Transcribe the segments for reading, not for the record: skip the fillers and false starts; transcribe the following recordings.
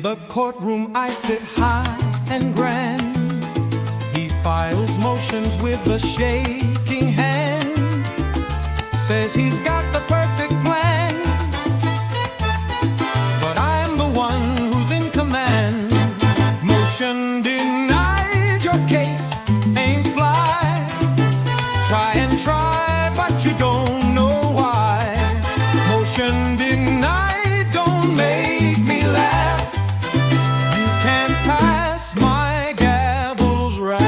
the courtroom I sit high and grand. He files motions with a shaking hand, says he's got the perfect plan, but I'm the one who's in command. Motion denied, your case ain't fly. Try and try, but you don't know why. Motion denied, don't make me laugh. You can't pass my gavel's wrath.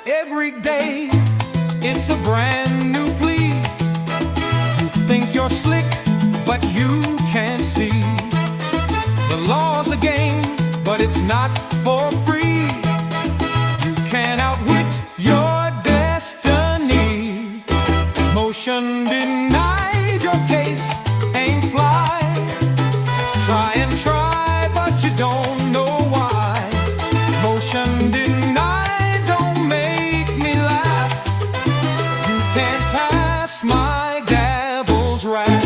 Every day it's a brand new plea. You think you're slick, but you can't see. The law's a game, but it's not for free. You can't outwit your destiny. Motion denied, your case ain't fly. Try and try, but you don't know why. Motion denied, don't make me laugh. You can't pass my gavel's wrath.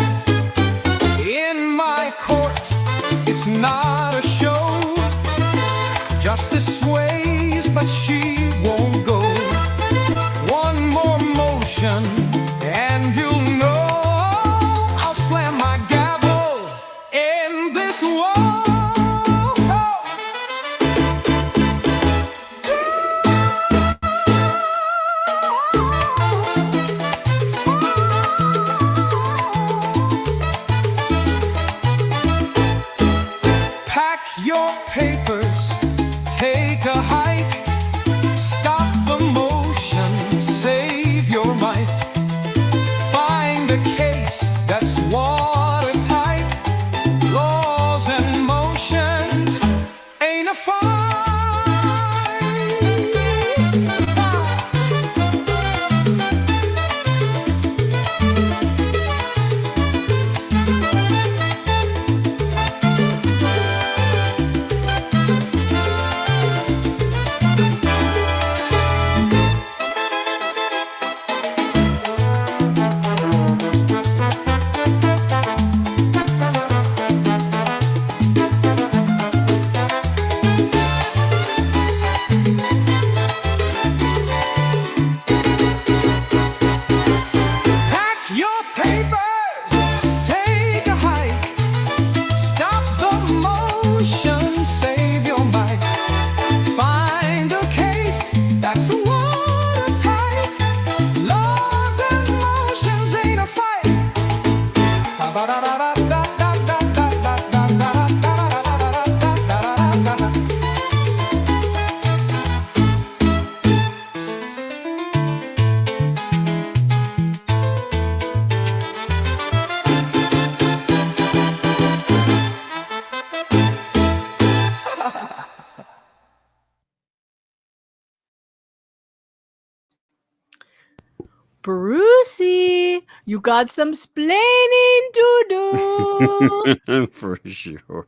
In my court, it's not a show. Justice sways, but she won't go. One more motion, and you'll know I'll slam my gavel in this wall. Pack your papers, take a hike, stop the motion, save your might. Find a case that's watertight. Laws and motions ain't a fight. Pack your papers, take a hike, stop the motion, save your might. Find a case that's watertight. Laws and motions ain't a fight. Brucey, you got some splaining to do. For sure.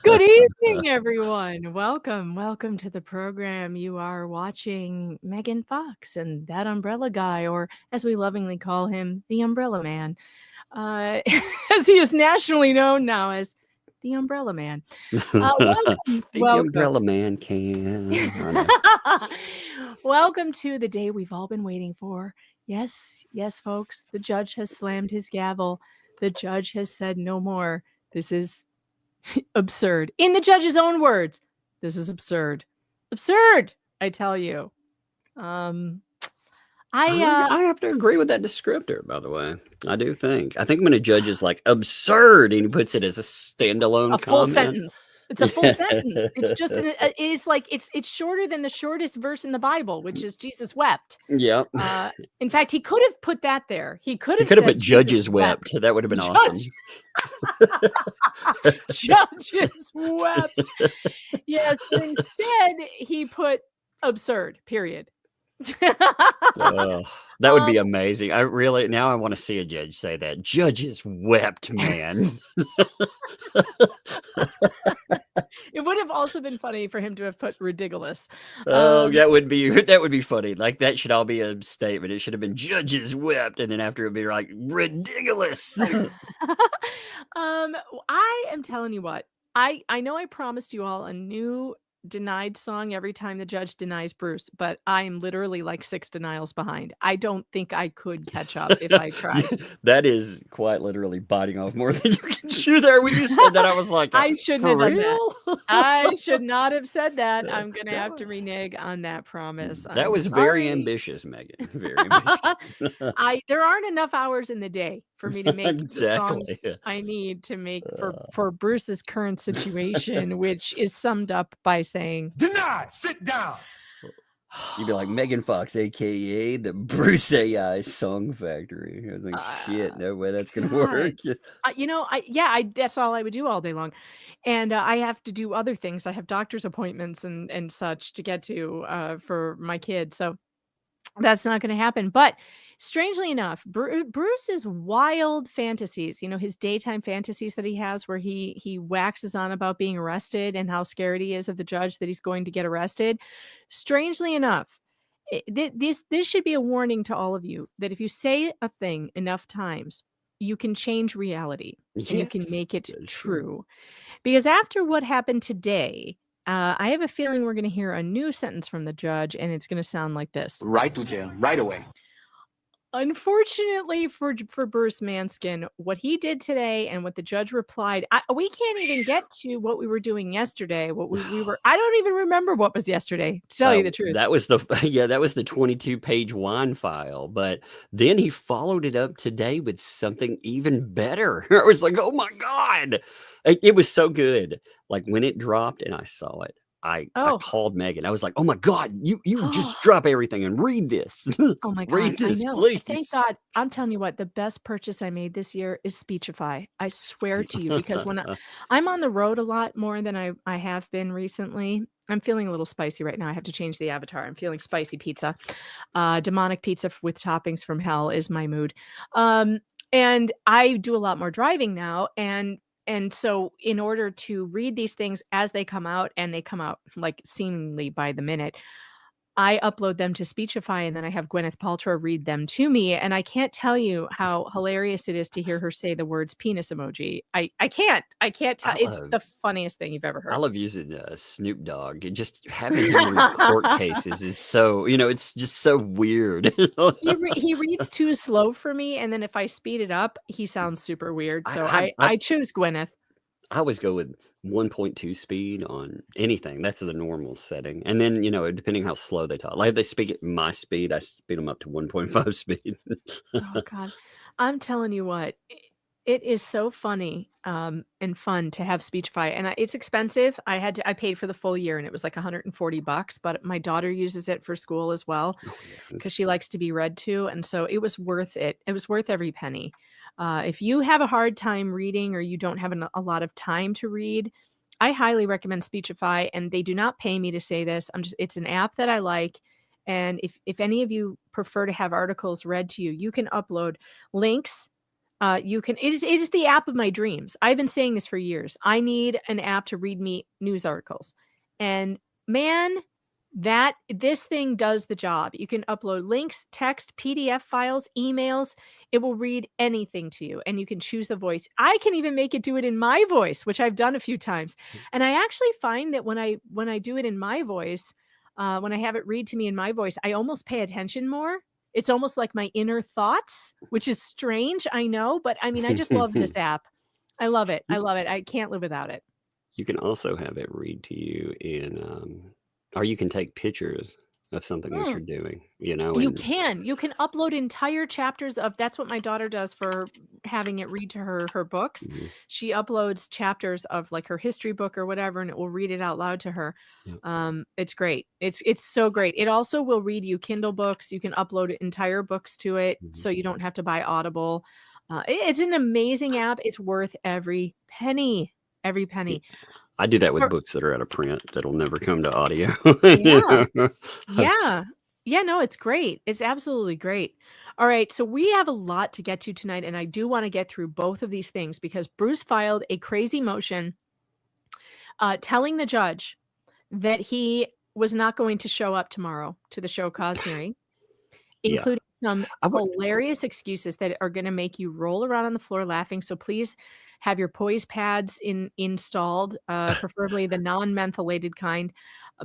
Good evening, everyone. Welcome to the program. You are watching Megan Fox and That Umbrella Guy, or as we lovingly call him, the Umbrella Man, as he is nationally known now as the Umbrella Man. Welcome. The Umbrella Man can. Welcome to the day we've all been waiting for. Yes, folks, the judge has slammed his gavel. The judge has said no more. This is absurd. In the judge's own words, this is absurd. Absurd, I tell you. I have to agree with that descriptor, by the way. I do think. I think when a judge is like absurd and he puts it as a standalone A full comment. sentence. It's a full sentence. It's just it's shorter than the shortest verse in the Bible, which is Jesus wept. Yep. In fact, he could have put that there. He could have put judges wept. That would have been awesome. Judges wept. Yes, but instead he put absurd, period. That would be amazing. I want to see a judge say that. Judges wept, man. It would have also been funny for him to have put ridiculous. That would be funny. Like, that should all be a statement. It should have been judges wept, and then after it'd be like ridiculous. I am telling you what. I know I promised you all a new denied song every time the judge denies Bruce, but I'm literally like 6 denials behind. I don't think I could catch up if I tried. That is quite literally biting off more than you can chew there. When you said that, I was like, I shouldn't have done that. I should not have said that. Yeah, I'm gonna have to renege on that promise. that I'm was very sorry. ambitious, Megan. Very ambitious. There aren't enough hours in the day for me to make the songs Exactly. I need to make for Bruce's current situation, which is summed up by saying, Denied. Sit down. You'd be like Megan Fox, aka the Bruce AI Song Factory. I was like, shit, no way that's gonna work. That's all I would do all day long, and I have to do other things. I have doctor's appointments and such to get to for my kids, so that's not going to happen. But strangely enough, Bruce's wild fantasies, his daytime fantasies that he has, where he waxes on about being arrested and how scared he is of the judge that he's going to get arrested. Strangely enough, this should be a warning to all of you that if you say a thing enough times, you can change reality and you can make it true. Because after what happened today, I have a feeling we're going to hear a new sentence from the judge, and it's going to sound like this. Right to jail, right away. Unfortunately for Bruce Manskin, what he did today and what the judge replied, we can't even get to what we were doing yesterday. What we were, I don't even remember what was yesterday, to tell you the truth. That was the 22-page wine file. But then he followed it up today with something even better. I was like, oh my God. It was so good. Like, when it dropped and I saw it, I called Megan. I was like, oh my God, you just drop everything and read this. Oh my God, read this, I know. please. Thank God. I'm telling you what, the best purchase I made this year is Speechify. I swear to you, because when I'm on the road a lot more than I have been recently. I'm feeling a little spicy right now. I have to change the avatar. I'm feeling spicy pizza. Demonic pizza with toppings from hell is my mood. And I do a lot more driving now. And so in order to read these things as they come out, and they come out like seemingly by the minute, I upload them to Speechify, and then I have Gwyneth Paltrow read them to me. And I can't tell you how hilarious it is to hear her say the words penis emoji. I can't tell. It's the funniest thing you've ever heard. I love using Snoop Dogg. Just having him read court cases is so, it's just so weird. He reads too slow for me. And then if I speed it up, he sounds super weird. So I choose Gwyneth. I always go with 1.2 speed on anything. That's the normal setting. And then, depending how slow they talk. Like, if they speak at my speed, I speed them up to 1.5 speed. Oh, God. I'm telling you what, it is so funny and fun to have Speechify. And it's expensive. I paid for the full year, and it was like $140, but my daughter uses it for school as well because she likes to be read to. And so it was worth it. It was worth every penny. If you have a hard time reading, or you don't have a lot of time to read, I highly recommend Speechify, and they do not pay me to say this. It's an app that I like. And if any of you prefer to have articles read to you, you can upload links. It is the app of my dreams. I've been saying this for years. I need an app to read me news articles. And man, this thing does the job. You can upload links, text, PDF files, emails. It will read anything to you, and you can choose the voice. I can even make it do it in my voice, which I've done a few times. And I actually find that when I do it in my voice, when I have it read to me in my voice, I almost pay attention more. It's almost like my inner thoughts, which is strange, I know, but I mean, I just love this app. I love it. I can't live without it. You can also have it read to you or you can take pictures of something that you're doing, You can upload entire chapters of, that's what my daughter does for having it read to her books. Mm-hmm. She uploads chapters of like her history book or whatever, and it will read it out loud to her. Yep. It's great. It's so great. It also will read you Kindle books. You can upload entire books to it, so you don't have to buy Audible. It's an amazing app. It's worth every penny. Every penny. I do that with books that are out of print that'll never come to audio. Yeah. Yeah, no, it's great. It's absolutely great. All right, so we have a lot to get to tonight, and I do want to get through both of these things because Bruce filed a crazy motion telling the judge that he was not going to show up tomorrow to the show cause hearing, Yeah. including some I would hilarious excuses that are going to make you roll around on the floor laughing. So please have your poise pads installed, preferably the non-mentholated kind,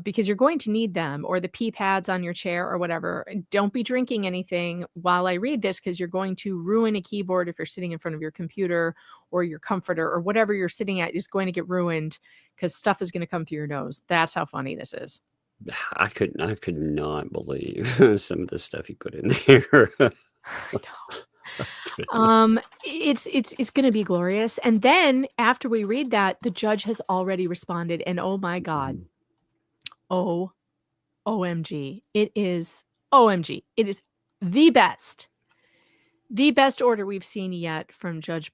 because you're going to need them, or the pee pads on your chair or whatever. And don't be drinking anything while I read this because you're going to ruin a keyboard if you're sitting in front of your computer, or your comforter, or whatever you're sitting at is going to get ruined because stuff is going to come through your nose. That's how funny this is. I could not believe some of the stuff he put in there. It's going to be glorious. And then after we read that, the judge has already responded, and oh my God. OMG. It is OMG. It is the best order we've seen yet from Judge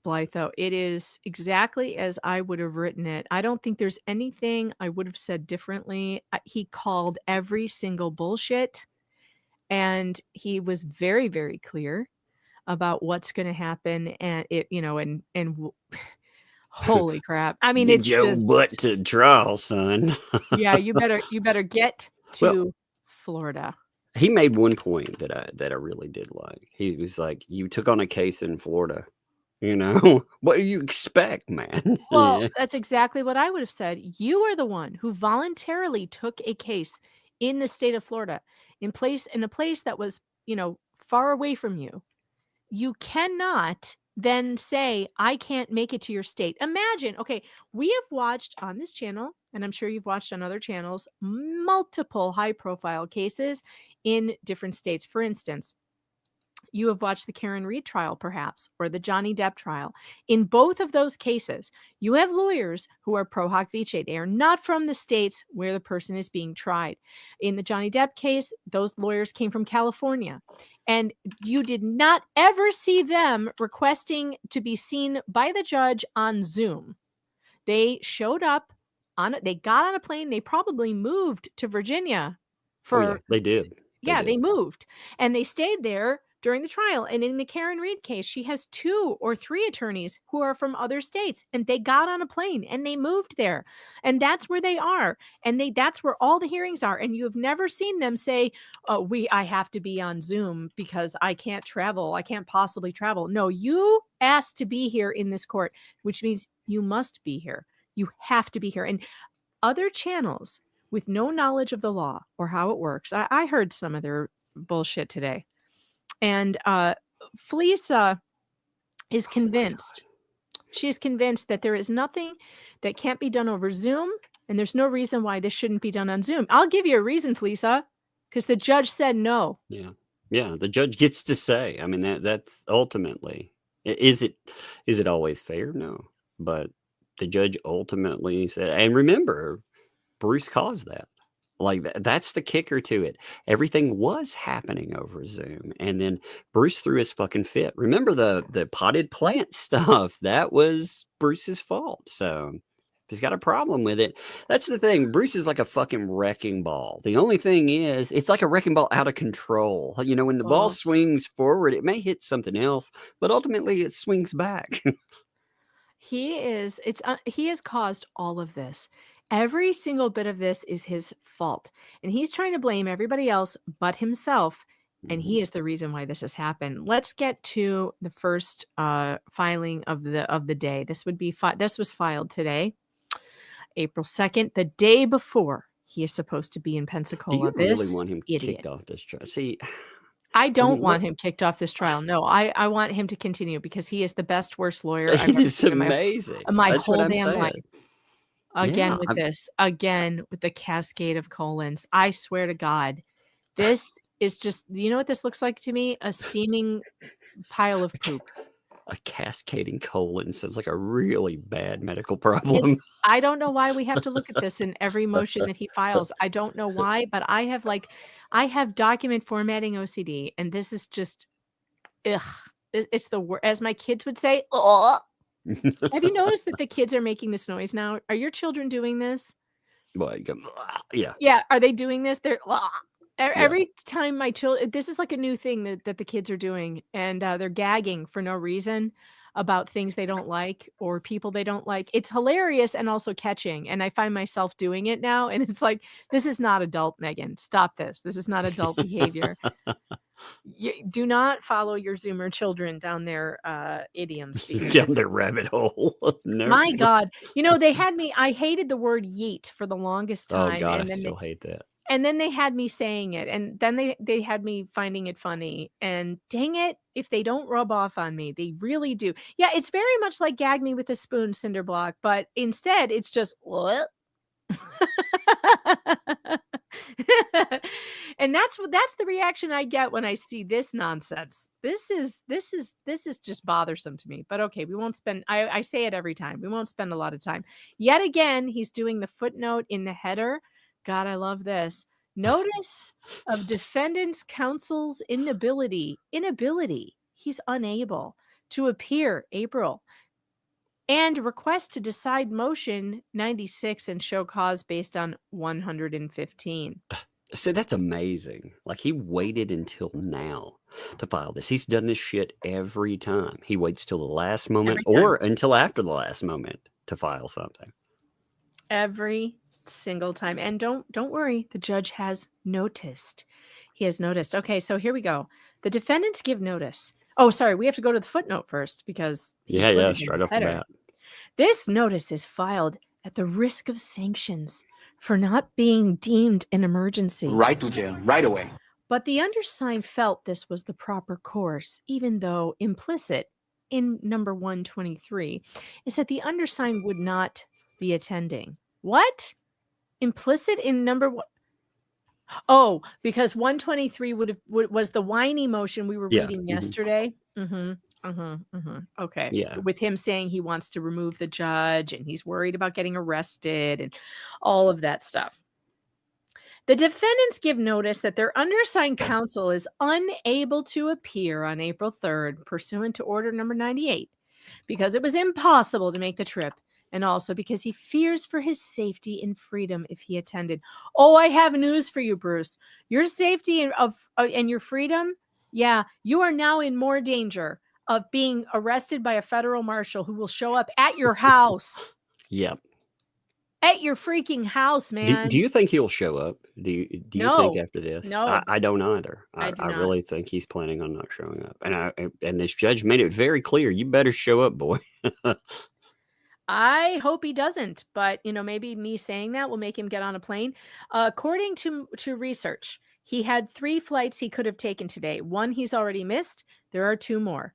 Blytho. It is exactly as I would have written it. I don't think there's anything I would have said differently. He called every single bullshit, and he was very, very clear about what's going to happen. And holy crap. I mean, it's your just butt to draw, son. Yeah, you better get to Florida. He made one point that I really did like. He was like, "You took on a case in Florida. What do you expect, man?" Well, that's exactly what I would have said. You are the one who voluntarily took a case in the state of Florida, in a place that was, far away from you. You cannot then say, I can't make it to your state. Imagine, okay, we have watched on this channel, and I'm sure you've watched on other channels, multiple high-profile cases in different states. For instance, you have watched the Karen Reed trial, perhaps, or the Johnny Depp trial. In both of those cases, you have lawyers who are pro hoc vice. They are not from the states where the person is being tried. In the Johnny Depp case, those lawyers came from California. And you did not ever see them requesting to be seen by the judge on Zoom. They showed up, they got on a plane. They probably moved to Virginia they did. They moved. And they stayed there during the trial. And in the Karen Reed case, she has 2 or 3 attorneys who are from other states, and they got on a plane and they moved there. And that's where they are. And that's where all the hearings are. And you have never seen them say, I have to be on Zoom because I can't travel. I can't possibly travel. No, you asked to be here in this court, which means you must be here. You have to be here. And other channels with no knowledge of the law or how it works, I heard some of their bullshit today. And Felisa is convinced. She's convinced that there is nothing that can't be done over Zoom, and there's no reason why this shouldn't be done on Zoom. I'll give you a reason, Felisa, because the judge said no. Yeah. The judge gets to say. I mean, that's ultimately. Is it always fair? No, but the judge ultimately said. And remember, Bruce caused that. Like that's the kicker to it. Everything was happening over Zoom, and then Bruce threw his fucking fit. Remember the potted plant stuff? That was Bruce's fault. So if he's got a problem with it, that's the thing. Bruce is like a fucking wrecking ball. The only thing is, it's like a wrecking ball out of control. When the ball swings forward, it may hit something else, but ultimately it swings back. He has caused all of this. Every single bit of this is his fault. And he's trying to blame everybody else but himself. And he is the reason why this has happened. Let's get to the first filing of the day. This was filed today, April 2nd, the day before he is supposed to be in Pensacola. Do you really want him kicked off this trial? See, I don't want him kicked off this trial. No, I want him to continue because he is the best, worst lawyer I've ever seen amazing. in my whole damn life. Again with the cascade of colons. I swear to God, this is just, you know what this looks like to me? A steaming pile of poop. A cascading colon sounds like a really bad medical problem. I don't know why we have to look at this in every motion that he files. I don't know why, but I have document formatting OCD, and this is just, ugh. It's the worst. As my kids would say, ugh. Have you noticed that the kids are making this noise now? Are your children doing this? Yeah. Yeah. Are they doing this? They're Every time my children, this is like a new thing that the kids are doing, and they're gagging for no reason about things they don't like or people they don't like. It's hilarious and also catching, and I find myself doing it now, and it's like, this is not adult, Megan. Stop this. This is not adult behavior. Do not follow your Zoomer children down their idioms. Because Down the rabbit hole. No. my God, they had me. I hated the word yeet for the longest Oh time, God, I and then still hate that. and then they had me saying it, and then they had me finding it funny. And dang it, if they don't rub off on me, they really do. Yeah, it's very much like gag me with a spoon, Cinderblock, but instead it's just what. And that's the reaction I get when I see this nonsense. This is just bothersome to me. But okay, we won't spend. I say it every time. We won't spend a lot of time. Yet again, he's doing the footnote in the header. God, I love this. Notice of defendant's counsel's inability. He's unable to appear. April. And request to decide motion 96 and show cause based on 115. So that's amazing. Like, he waited until now to file this. He's done this shit every time. He waits till the last moment or until after the last moment to file something. Every single time. And don't worry, the judge has noticed. He has noticed. Okay, so here we go. The defendants give notice. Oh, sorry, we have to go to the footnote first because straight off the bat. This notice is filed at the risk of sanctions for not being deemed an emergency. Right to jail, right away. But the undersigned felt this was the proper course, even though implicit in number 123 is that the undersigned would not be attending. What? Implicit in number one? Oh, because 123 was the whiny motion we were reading yesterday. Okay. Yeah. With him saying he wants to remove the judge and he's worried about getting arrested and all of that stuff. The defendants give notice that their undersigned counsel is unable to appear on April 3rd, pursuant to order number 98, because it was impossible to make the trip, and also because he fears for his safety and freedom if he attended. Oh, I have news for you, Bruce. Your safety and your freedom, yeah, you are now in more danger of being arrested by a federal marshal who will show up at your house. Yep. At your freaking house, man. Do you think he'll show up? Do you think after this? No. I don't either. I really think he's planning on not showing up. And this judge made it very clear. You better show up, boy. I hope he doesn't, but maybe me saying that will make him get on a plane. According to research, he had 3 flights he could have taken today. 1 he's already missed. There are 2 more.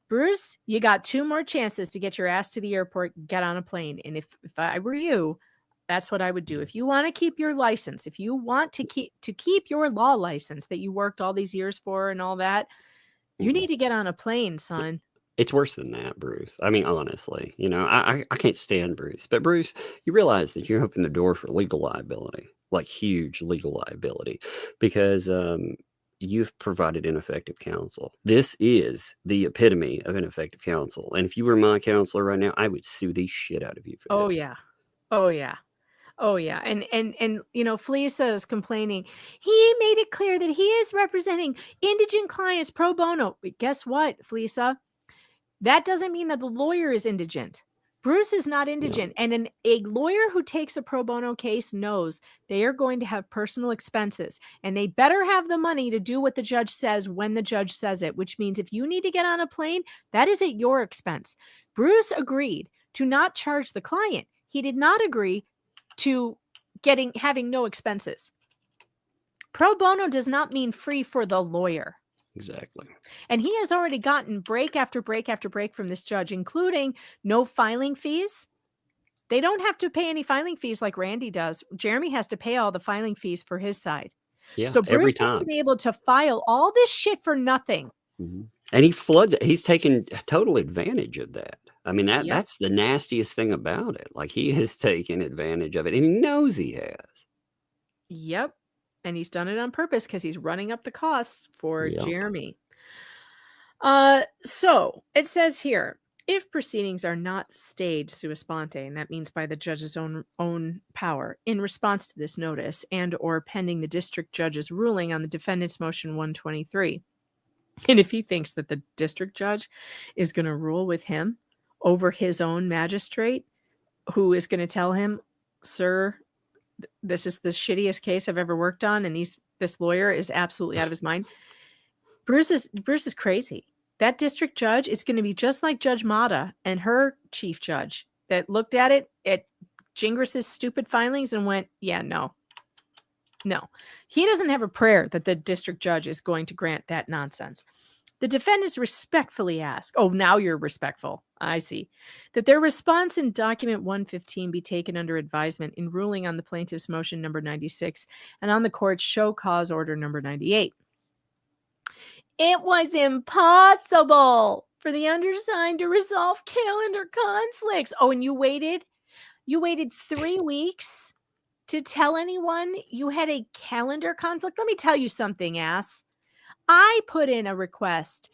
Bruce, you got 2 more chances to get your ass to the airport, get on a plane. And if I were you, that's what I would do. If you want to keep your license, if you want to keep your law license that you worked all these years for and all that, you need to get on a plane, son. It's worse than that, Bruce. I mean, honestly, I can't stand Bruce. But Bruce, you realize that you're opening the door for legal liability, like huge legal liability, because you've provided ineffective counsel. This is the epitome of ineffective counsel. And if you were my counselor right now, I would sue the shit out of you for that. Oh, yeah. Oh, yeah. Oh, yeah. And Fleesa is complaining. He made it clear that he is representing indigent clients pro bono. But guess what, Fleesa? That doesn't mean that the lawyer is indigent. Bruce is not indigent. No. And a lawyer who takes a pro bono case knows they are going to have personal expenses. And they better have the money to do what the judge says when the judge says it, which means if you need to get on a plane, that is at your expense. Bruce agreed to not charge the client. He did not agree to having no expenses. Pro bono does not mean free for the lawyer. Exactly. And he has already gotten break after break after break from this judge, including no filing fees. They don't have to pay any filing fees like Randy does. Jeremy has to pay all the filing fees for his side. Yeah, so Bruce has been able to file all this shit for nothing. Mm-hmm. And he's taken total advantage of that. I mean, that's the nastiest thing about it. Like, he has taken advantage of it, and he knows he has. Yep. And he's done it on purpose because he's running up the costs for Jeremy. So it says here, If proceedings are not stayed sua sponte, and that means by the judge's own power, in response to this notice and or pending the district judge's ruling on the defendant's motion 123, and if he thinks that the district judge is going to rule with him over his own magistrate, who is going to tell him, sir, this is the shittiest case I've ever worked on, and this lawyer is absolutely out of his mind. Bruce is crazy. That district judge is going to be just like Judge Mata and her chief judge that looked at it at Gingras' stupid filings and went, yeah, no. He doesn't have a prayer that the district judge is going to grant that nonsense. The defendants respectfully ask, oh, now you're respectful, I see, that their response in document 115 be taken under advisement in ruling on the plaintiff's motion number 96 and on the court's show cause order number 98. It was impossible for the undersigned to resolve calendar conflicts. Oh, and you waited 3 weeks to tell anyone you had a calendar conflict? Let me tell you something, ass. I put in a request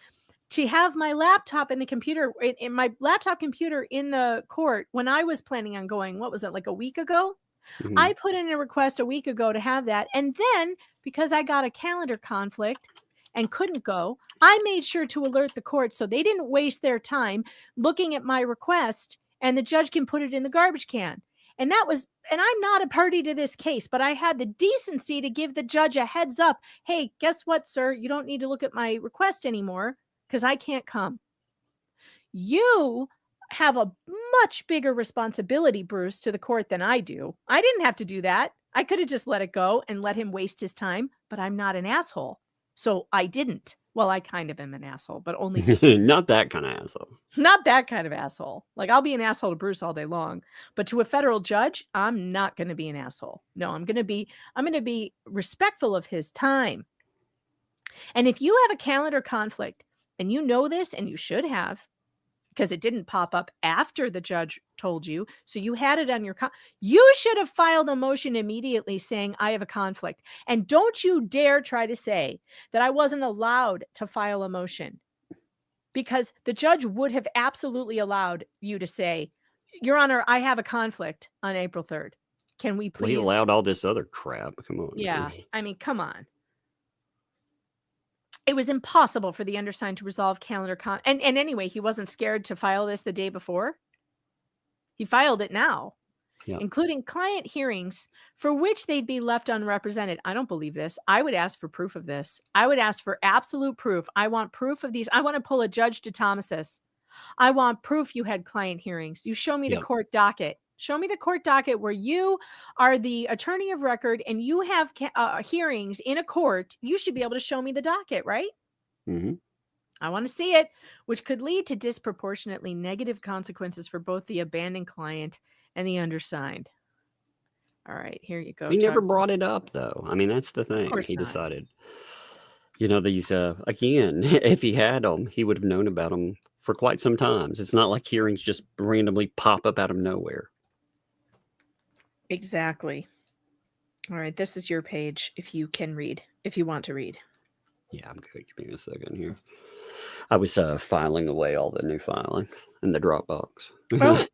to have my laptop in the computer, in my laptop computer in the court when I was planning on going, what was it, like a week ago? Mhm. I put in a request a week ago to have that. And then because I got a calendar conflict and couldn't go, I made sure to alert the court so they didn't waste their time looking at my request and the judge can put it in the garbage can. And I'm not a party to this case, but I had the decency to give the judge a heads up. Hey, guess what, sir? You don't need to look at my request anymore because I can't come. You have a much bigger responsibility, Bruce, to the court than I do. I didn't have to do that. I could have just let it go and let him waste his time, but I'm not an asshole. So I didn't. Well, I kind of am an asshole, but only not that kind of asshole. Not that kind of asshole. Like, I'll be an asshole to Bruce all day long, but to a federal judge, I'm not going to be an asshole. No, I'm going to be respectful of his time. And if you have a calendar conflict and you know this, and you should have, because it didn't pop up after the judge told you, so you had it on your you should have filed a motion immediately saying, I have a conflict. And don't you dare try to say that I wasn't allowed to file a motion, because the judge would have absolutely allowed you to say, Your Honor, I have a conflict on April 3rd. Can we please? We allowed all this other crap. Come on. Yeah. I mean, come on. It was impossible for the undersigned to resolve calendar and anyway, he wasn't scared to file this the day before. He filed it now, including client hearings for which they'd be left unrepresented. I don't believe this. I would ask for proof of this. I would ask for absolute proof. I want proof of these. I want to pull a Judge de Thomasis. I want proof you had client hearings. You show me the court docket. Show me the court docket where you are the attorney of record and you have hearings in a court. You should be able to show me the docket, right? Mm-hmm. I want to see it, which could lead to disproportionately negative consequences for both the abandoned client and the undersigned. All right, here you go. He never brought it up, though. I mean, that's the thing. He decided, these, again, if he had them, he would have known about them for quite some time. It's not like hearings just randomly pop up out of nowhere. Exactly. All right, this is your page if you can read, if you want to read. Yeah, I'm good. Give me a second here. I was filing away all the new filing in the Dropbox. Oh,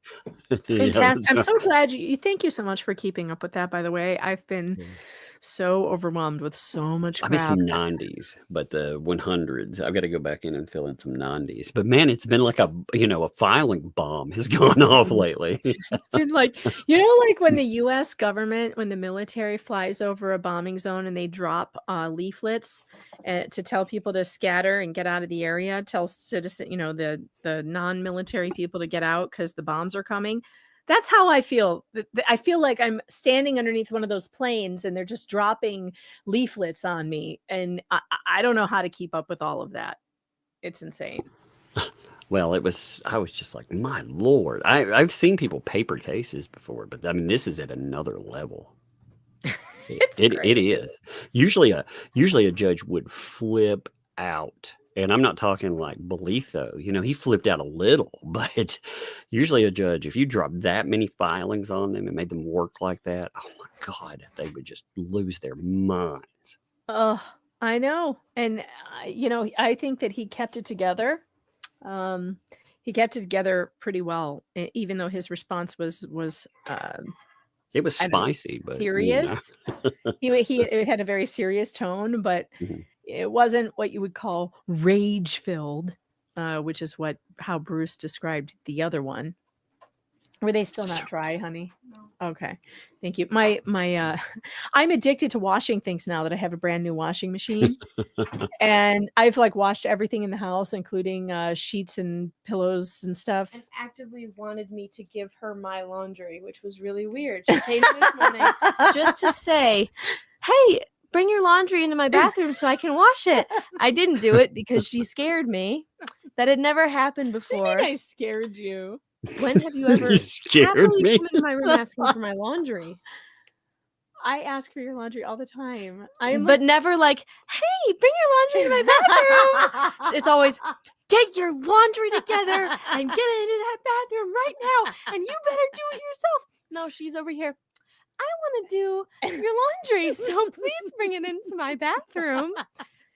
fantastic. I'm so glad you thank you so much for keeping up with that, by the way. I've been so overwhelmed with so much crap. I mean, some 90s, but the 100s, I've got to go back in and fill in some 90s. But man, it's been like a filing bomb has gone off lately. It's been like, like when the U.S. government, when the military flies over a bombing zone and they drop leaflets to tell people to scatter and get out of the area, tell citizen, the non-military people to get out because the bombs are coming. That's how I feel. I feel like I'm standing underneath one of those planes and they're just dropping leaflets on me. And I don't know how to keep up with all of that. It's insane. Well, I was just like, my Lord. I've seen people paper cases before, but I mean, this is at another level. It is. Usually a judge would flip out. And I'm not talking like belief, though. He flipped out a little, but usually a judge, if you drop that many filings on them and made them work like that, oh my God, they would just lose their minds. Oh, I know. And, I think that he kept it together. he kept it together pretty well, even though his response was It was I don't know, spicy, but serious. It had a very serious tone, but Mhm. it wasn't what you would call rage filled, which is how Bruce described the other one. Were they still not dry, honey? No. Okay, thank you. My I'm addicted to washing things now that I have a brand new washing machine, and I've like washed everything in the house, including sheets and pillows and stuff. And actively wanted me to give her my laundry, which was really weird. She came in this morning just to say, "Hey, bring your laundry into my bathroom so I can wash it." I didn't do it because she scared me. That had never happened before. I scared you. When have you ever You scared happily me. come into my room asking for my laundry? I ask for your laundry all the time. But never like, "Hey, bring your laundry to my bathroom." It's always, "Get your laundry together and get it into that bathroom right now, and you better do it yourself." No, she's over here. "I want to do your laundry, so please bring it into my bathroom."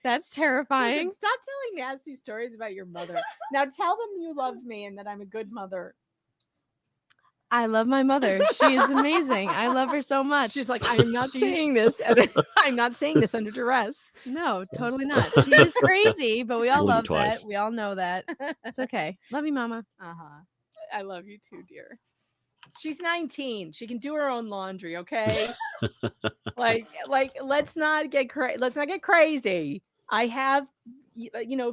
That's terrifying. Listen, stop telling nasty stories about your mother. Now tell them you love me and that I'm a good mother. I love my mother. She is amazing. I love her so much. She's like, I'm not saying this. I'm not saying this under duress. No, totally not. She is crazy, but we all Blink love twice. that. We all know that. It's okay. Love you, Mama. I love you too, dear. She's 19. She can do her own laundry, okay? like let's not get crazy. I have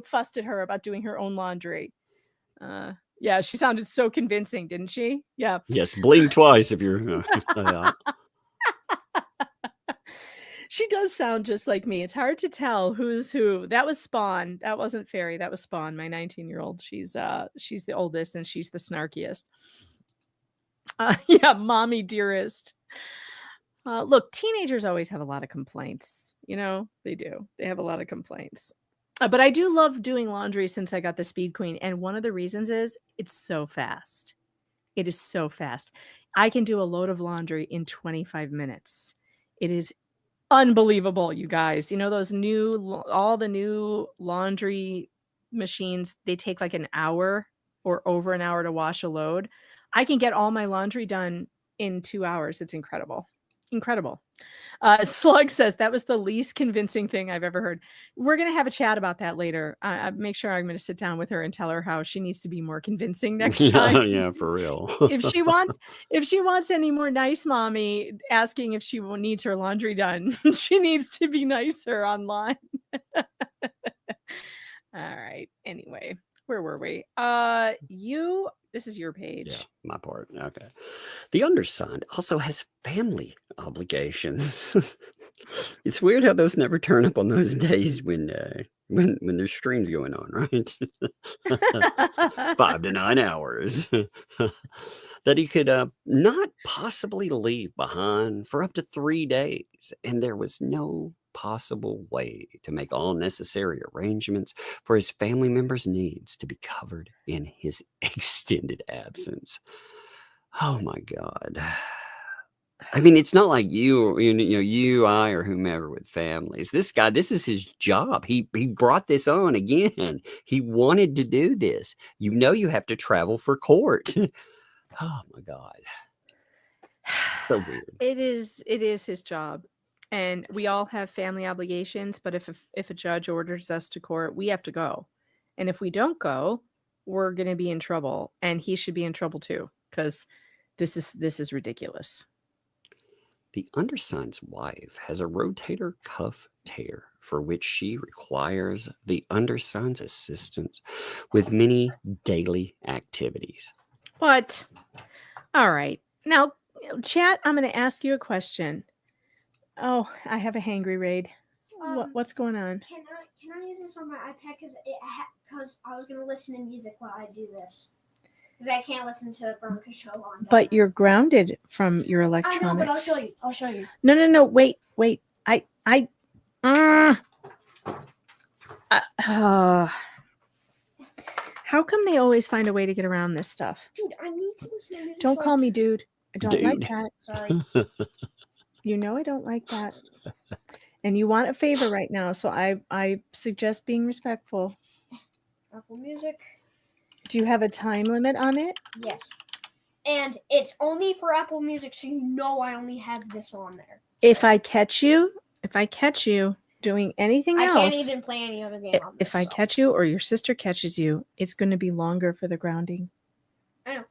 fussed at her about doing her own laundry. Yeah, she sounded so convincing, didn't she? Yeah. Yes, blink twice if you're. She does sound just like me. It's hard to tell who's who. That was Spawn. That wasn't Fairy. That was Spawn, my 19-year-old. She's the oldest and she's the snarkiest. Yeah, mommy dearest. Look, teenagers always have a lot of complaints. They do. They have a lot of complaints. But I do love doing laundry since I got the Speed Queen. And one of the reasons is it's so fast. It is so fast. I can do a load of laundry in 25 minutes. It is unbelievable, you guys. All the new laundry machines, they take like an hour or over an hour to wash a load. I can get all my laundry done in 2 hours. It's incredible. Incredible. Slug says that was the least convincing thing I've ever heard. We're going to have a chat about that later. Make sure I'm going to sit down with her and tell her how she needs to be more convincing next time. Yeah, for real. if she wants any more nice mommy asking if she needs her laundry done, she needs to be nicer online. All right. Anyway, where were we? This is your page. Yeah, my part. Okay. The undersigned also has family obligations. It's weird how those never turn up on those days when there's streams going on, right? 5 to 9 hours. That he could not possibly leave behind for up to 3 days. And there was no possible way to make all necessary arrangements for his family members' needs to be covered in his extended absence. Oh my God. I mean, it's not like I, or whomever with families. This guy, this is his job. He brought this on again. He wanted to do this. You have to travel for court. Oh my God. So weird. It is his job. And we all have family obligations, but if a judge orders us to court, we have to go. And if we don't go, we're going to be in trouble. And he should be in trouble too, because this is ridiculous. The undersigned's wife has a rotator cuff tear for which she requires the undersigned's assistance with many daily activities. What? All right. Now, chat, I'm going to ask you a question. Oh, I have a hangry raid. What's going on? Can I use this on my iPad because I was gonna listen to music while I do this because I can't listen to a Veronica show on. But you're grounded from your electronics. I know, but I'll show you. No. Wait. How come they always find a way to get around this stuff? Dude, I need to listen to music. Don't call me dude. I don't like that. Sorry. You know I don't like that. And you want a favor right now, so I suggest being respectful. Apple Music. Do you have a time limit on it? Yes. And it's only for Apple Music, so you know I only have this on there. If I catch you doing anything else, I can't even play any other game on this. if I catch you or your sister catches you, it's going to be longer for the grounding. I know.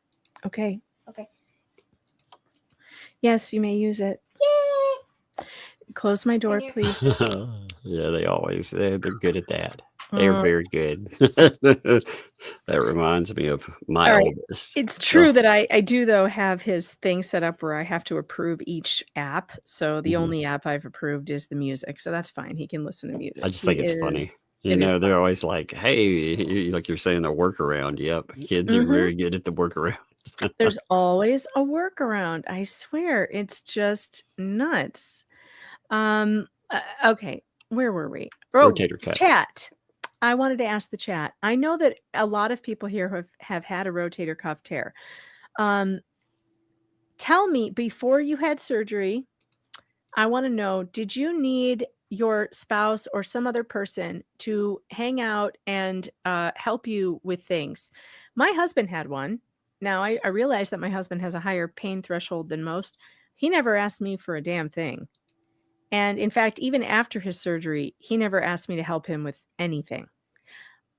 Okay. Okay. Yes, you may use it. Yay! Close my door, And please. Yeah, they're good at that. They're very good. That reminds me of my All right. oldest. It's true that I do, though, have his thing set up where I have to approve each app. So the only app I've approved is the music. So that's fine. He can listen to music. I just think it's funny. You know, they're always like, hey, like you're saying, the workaround. Yep. Kids are very good at the workaround. There's always a workaround. I swear. It's just nuts. Okay. Where were we? Rotator cuff. Chat. I wanted to ask the chat. I know that a lot of people here have had a rotator cuff tear. Tell me, before you had surgery, I want to know, did you need your spouse or some other person to hang out and help you with things? My husband had one. Now, I realize that my husband has a higher pain threshold than most. He never asked me for a damn thing. And in fact, even after his surgery, he never asked me to help him with anything.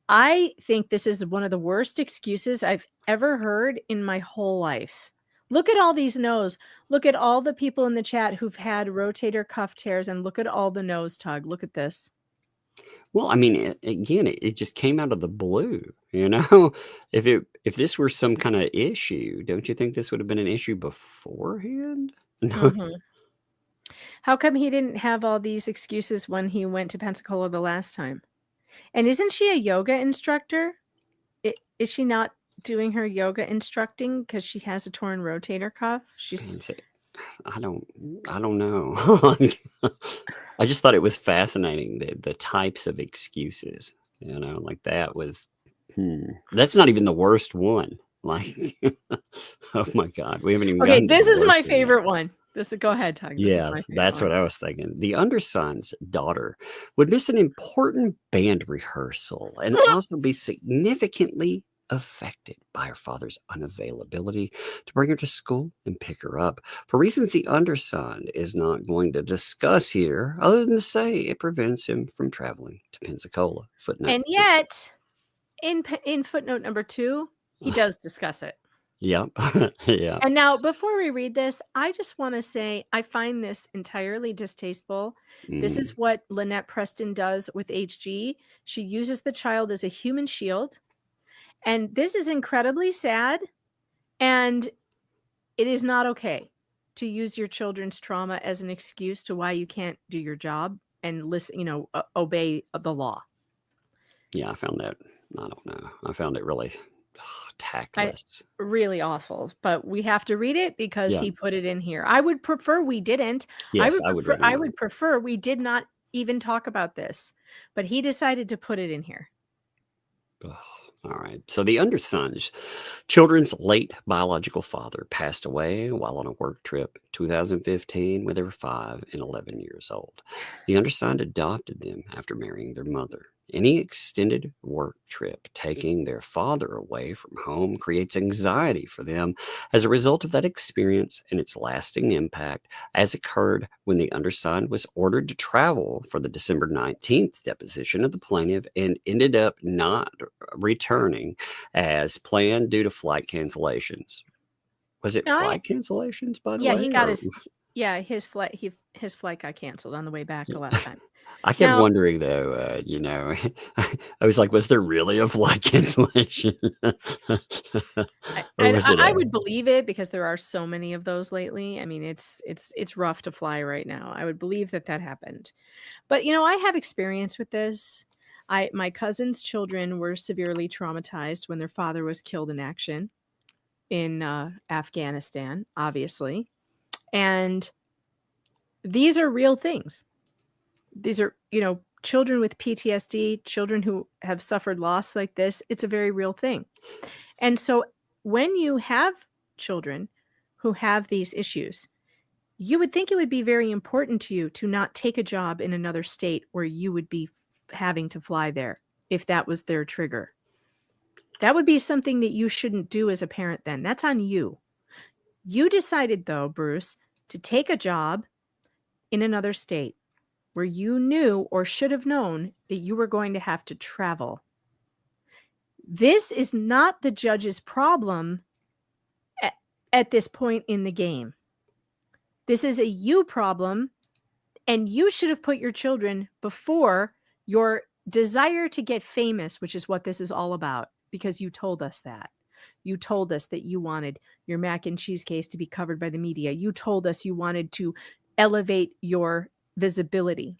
I think this is one of the worst excuses I've ever heard in my whole life. Look at all these no's. Look at all the people in the chat who've had rotator cuff tears, and look at all the no's, Tug. Look at this. Well, I mean, it just came out of the blue, you know? If this were some kind of issue, don't you think this would have been an issue beforehand? No. How come he didn't have all these excuses when he went to Pensacola the last time? And isn't she a yoga instructor? Is she not doing her yoga instructing because she has a torn rotator cuff? I don't know. I just thought it was fascinating, the types of excuses, you know, like that was, that's not even the worst one. Like, oh my God, we haven't even. Okay, this is my favorite one. Go ahead, Tug. Yeah, that's what I was thinking. The undersigned's daughter would miss an important band rehearsal and also be significantly affected by her father's unavailability to bring her to school and pick her up for reasons the undersigned is not going to discuss here, other than to say it prevents him from traveling to Pensacola. Footnote. And yet, in footnote number 2, he does discuss it. Yep. Yeah. And now, before we read this, I just want to say I find this entirely distasteful. This is what Lynette Preston does with HG. She uses the child as a human shield. And this is incredibly sad. And it is not okay to use your children's trauma as an excuse to why you can't do your job and listen, obey the law. Yeah, I found that. I don't know. I found it really tactless. Really awful. But we have to read it because he put it in here. I would prefer we didn't. Yes, I would prefer we did not even talk about this. But he decided to put it in here. All right. So the undersigned children's late biological father passed away while on a work trip 2015 when they were 5 and 11 years old. The undersigned adopted them after marrying their mother. Any extended work trip taking their father away from home creates anxiety for them as a result of that experience and its lasting impact, as occurred when the undersigned was ordered to travel for the December 19th deposition of the plaintiff and ended up not returning as planned due to flight cancellations. Was it flight cancellations, by the way? Yeah, he got his flight got canceled on the way back the last time. I kept wondering, though, I was like, was there really a flight cancellation? I would believe it because there are so many of those lately. I mean, it's rough to fly right now. I would believe that happened. But, I have experience with this. My cousin's children were severely traumatized when their father was killed in action in Afghanistan, obviously. And these are real things. These are, children with PTSD, children who have suffered loss like this. It's a very real thing. And so when you have children who have these issues, you would think it would be very important to you to not take a job in another state where you would be having to fly there if that was their trigger. That would be something that you shouldn't do as a parent then. That's on you. You decided, though, Bruce, to take a job in another state where you knew or should have known that you were going to have to travel. This is not the judge's problem at this point in the game. This is a you problem, and you should have put your children before your desire to get famous, which is what this is all about, because you told us that. You told us that you wanted your mac and cheese case to be covered by the media. You told us you wanted to elevate your visibility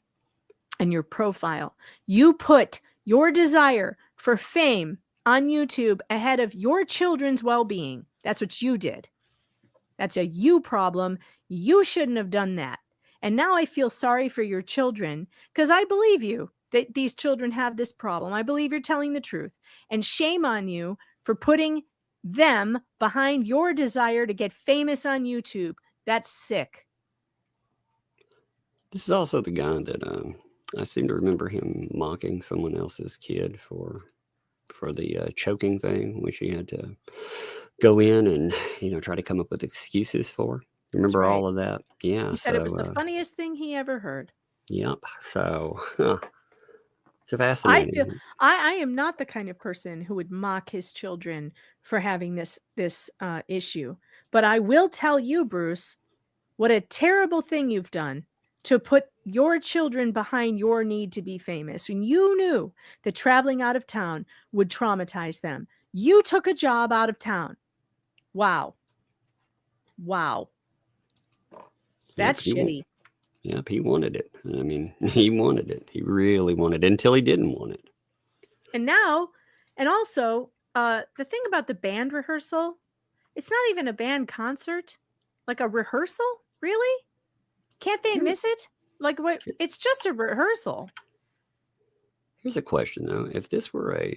and your profile. You put your desire for fame on YouTube ahead of your children's well-being. That's what you did. That's a you problem. You shouldn't have done that. And now I feel sorry for your children because I believe you that these children have this problem. I believe you're telling the truth. And shame on you for putting them behind your desire to get famous on YouTube. That's sick. This is also the guy that I seem to remember him mocking someone else's kid for the choking thing, which he had to go in and try to come up with excuses for. Remember right. all of that? Yeah. He said it was the funniest thing he ever heard. Yep. So it's a fascinating. I am not the kind of person who would mock his children for having this issue, but I will tell you, Bruce, what a terrible thing you've done to put your children behind your need to be famous. And you knew that traveling out of town would traumatize them. You took a job out of town. Wow. That's shitty. Yep, he wanted it. I mean, he wanted it. He really wanted it until he didn't want it. And also, the thing about the band rehearsal, it's not even a band concert. Like a rehearsal? Really? Can't they miss it? Like what? It's just a rehearsal. Here's a question though: if this were a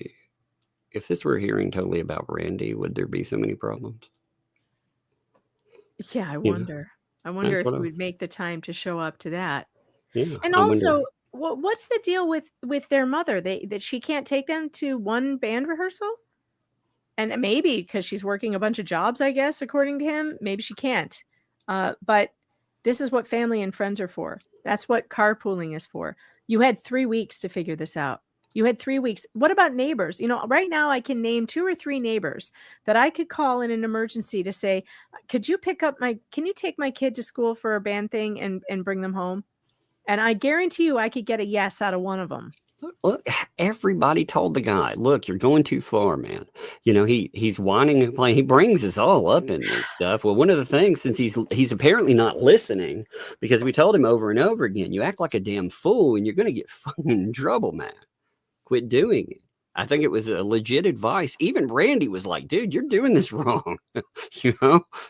hearing totally about Randy, would there be so many problems? Yeah, I wonder. I wonder if he would make the time to show up to that. Yeah, and also, what's the deal with their mother? That she can't take them to one band rehearsal, and maybe because she's working a bunch of jobs, I guess, according to him, maybe she can't. But this is what family and friends are for. That's what carpooling is for. You had 3 weeks to figure this out. You had 3 weeks. What about neighbors? Right now I can name 2 or 3 neighbors that I could call in an emergency to say, can you take my kid to school for a band thing and bring them home? And I guarantee you I could get a yes out of one of them. Look, everybody told the guy, look, you're going too far, man. He's whining and playing. He brings us all up in this stuff. Well, one of the things, since he's apparently not listening, because we told him over and over again, you act like a damn fool and you're going to get fucking in trouble, man. Quit doing it. I think it was a legit advice. Even Randy was like, dude, you're doing this wrong.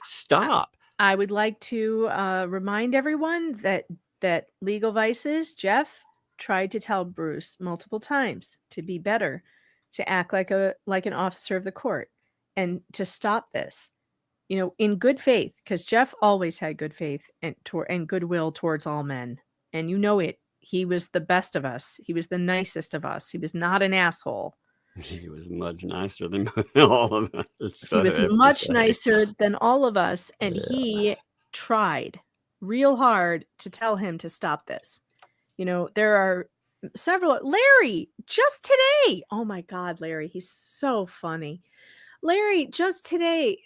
Stop. I would like to remind everyone that Legal Vices, Jeff, tried to tell Bruce multiple times to be better, to act like an officer of the court, and to stop this, in good faith, because Jeff always had good faith and goodwill towards all men. And it. He was the best of us. He was the nicest of us. He was not an asshole. He was much nicer than all of us. He was much nicer than all of us. And he tried real hard to tell him to stop this. There are several. Larry, just today. Oh my God, Larry. He's so funny. Larry, just today.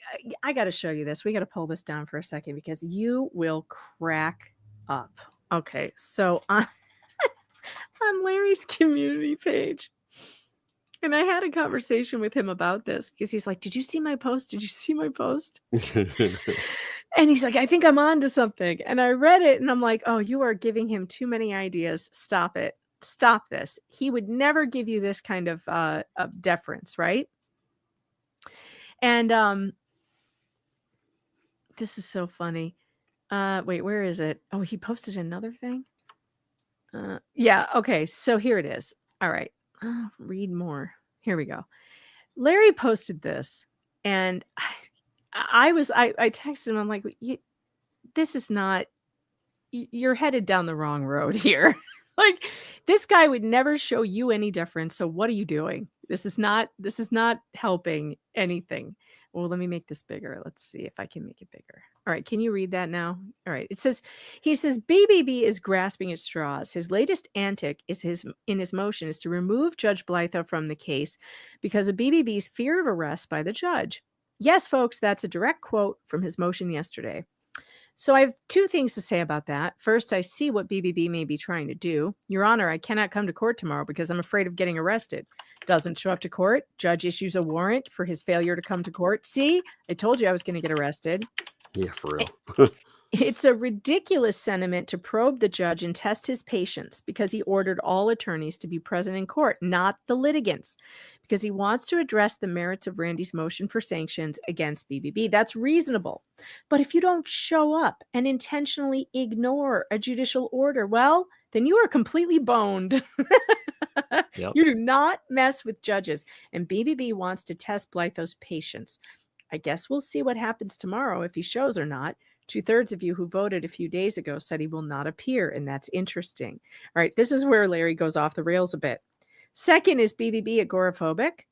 I got to show you this. We got to pull this down for a second because you will crack up. Okay. So on Larry's community page. And I had a conversation with him about this because he's like, did you see my post? Did you see my post? And he's like, I think I'm on to something. And I read it and I'm like, oh, you are giving him too many ideas. Stop it. Stop this. He would never give you this kind of deference, right? And this is so funny. Wait, where is it? Oh, he posted another thing. Yeah. Okay. So here it is. All right. Read more. Here we go. Larry posted this and I texted him. I'm like, this is not, you're headed down the wrong road here. Like this guy would never show you any deference. So what are you doing? This is not helping anything. Well, let me make this bigger. Let's see if I can make it bigger. All right, can you read that now? All right. He says BBB is grasping at straws. His latest antic in his motion is to remove Judge Blythe from the case because of BBB's fear of arrest by the judge. Yes, folks, that's a direct quote from his motion yesterday. So I have two things to say about that. First, I see what BBB may be trying to do. Your Honor, I cannot come to court tomorrow because I'm afraid of getting arrested. Doesn't show up to court. Judge issues a warrant for his failure to come to court. See, I told you I was going to get arrested. Yeah, for real. It's a ridiculous sentiment to probe the judge and test his patience because he ordered all attorneys to be present in court, not the litigants, because he wants to address the merits of Randy's motion for sanctions against BBB. That's reasonable. But if you don't show up and intentionally ignore a judicial order, well, then you are completely boned. Yep. You do not mess with judges. And BBB wants to test Blythe's patience. I guess we'll see what happens tomorrow if he shows or not. 2/3 of you who voted a few days ago said he will not appear, and that's interesting. All right, this is where Larry goes off the rails a bit. Second, is BBB agoraphobic?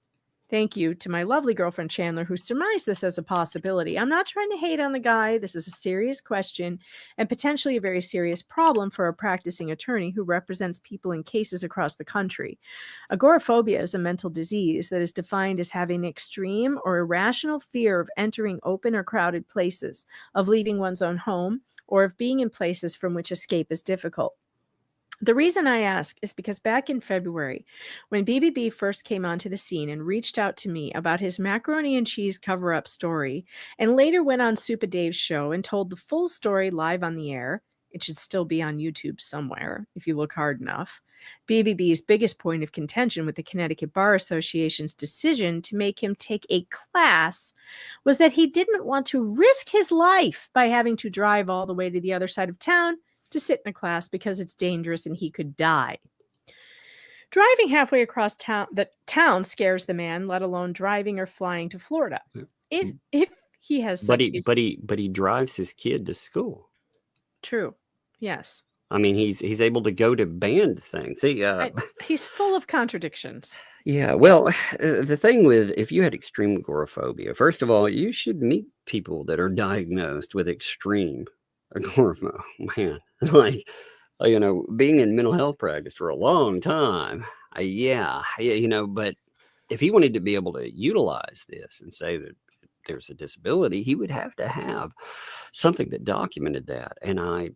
Thank you to my lovely girlfriend Chandler, who surmised this as a possibility. I'm not trying to hate on the guy. This is a serious question and potentially a very serious problem for a practicing attorney who represents people in cases across the country. Agoraphobia is a mental disease that is defined as having extreme or irrational fear of entering open or crowded places, of leaving one's own home, or of being in places from which escape is difficult. The reason I ask is because back in February, when BBB first came onto the scene and reached out to me about his macaroni and cheese cover-up story, and later went on Super Dave's show and told the full story live on the air, it should still be on YouTube somewhere if you look hard enough. BBB's biggest point of contention with the Connecticut Bar Association's decision to make him take a class was that he didn't want to risk his life by having to drive all the way to the other side of town to sit in a class because it's dangerous and he could die. Driving halfway across the town scares the man, let alone driving or flying to Florida. If he has such but he drives his kid to school. True. Yes. I mean, he's able to go to band things. He's full of contradictions. Yeah, well, the thing with, if you had extreme agoraphobia, first of all, you should meet people that are diagnosed with extreme agoraphobia. Man, like, you know, being in mental health practice for a long time, but if he wanted to be able to utilize this and say that there's a disability, he would have to have something that documented that. And I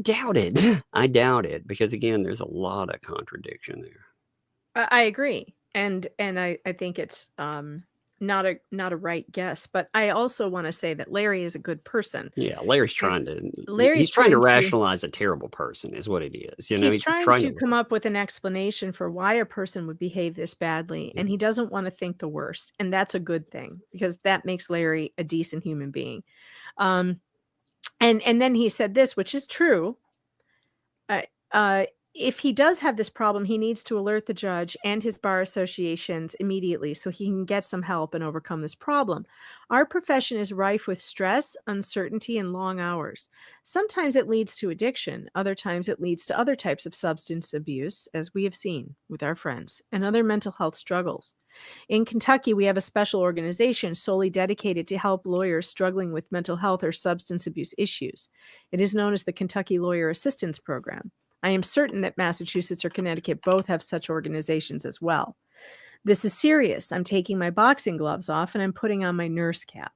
doubt it. I doubt it because, again, there's a lot of contradiction there. I agree. And I think it's not a right guess, but I also want to say that Larry is a good person. Yeah, Larry's trying to rationalize a terrible person is what it is. You know, he's trying to come up with an explanation for why a person would behave this badly, and he doesn't want to think the worst, and that's a good thing because that makes Larry a decent human being. And then he said this, which is true. If he does have this problem, he needs to alert the judge and his bar associations immediately so he can get some help and overcome this problem. Our profession is rife with stress, uncertainty, and long hours. Sometimes it leads to addiction. Other times it leads to other types of substance abuse, as we have seen with our friends, and other mental health struggles. In Kentucky, we have a special organization solely dedicated to help lawyers struggling with mental health or substance abuse issues. It is known as the Kentucky Lawyer Assistance Program. I am certain that Massachusetts or Connecticut both have such organizations as well. This is serious. I'm taking my boxing gloves off and I'm putting on my nurse cap.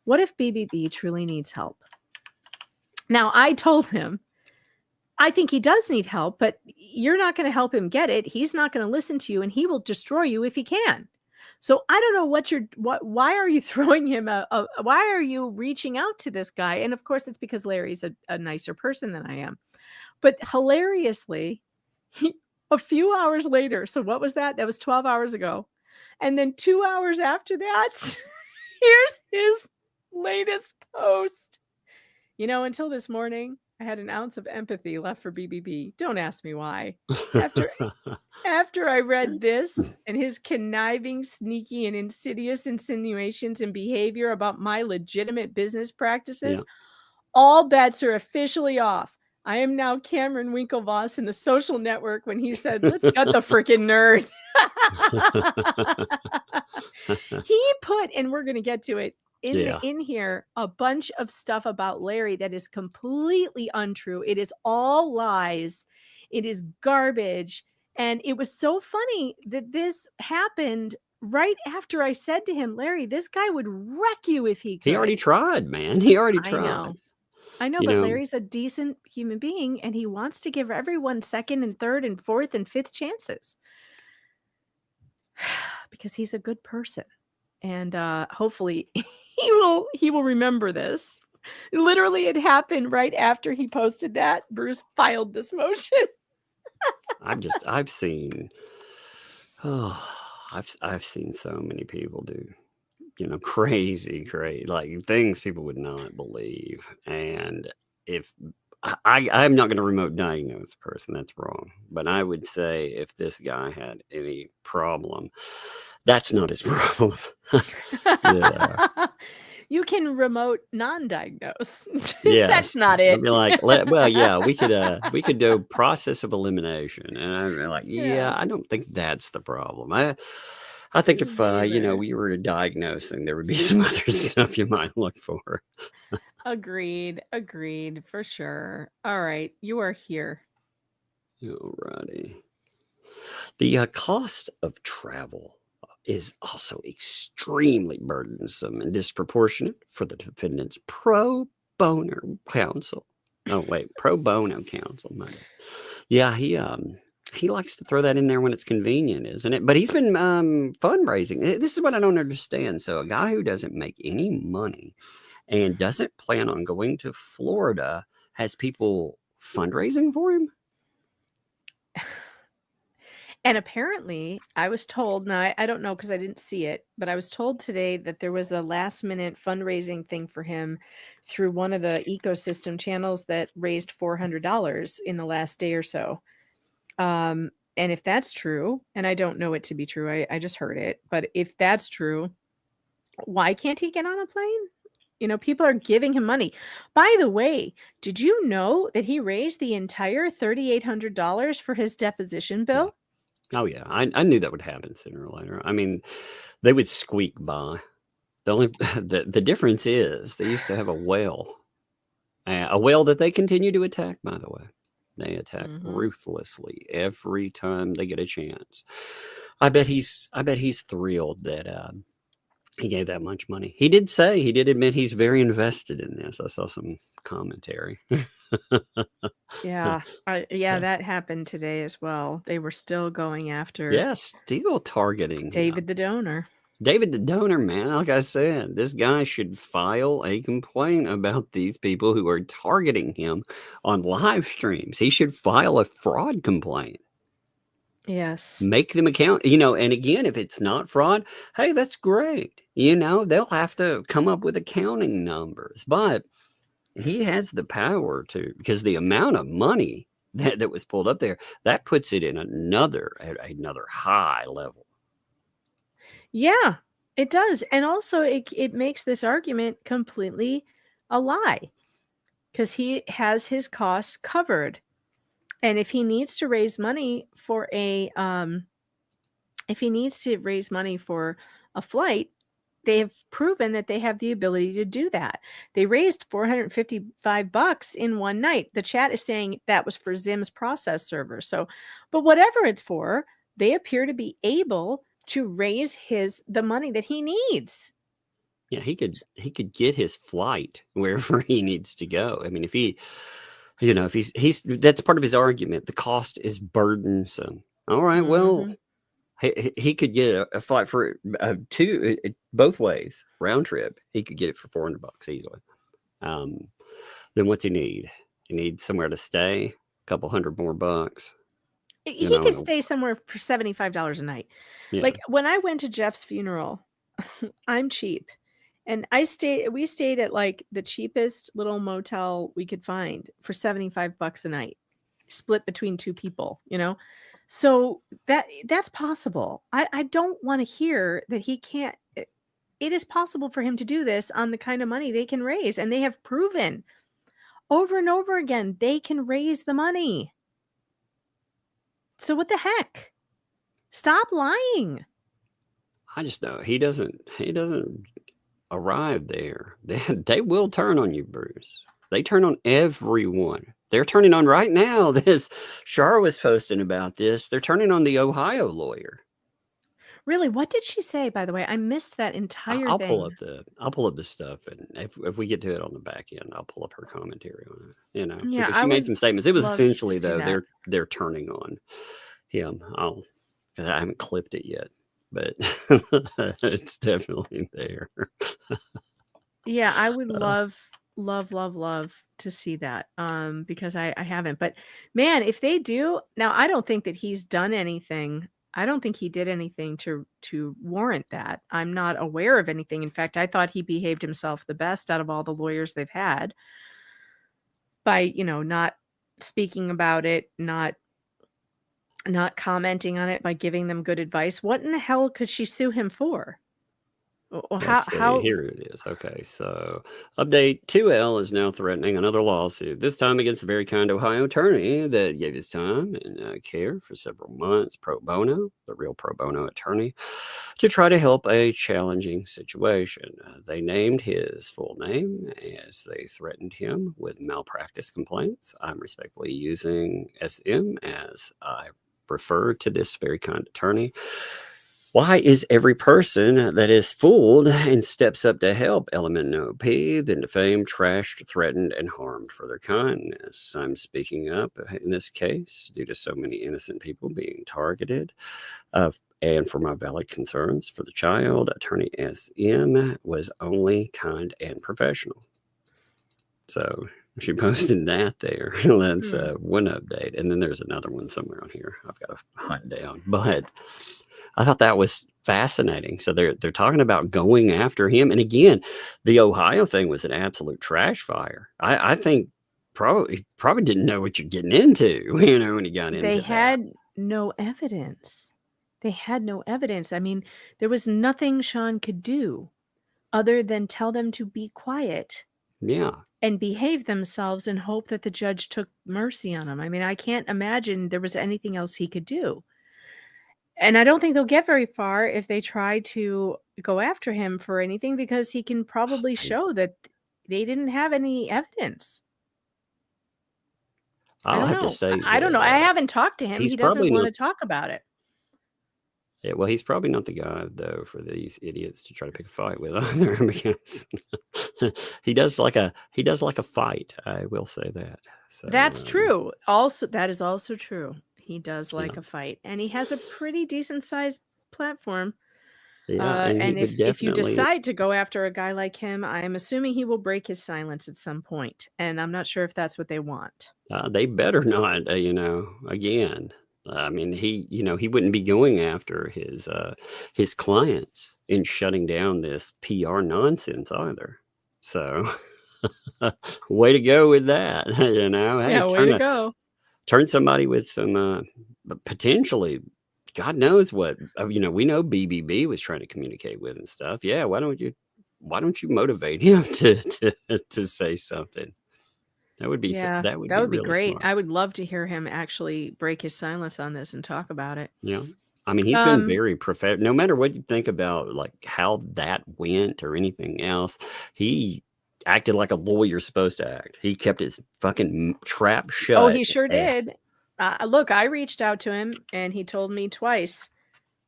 What if BBB truly needs help? Now, I told him, I think he does need help, but you're not going to help him get it. He's not going to listen to you, and he will destroy you if he can. So I don't know why are you throwing him why are you reaching out to this guy? And of course, it's because Larry's a nicer person than I am. But hilariously, a few hours later, so what was that? That was 12 hours ago. And then 2 hours after that, here's his latest post. You know, until this morning, I had an ounce of empathy left for BBB. Don't ask me why. After I read this and his conniving, sneaky, and insidious insinuations and behavior about my legitimate business practices, all bets are officially off. I am now Cameron Winklevoss in the Social Network when he said, let's gut the freaking nerd. He put, and we're going to get to it, in here a bunch of stuff about Larry that is completely untrue. It is all lies. It is garbage. And it was so funny that this happened right after I said to him, Larry, this guy would wreck you if he could. He already tried, man. He already tried. I know, but Larry's a decent human being, and he wants to give everyone second and third and fourth and fifth chances because he's a good person. And hopefully he will remember this. Literally, it happened right after he posted that. Bruce filed this motion. I've seen so many people do, crazy, like things people would not believe. And if I'm not going to remote diagnose a person, that's wrong. But I would say if this guy had any problem, that's not his problem. You can remote non-diagnose. Yeah, that's not it. I'd be like, we could do process of elimination, and I'm like, I don't think that's the problem. I think if we were diagnosing, there would be some other stuff you might look for. Agreed for sure. All right, you are here. Alrighty. The cost of travel is also extremely burdensome and disproportionate for the defendant's pro bono counsel. Oh wait, pro bono counsel. Yeah, he likes to throw that in there when it's convenient, isn't it? But he's been fundraising. This is what I don't understand. So a guy who doesn't make any money and doesn't plan on going to Florida has people fundraising for him. And apparently, I was told, now I don't know because I didn't see it, but I was told today that there was a last minute fundraising thing for him through one of the ecosystem channels that raised $400 in the last day or so. And if that's true, and I don't know it to be true, I just heard it, but if that's true, why can't he get on a plane? People are giving him money. By the way, did you know that he raised the entire $3,800 for his deposition bill? Oh yeah, I knew that would happen sooner or later. I mean, they would squeak by. The difference is they used to have a whale that they continue to attack. By the way, they attack ruthlessly every time they get a chance. I bet he's thrilled that he gave that much money. He did admit he's very invested in this. I saw some commentary. Yeah, that happened today as well. They were still going after. Yeah, still targeting David the donor. David the donor, man. Like I said, this guy should file a complaint about these people who are targeting him on live streams. He should file a fraud complaint. Yes. Make them account, and again, if it's not fraud, hey, that's great. They'll have to come up with accounting numbers, but he has the power to, because the amount of money that was pulled up there, that puts it in another high level. Yeah, it does. And also it makes this argument completely a lie because he has his costs covered. And if he needs to raise money for a flight, they have proven that they have the ability to do that. They raised $455 in one night. The chat is saying that was for Zim's process server. So, but whatever it's for, they appear to be able to raise the money that he needs. Yeah, he could get his flight wherever he needs to go. I mean, if he's that's part of his argument. The cost is burdensome. All right, well, he could get a flight for both ways, round trip. He could get it for $400 easily. Then what's he need? He needs somewhere to stay, a couple $100 more bucks. He could stay somewhere for $75 a night. Yeah. Like when I went to Jeff's funeral, I'm cheap. And we stayed at like the cheapest little motel we could find for $75 a night, split between two people, So that's possible. I don't want to hear that he can't. It is possible for him to do this on the kind of money they can raise. And they have proven over and over again. They can raise the money. So what the heck? Stop lying. I just know he doesn't arrive there. They will turn on you, Bruce. They turn on everyone. They're turning on right now. This Shar was posting about this. They're turning on the Ohio lawyer. Really? What did she say, by the way? I missed that entire I'll thing. pull up the stuff, and if we get to it on the back end, I'll pull up her commentary on it. Yeah, because I she made would some statements. It was love to essentially see though that. they're turning on him. I haven't clipped it yet, but it's definitely there. Yeah, I would love to see that. Because I haven't. But man, if they do, now I don't think that he's done anything. I don't think he did anything to warrant that. I'm not aware of anything. In fact, I thought he behaved himself the best out of all the lawyers they've had by, not speaking about it, not commenting on it, by giving them good advice. What in the hell could she sue him for? Let's see. How Here it is. Okay, so update 2L is now threatening another lawsuit, this time against the very kind Ohio attorney that gave his time and care for several months pro bono, the real pro bono attorney, to try to help a challenging situation. They named his full name as they threatened him with malpractice complaints. I'm respectfully using SM as I refer to this very kind attorney. Why is every person that is fooled and steps up to help element no P, then defamed, trashed, threatened, and harmed for their kindness? I'm speaking up in this case due to so many innocent people being targeted, and for my valid concerns for the child. Attorney SM was only kind and professional. So she posted that there. That's one update. And then there's another one somewhere on here. I've got to hunt down. But I thought that was fascinating. So they're talking about going after him. And again, the Ohio thing was an absolute trash fire. I think probably didn't know what you're getting into, when he got into they that. had no evidence. They had no evidence. I mean, there was nothing Sean could do other than tell them to be quiet. Yeah. And behave themselves and hope that the judge took mercy on them. I mean, I can't imagine there was anything else he could do. And I don't think they'll get very far if they try to go after him for anything, because he can probably show that they didn't have any evidence. I'll have to say, I don't know. I haven't talked to him. He doesn't want to talk about it. Yeah, well, he's probably not the guy though for these idiots to try to pick a fight with either, because he does like a fight. I will say that. So, that's true. Also, that is also true. He does like a fight, and he has a pretty decent sized platform. Yeah, and if you decide to go after a guy like him, I am assuming he will break his silence at some point, and I'm not sure if that's what they want. They better not. Again. I mean, he wouldn't be going after his clients and shutting down this PR nonsense either. So, way to go with that. Hey, yeah, way to go. Turn somebody with some potentially, God knows what. We know BBB was trying to communicate with and stuff. Yeah, why don't you motivate him to say something? That would be that would be really great. smart. I would love to hear him actually break his silence on this and talk about it. Yeah. I mean, he's been very professional. No matter what you think about like how that went or anything else, he acted like a lawyer's supposed to act. He kept his fucking trap shut. Oh, he sure did. Look, I reached out to him and he told me twice,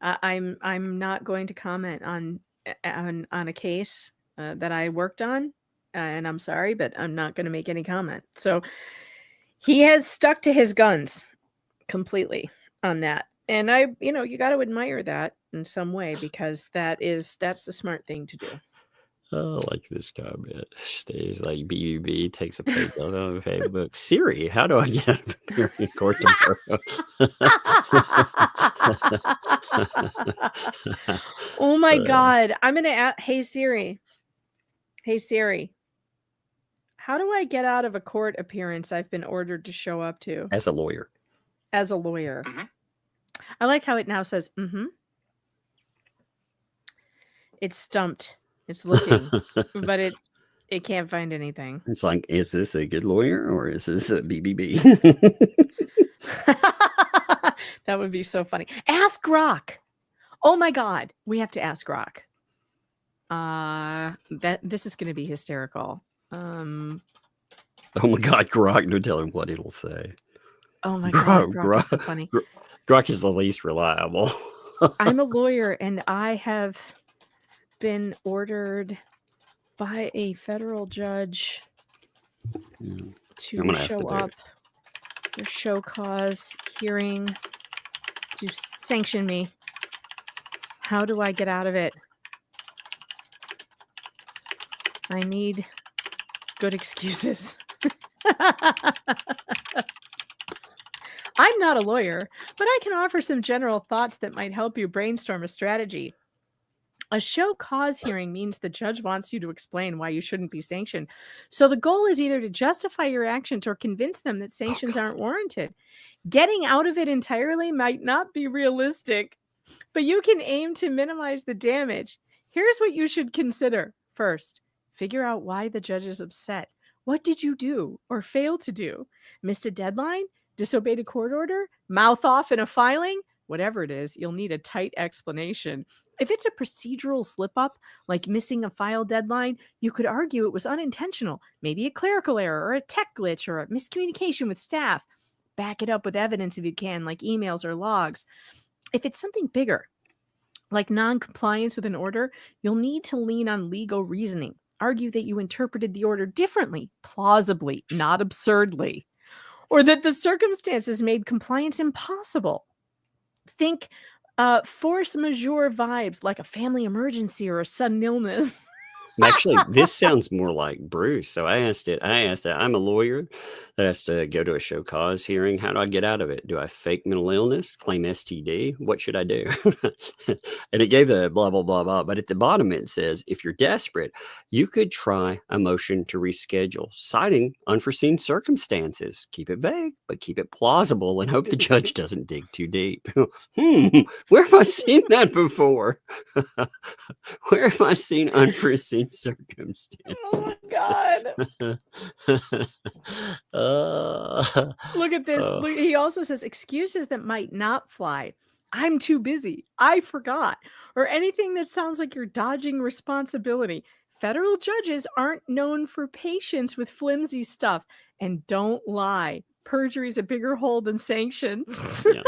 I'm not going to comment on a case that I worked on. And I'm sorry, but I'm not going to make any comment. So he has stuck to his guns completely on that. And you got to admire that in some way, because that's the smart thing to do. Oh, like this comment. Stays like BBB takes a page out of Facebook. Siri, how do I get out of appearing in court tomorrow? Oh my God. I'm going to ask, hey Siri, how do I get out of a court appearance I've been ordered to show up to? As a lawyer. Mm-hmm. I like how it now says, It's stumped. It's looking, but It can't find anything. It's like, is this a good lawyer or is this a BBB? That would be so funny. Ask Grok. Oh my God, we have to ask Grok. This is going to be hysterical. Oh my God, Grok! No telling what it'll say. Oh my God, Grok is so funny. Grok is the least reliable. I'm a lawyer, and I have been ordered by a federal judge to show up for show cause hearing to sanction me. How do I get out of it? I need good excuses. I'm not a lawyer, but I can offer some general thoughts that might help you brainstorm a strategy. A show cause hearing means the judge wants you to explain why you shouldn't be sanctioned. So the goal is either to justify your actions or convince them that sanctions aren't warranted. Getting out of it entirely might not be realistic, but you can aim to minimize the damage. Here's what you should consider. First, figure out why the judge is upset. What did you do or fail to do? Missed a deadline? Disobeyed a court order? Mouth off in a filing? Whatever it is, you'll need a tight explanation. If it's a procedural slip-up, like missing a file deadline, you could argue it was unintentional, maybe a clerical error or a tech glitch or a miscommunication with staff. Back it up with evidence if you can, like emails or logs. If it's something bigger, like non-compliance with an order, you'll need to lean on legal reasoning. Argue that you interpreted the order differently, plausibly, not absurdly, or that the circumstances made compliance impossible. Think force majeure vibes, like a family emergency or a sudden illness. Actually, this sounds more like Bruce. So I asked it. I'm a lawyer that has to go to a show cause hearing. How do I get out of it? Do I fake mental illness, claim STD? What should I do? And it gave the blah, blah, blah, blah. But at the bottom, it says, if you're desperate, you could try a motion to reschedule, citing unforeseen circumstances. Keep it vague, but keep it plausible and hope the judge doesn't dig too deep. Where have I seen that before? Where have I seen unforeseen circumstances? Oh my God. Look at this. Look, he also says excuses that might not fly. I'm too busy. I forgot. Or anything that sounds like you're dodging responsibility. Federal judges aren't known for patience with flimsy stuff. And don't lie. Perjury is a bigger hole than sanctions. Yeah.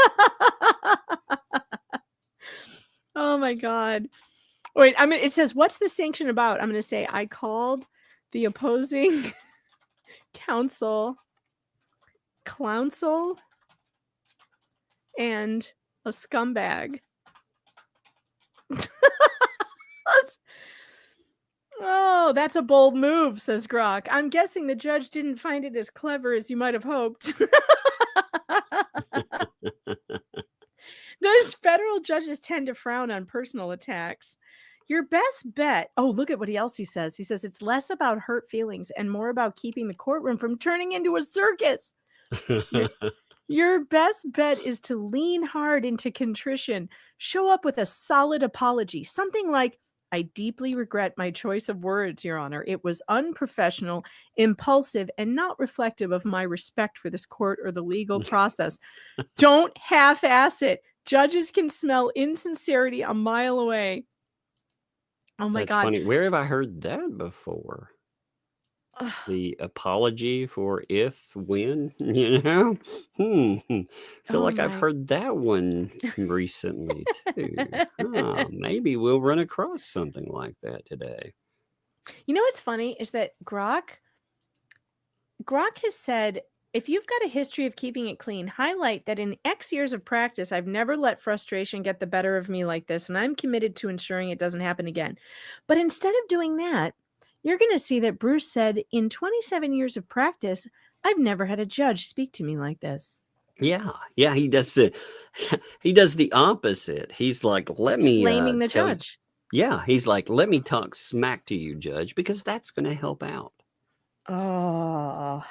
Oh my God. Wait, it says, what's the sanction about? I'm going to say, I called the opposing counsel, and a scumbag. Oh, that's a bold move, says Grok. I'm guessing the judge didn't find it as clever as you might have hoped. Those federal judges tend to frown on personal attacks. Your best bet. Oh, look at what else he says. He says it's less about hurt feelings and more about keeping the courtroom from turning into a circus. Your best bet is to lean hard into contrition. Show up with a solid apology. Something like, I deeply regret my choice of words, Your Honor. It was unprofessional, impulsive, and not reflective of my respect for this court or the legal process. Don't half-ass it. Judges can smell insincerity a mile away. Oh my God. Funny. Where have I heard that before? The apology for if, when, feel like I've heard that one recently too. Maybe we'll run across something like that today. You know what's funny is that Grok has said, if you've got a history of keeping it clean, highlight that in X years of practice, I've never let frustration get the better of me like this, and I'm committed to ensuring it doesn't happen again. But instead of doing that, you're going to see that Bruce said, in 27 years of practice, I've never had a judge speak to me like this. Yeah, he does the opposite. He's like, let me blaming the judge. Yeah, he's like, let me talk smack to you, judge, because that's going to help out. Oh,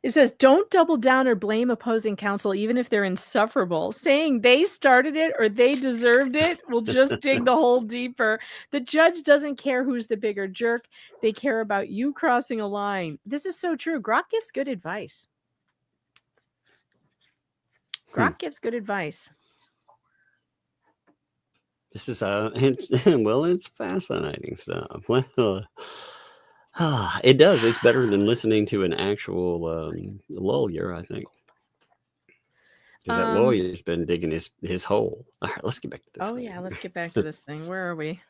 it says, don't double down or blame opposing counsel, even if they're insufferable. Saying they started it or they deserved it will just dig the hole deeper. The judge doesn't care who's the bigger jerk. They care about you crossing a line. This is so true. Grok gives good advice. Grok gives good advice. This is it's fascinating stuff. Well, it does. It's better than listening to an actual lawyer, I think. Because that lawyer's been digging his hole. All right, let's get back to this. Oh, yeah, let's get back to this thing. Where are we?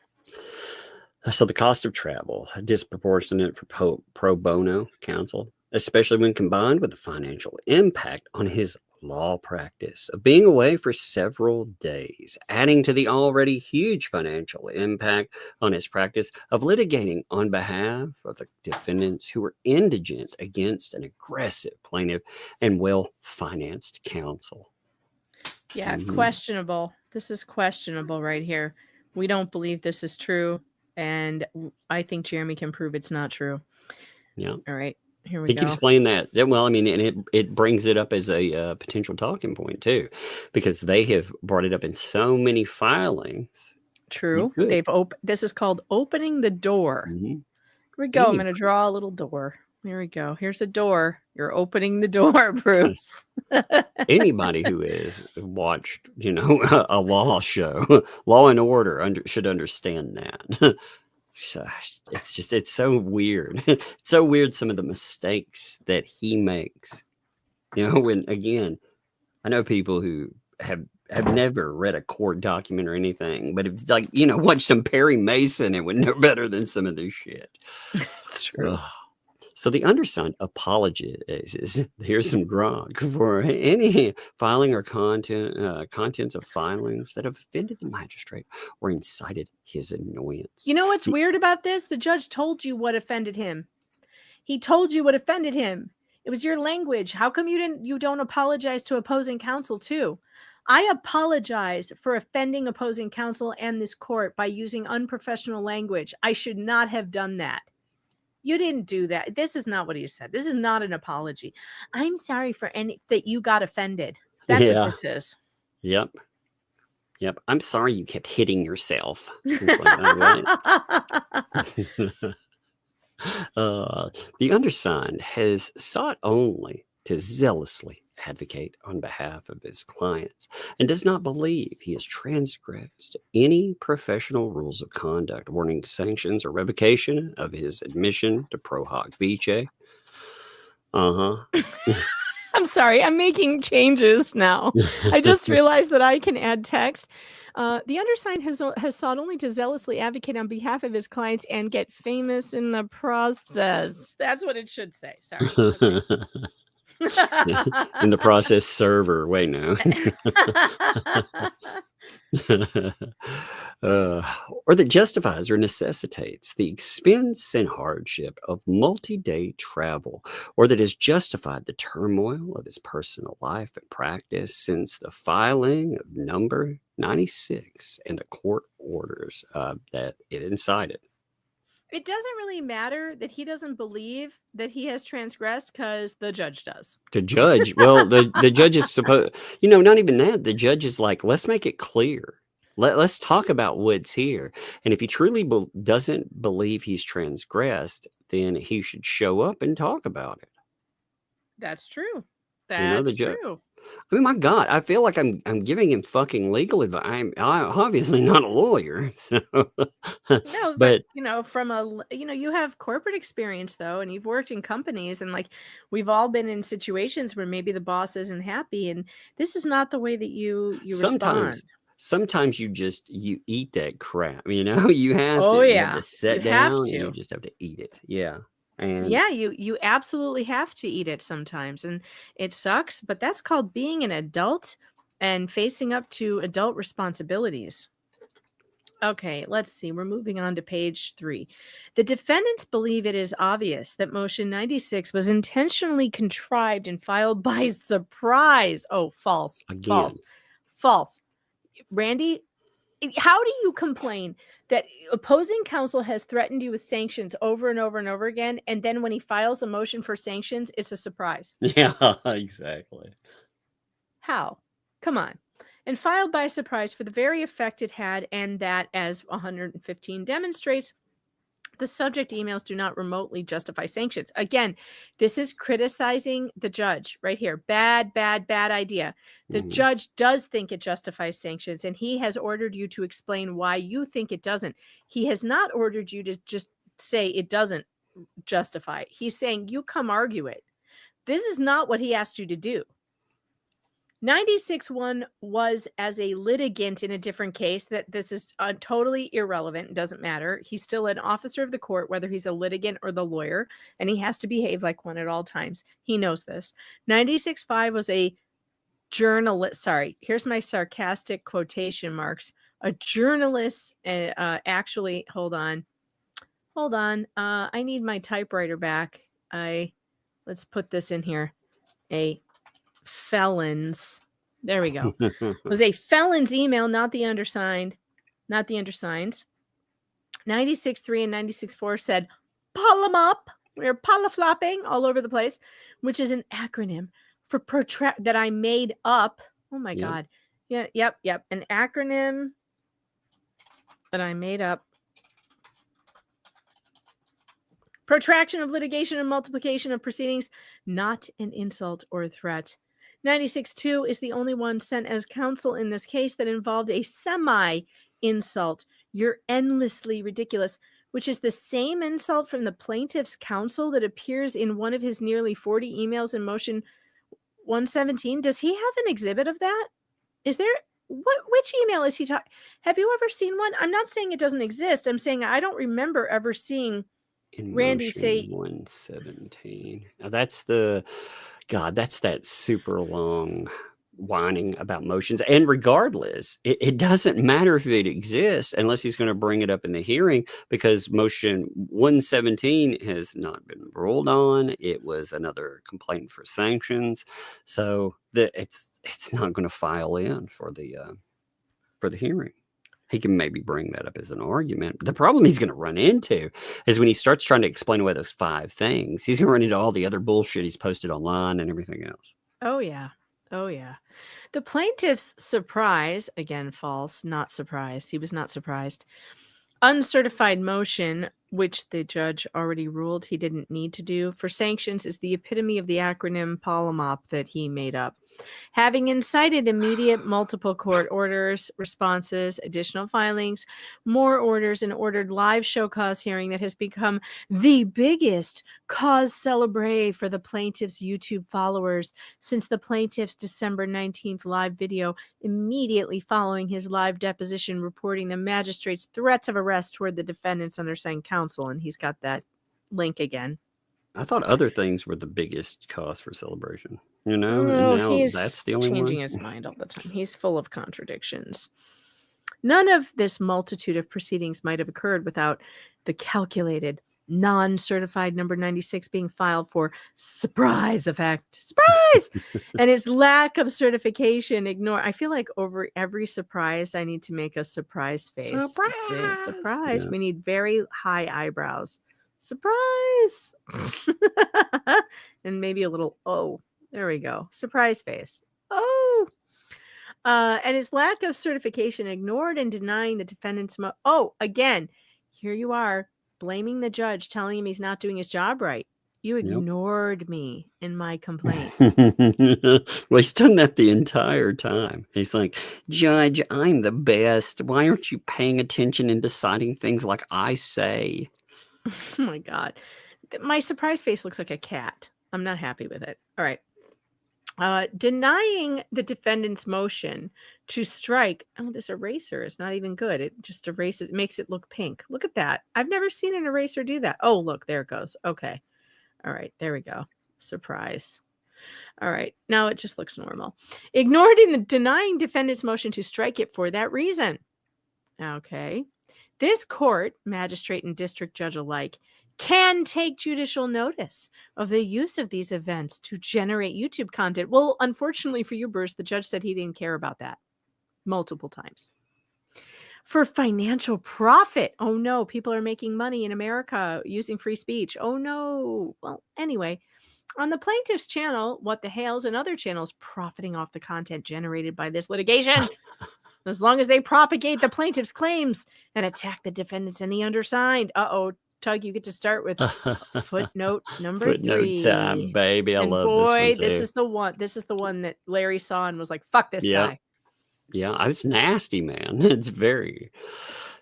So the cost of travel, disproportionate for pro bono counsel, especially when combined with the financial impact on his law practice of being away for several days, adding to the already huge financial impact on his practice of litigating on behalf of the defendants who were indigent against an aggressive plaintiff and well-financed counsel. Yeah, questionable. This is questionable right here. We don't believe this is true, and I think Jeremy can prove it's not true. Yeah. All right. Here we He go. keeps playing that. Well, I mean, and it brings it up as a potential talking point too, because they have brought it up in so many filings. True. They've this is called opening the door. Here we go. I'm going to draw a little door. Here we go. Here's a door. You're opening the door, Bruce. Anybody who has watched, a law show, Law and Order, should understand that. So it's so weird. It's so weird, some of the mistakes that he makes. When, again, I know people who have never read a court document or anything, but if watch some Perry Mason, it would know better than some of this shit. It's true. So the undersigned apologizes. Here's some grog for any filing or contents of filings that have offended the magistrate or incited his annoyance. You know what's weird about this? The judge told you what offended him. He told you what offended him. It was your language. How come you don't apologize to opposing counsel too? I apologize for offending opposing counsel and this court by using unprofessional language. I should not have done that. You didn't do that. This is not what he said. This is not an apology. I'm sorry for that you got offended. That's what this is. Yep. I'm sorry you kept hitting yourself. The undersigned has sought only to zealously advocate on behalf of his clients and does not believe he has transgressed any professional rules of conduct, warning, sanctions, or revocation of his admission to pro hoc vice. I'm sorry, I'm making changes now. I just realized that I can add text. The undersigned has sought only to zealously advocate on behalf of his clients and get famous in the process. That's what it should say. Sorry. Okay. In the process server. Wait, no. Or that justifies or necessitates the expense and hardship of multi-day travel, or that has justified the turmoil of his personal life and practice since the filing of number 96 and the court orders that it incited. It doesn't really matter that he doesn't believe that he has transgressed because the judge does. The judge, well, the judge is supposed, not even that. The judge is like, let's make it clear. Let's talk about what's here. And if he truly doesn't believe he's transgressed, then he should show up and talk about it. That's true. That's true. I mean, my God, I feel like I'm giving him fucking legal advice. I'm obviously not a lawyer, so. No, but from you have corporate experience though, and you've worked in companies, and we've all been in situations where maybe the boss isn't happy, and this is not the way that you respond. Sometimes you eat that crap. You have to sit down and you just have to eat it. Yeah. And yeah, you absolutely have to eat it sometimes, and it sucks, but that's called being an adult and facing up to adult responsibilities. Okay, let's see. We're moving on to page 3. The defendants believe it is obvious that motion 96 was intentionally contrived and filed by surprise. Oh, false. Again. False. Randy, how do you complain that opposing counsel has threatened you with sanctions over and over and over again, and then when he files a motion for sanctions, it's a surprise? Yeah, exactly. How? Come on. And filed by surprise for the very effect it had, and that, as 115 demonstrates, the subject emails do not remotely justify sanctions. Again, this is criticizing the judge right here. Bad idea. The judge does think it justifies sanctions, and he has ordered you to explain why you think it doesn't. He has not ordered you to just say it doesn't justify it. He's saying you come argue it. This is not what he asked you to do. 96-1 was as a litigant in a different case. That this is totally irrelevant. It doesn't matter. He's still an officer of the court, whether he's a litigant or the lawyer, and he has to behave like one at all times. He knows this. 96-5 was a journalist. Sorry, here's my sarcastic quotation marks. A journalist. Actually, hold on. I need my typewriter back. Let's put this in here. A felons. There we go. It was a felon's email, not the undersigned. 96-3 and 96-4 said polymop. We're polyflopping all over the place, which is an acronym for protract that I made up. Oh my God. Yeah, yep. An acronym that I made up. Protraction of litigation and multiplication of proceedings, not an insult or a threat. 96-2 is the only one sent as counsel in this case that involved a semi-insult. You're endlessly ridiculous, which is the same insult from the plaintiff's counsel that appears in one of his nearly 40 emails in motion 117. Does he have an exhibit of that? Is there... Which email is he talking? Have you ever seen one? I'm not saying it doesn't exist. I'm saying I don't remember ever seeing in Randy say 117. Now that's that super long whining about motions. And regardless, it doesn't matter if it exists unless he's going to bring it up in the hearing, because motion 117 has not been ruled on. It was another complaint for sanctions, so it's not going to file in for the hearing. He can maybe bring that up as an argument. The problem he's going to run into is when he starts trying to explain away those 5 things, he's going to run into all the other bullshit he's posted online and everything else. Oh, yeah. The plaintiff's surprise, again, false, not surprised. He was not surprised. Uncertified motion, which the judge already ruled he didn't need to do for sanctions, is the epitome of the acronym polymop that he made up. Having incited immediate multiple court orders, responses, additional filings, more orders, and ordered live show cause hearing that has become the biggest cause celebre for the plaintiff's YouTube followers since the plaintiff's December 19th live video immediately following his live deposition reporting the magistrate's threats of arrest toward the defendants under saying counsel. And he's got that link again. I thought other things were the biggest cause for celebration. He's that's the only changing one. his mind all the time. He's full of contradictions. None of this multitude of proceedings might have occurred without the calculated, non-certified number 96 being filed for surprise effect. Surprise! And its lack of certification ignored. I feel like over every surprise, I need to make a surprise face. Surprise! Surprise. Yeah. We need very high eyebrows. Surprise! And maybe a little oh. There we go. Surprise face. Oh. And its lack of certification ignored and denying the defendant's again, here you are blaming the judge, telling him he's not doing his job right. You ignored me in my complaints. Well, he's done that the entire time. He's like, Judge, I'm the best. Why aren't you paying attention and deciding things like I say? Oh my God. My surprise face looks like a cat. I'm not happy with it. All right. Denying the defendant's motion to strike. Oh, this eraser is not even good. It just erases, makes it look pink. Look at that. I've never seen an eraser do that. Oh, look, there it goes. Okay. All right. There we go. Surprise. All right. Now it just looks normal. Ignored in the denying defendant's motion to strike it for that reason. Okay. This court, magistrate and district judge alike, can take judicial notice of the use of these events to generate YouTube content. Well, unfortunately for you, Bruce, the judge said he didn't care about that multiple times. for financial profit. Oh no, people are making money in America using free speech. Oh no. Well, anyway, on the plaintiff's channel, what the Hales and other channels profiting off the content generated by this litigation, as long as they propagate the plaintiff's claims and attack the defendants and the undersigned. Uh-oh, Tug, you get to start with footnote number Footnote 3. time, baby. I And love this one boy, too. this is the one that Larry saw and was like, fuck this guy. Yeah, it's nasty, man. It's very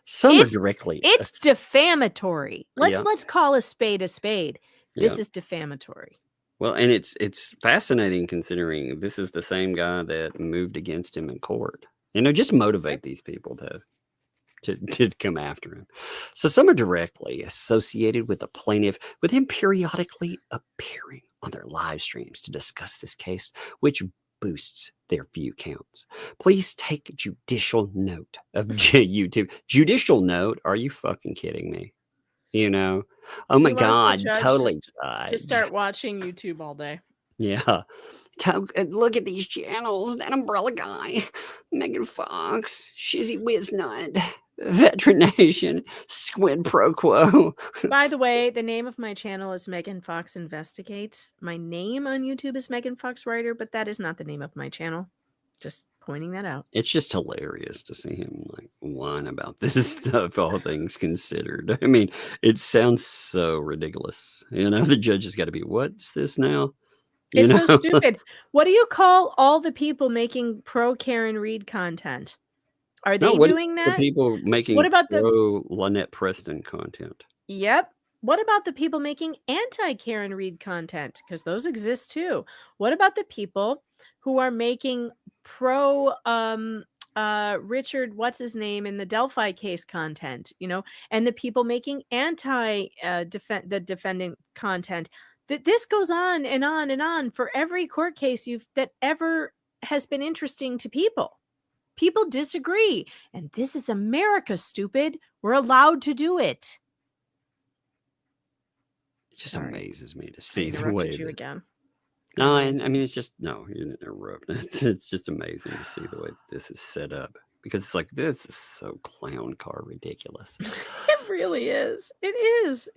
some are directly. It's defamatory. Let's call a spade a spade. This is defamatory. Well, and it's fascinating considering this is the same guy that moved against him in court. Just motivate these people to come after him. So some are directly associated with the plaintiff, with him periodically appearing on their live streams to discuss this case, which boosts their view counts. Please take judicial note of YouTube. Judicial note? Are you fucking kidding me? Oh my God, totally. Just start watching YouTube all day. Yeah. Look at these channels. That umbrella guy, Megan Fox, Shizzy Wiznut, Veteran Nation, Squid Pro Quo. By the way, the name of my channel is Megan Fox Investigates. My name on YouTube is Megan Fox Writer, but that is not the name of my channel. Just pointing that out. It's just hilarious to see him whine about this stuff, all things considered. I mean, it sounds so ridiculous. The judge has got to be, what's this now? It's so stupid. What do you call all the people making pro Karen Reed content? Are they doing that? The people making pro Lynette Preston content. Yep. What about the people making anti-Karen Reed content? Because those exist too. What about the people who are making pro Richard, what's his name, in the Delphi case content, and the people making anti the defendant content? This goes on and on and on for every court case that ever has been interesting to people. People disagree. And this is America, stupid. We're allowed to do it. It just amazes me to see the way you again. No, I mean, it's just, no, you didn't interrupt. It's just amazing to see the way that this is set up. Because it's like, this is so clown car ridiculous. It really is. It is.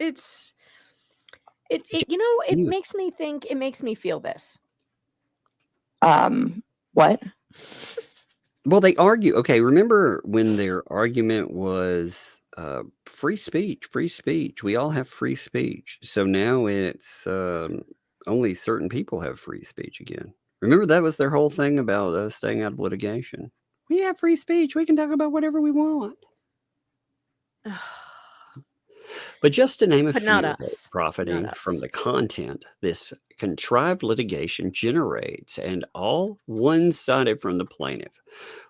It makes me think, it makes me feel this. What? Well, they argue. Okay, remember when their argument was free speech. We all have free speech. So now it's only certain people have free speech again. Remember that was their whole thing about staying out of litigation. We have free speech. We can talk about whatever we want. But just to name a few that profiting from the content this contrived litigation generates, and all one-sided from the plaintiff.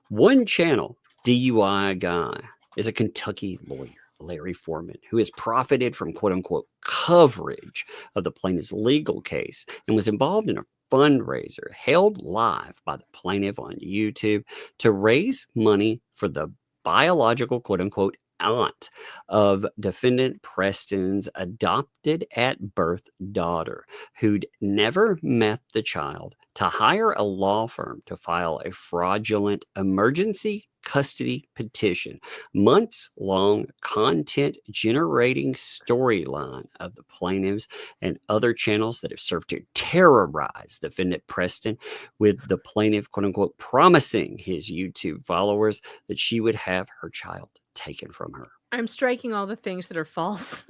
One channel, DUI guy, is a Kentucky lawyer, Larry Forman, who has profited from quote-unquote coverage of the plaintiff's legal case and was involved in a fundraiser held live by the plaintiff on YouTube to raise money for the biological quote-unquote aunt of defendant Preston's adopted at birth daughter, who'd never met the child, to hire a law firm to file a fraudulent emergency custody petition, months-long content-generating storyline of the plaintiffs and other channels that have served to terrorize defendant Preston, with the plaintiff, quote-unquote, promising his YouTube followers that she would have her child taken from her. I'm striking all the things that are false.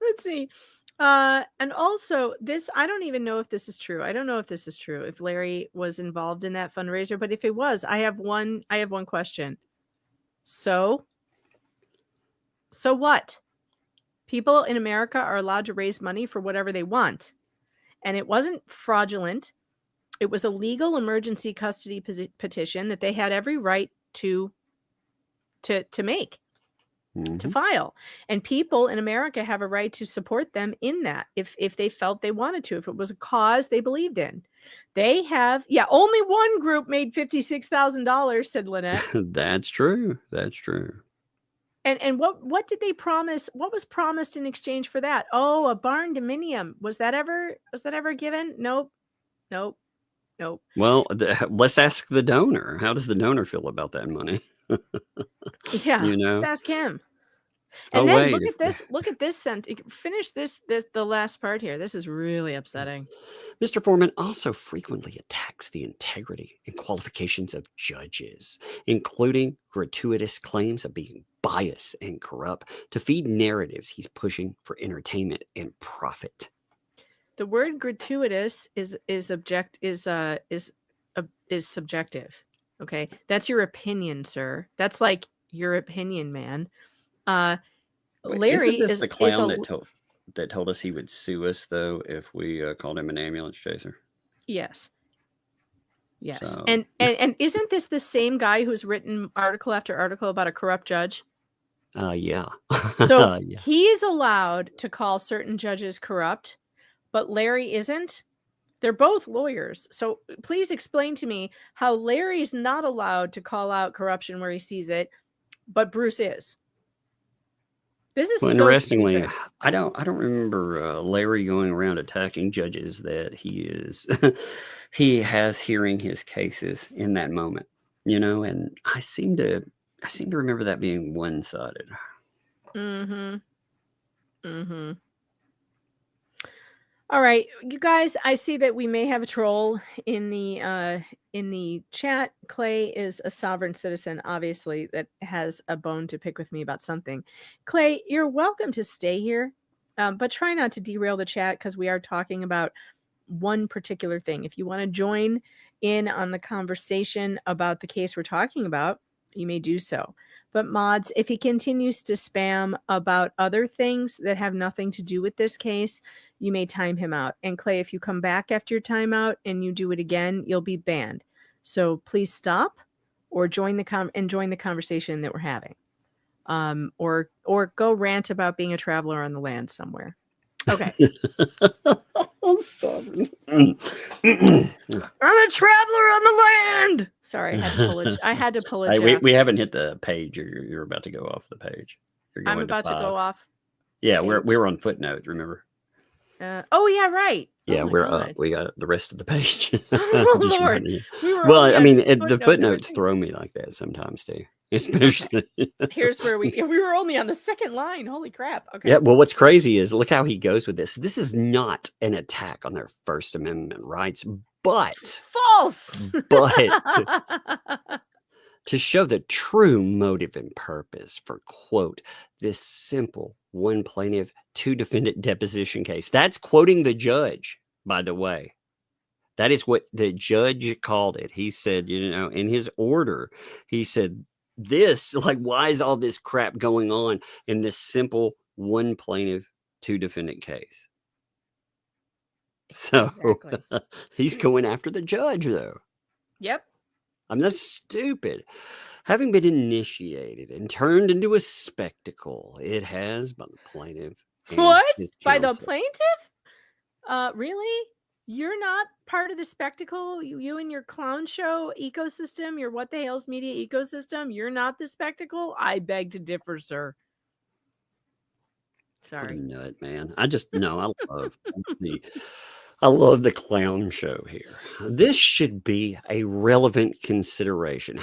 Let's see. And also this, I don't even know if this is true. I don't know if this is true, if Larry was involved in that fundraiser, but if it was, I have one question. So what? People in America are allowed to raise money for whatever they want. And it wasn't fraudulent. It was a legal emergency custody petition that they had every right to make, to file. And people in America have a right to support them in that if they felt they wanted to, if it was a cause they believed in. They have, only one group made $56,000, said Lynette. That's true. That's true. And what did they promise? What was promised in exchange for that? Oh, a barn dominium. Was that ever given? Nope. Well, let's ask the donor. How does the donor feel about that money? Yeah, You know? ask him. Oh, And then wait. look if- at this. Look at this sentence. Finish this. The last part here. This is really upsetting. Mr. Forman also frequently attacks the integrity and qualifications of judges, including gratuitous claims of being biased and corrupt to feed narratives he's pushing for entertainment and profit. The word gratuitous is subjective. Okay, that's your opinion, sir. That's like your opinion, man. Wait, Larry isn't this is the is clown a that told us he would sue us though if we called him an ambulance chaser? yes. Yes. So And isn't this the same guy who's written article after article about a corrupt judge? yeah. So yeah. he is allowed to call certain judges corrupt, but Larry isn't. They're both lawyers. So please explain to me how Larry's not allowed to call out corruption where he sees it, but Bruce is. This is Well, so interestingly, stupid. I don't remember Larry going around attacking judges that he is he has hearing his cases in that moment, you know, and I seem to remember that being one-sided. Mm-hmm. Mm-hmm. All right, you guys, I see that we may have a troll in the chat. Clay is a sovereign citizen, obviously, that has a bone to pick with me about something. Clay, you're welcome to stay here, but try not to derail the chat because we are talking about one particular thing. If you want to join in on the conversation about the case we're talking about, you may do so. But mods, if he continues to spam about other things that have nothing to do with this case, you may time him out. And Clay, if you come back after your timeout and you do it again, you'll be banned. So please stop or join the conversation that we're having. Or go rant about being a traveler on the land somewhere. Okay. I'm sorry. I'm a traveler on the land. Sorry, I had to pull it. Hey, we haven't hit the page. You're about to go off the page. You're going I'm about to go off. Yeah, page. we're on footnote. Remember? Oh yeah, right. Yeah, oh we're God. up. We got the rest of the page. Oh Just Lord, reminding you. we were Well, only I on mean, the footnote footnotes 13. throw me like that sometimes too. Especially Here's where we were only on the second line. Holy crap. Okay. Yeah, well, what's crazy is look how he goes with this. This is not an attack on their First Amendment rights, but False. to show the true motive and purpose for, quote, this simple one plaintiff, two defendant deposition case. That's quoting the judge, by the way. That is what the judge called it. He said, you know, in his order, he said, this, like, why is all this crap going on in this simple one plaintiff, two defendant case? So Exactly. he's going after the judge, though. Yep. I mean, that's stupid. Having been initiated and turned into a spectacle, it has by the plaintiff. and What? his By the counsel. plaintiff? Really? You're not part of the spectacle? You and your clown show ecosystem, your What the Hales media ecosystem, you're not the spectacle? I beg to differ, sir. What a Sorry. nut, man. I just no, I love the clown show here. This should be a relevant consideration.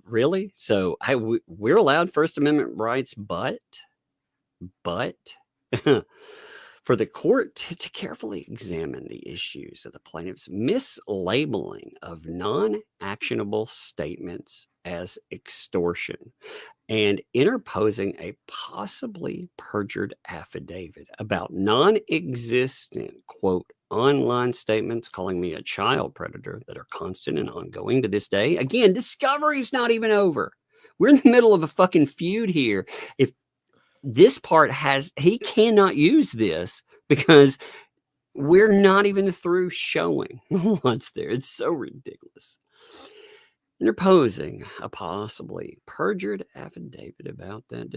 Really? So hey, we're allowed First Amendment rights, but for the court to carefully examine the issues of the plaintiff's mislabeling of non-actionable statements as extortion and interposing a possibly perjured affidavit about non-existent, quote, online statements calling me a child predator that are constant and ongoing to this day. Again, discovery's not even over. We're in the middle of a fucking feud here. If this part he cannot use this because we're not even through showing what's there. It's so ridiculous. Interposing a possibly perjured affidavit about that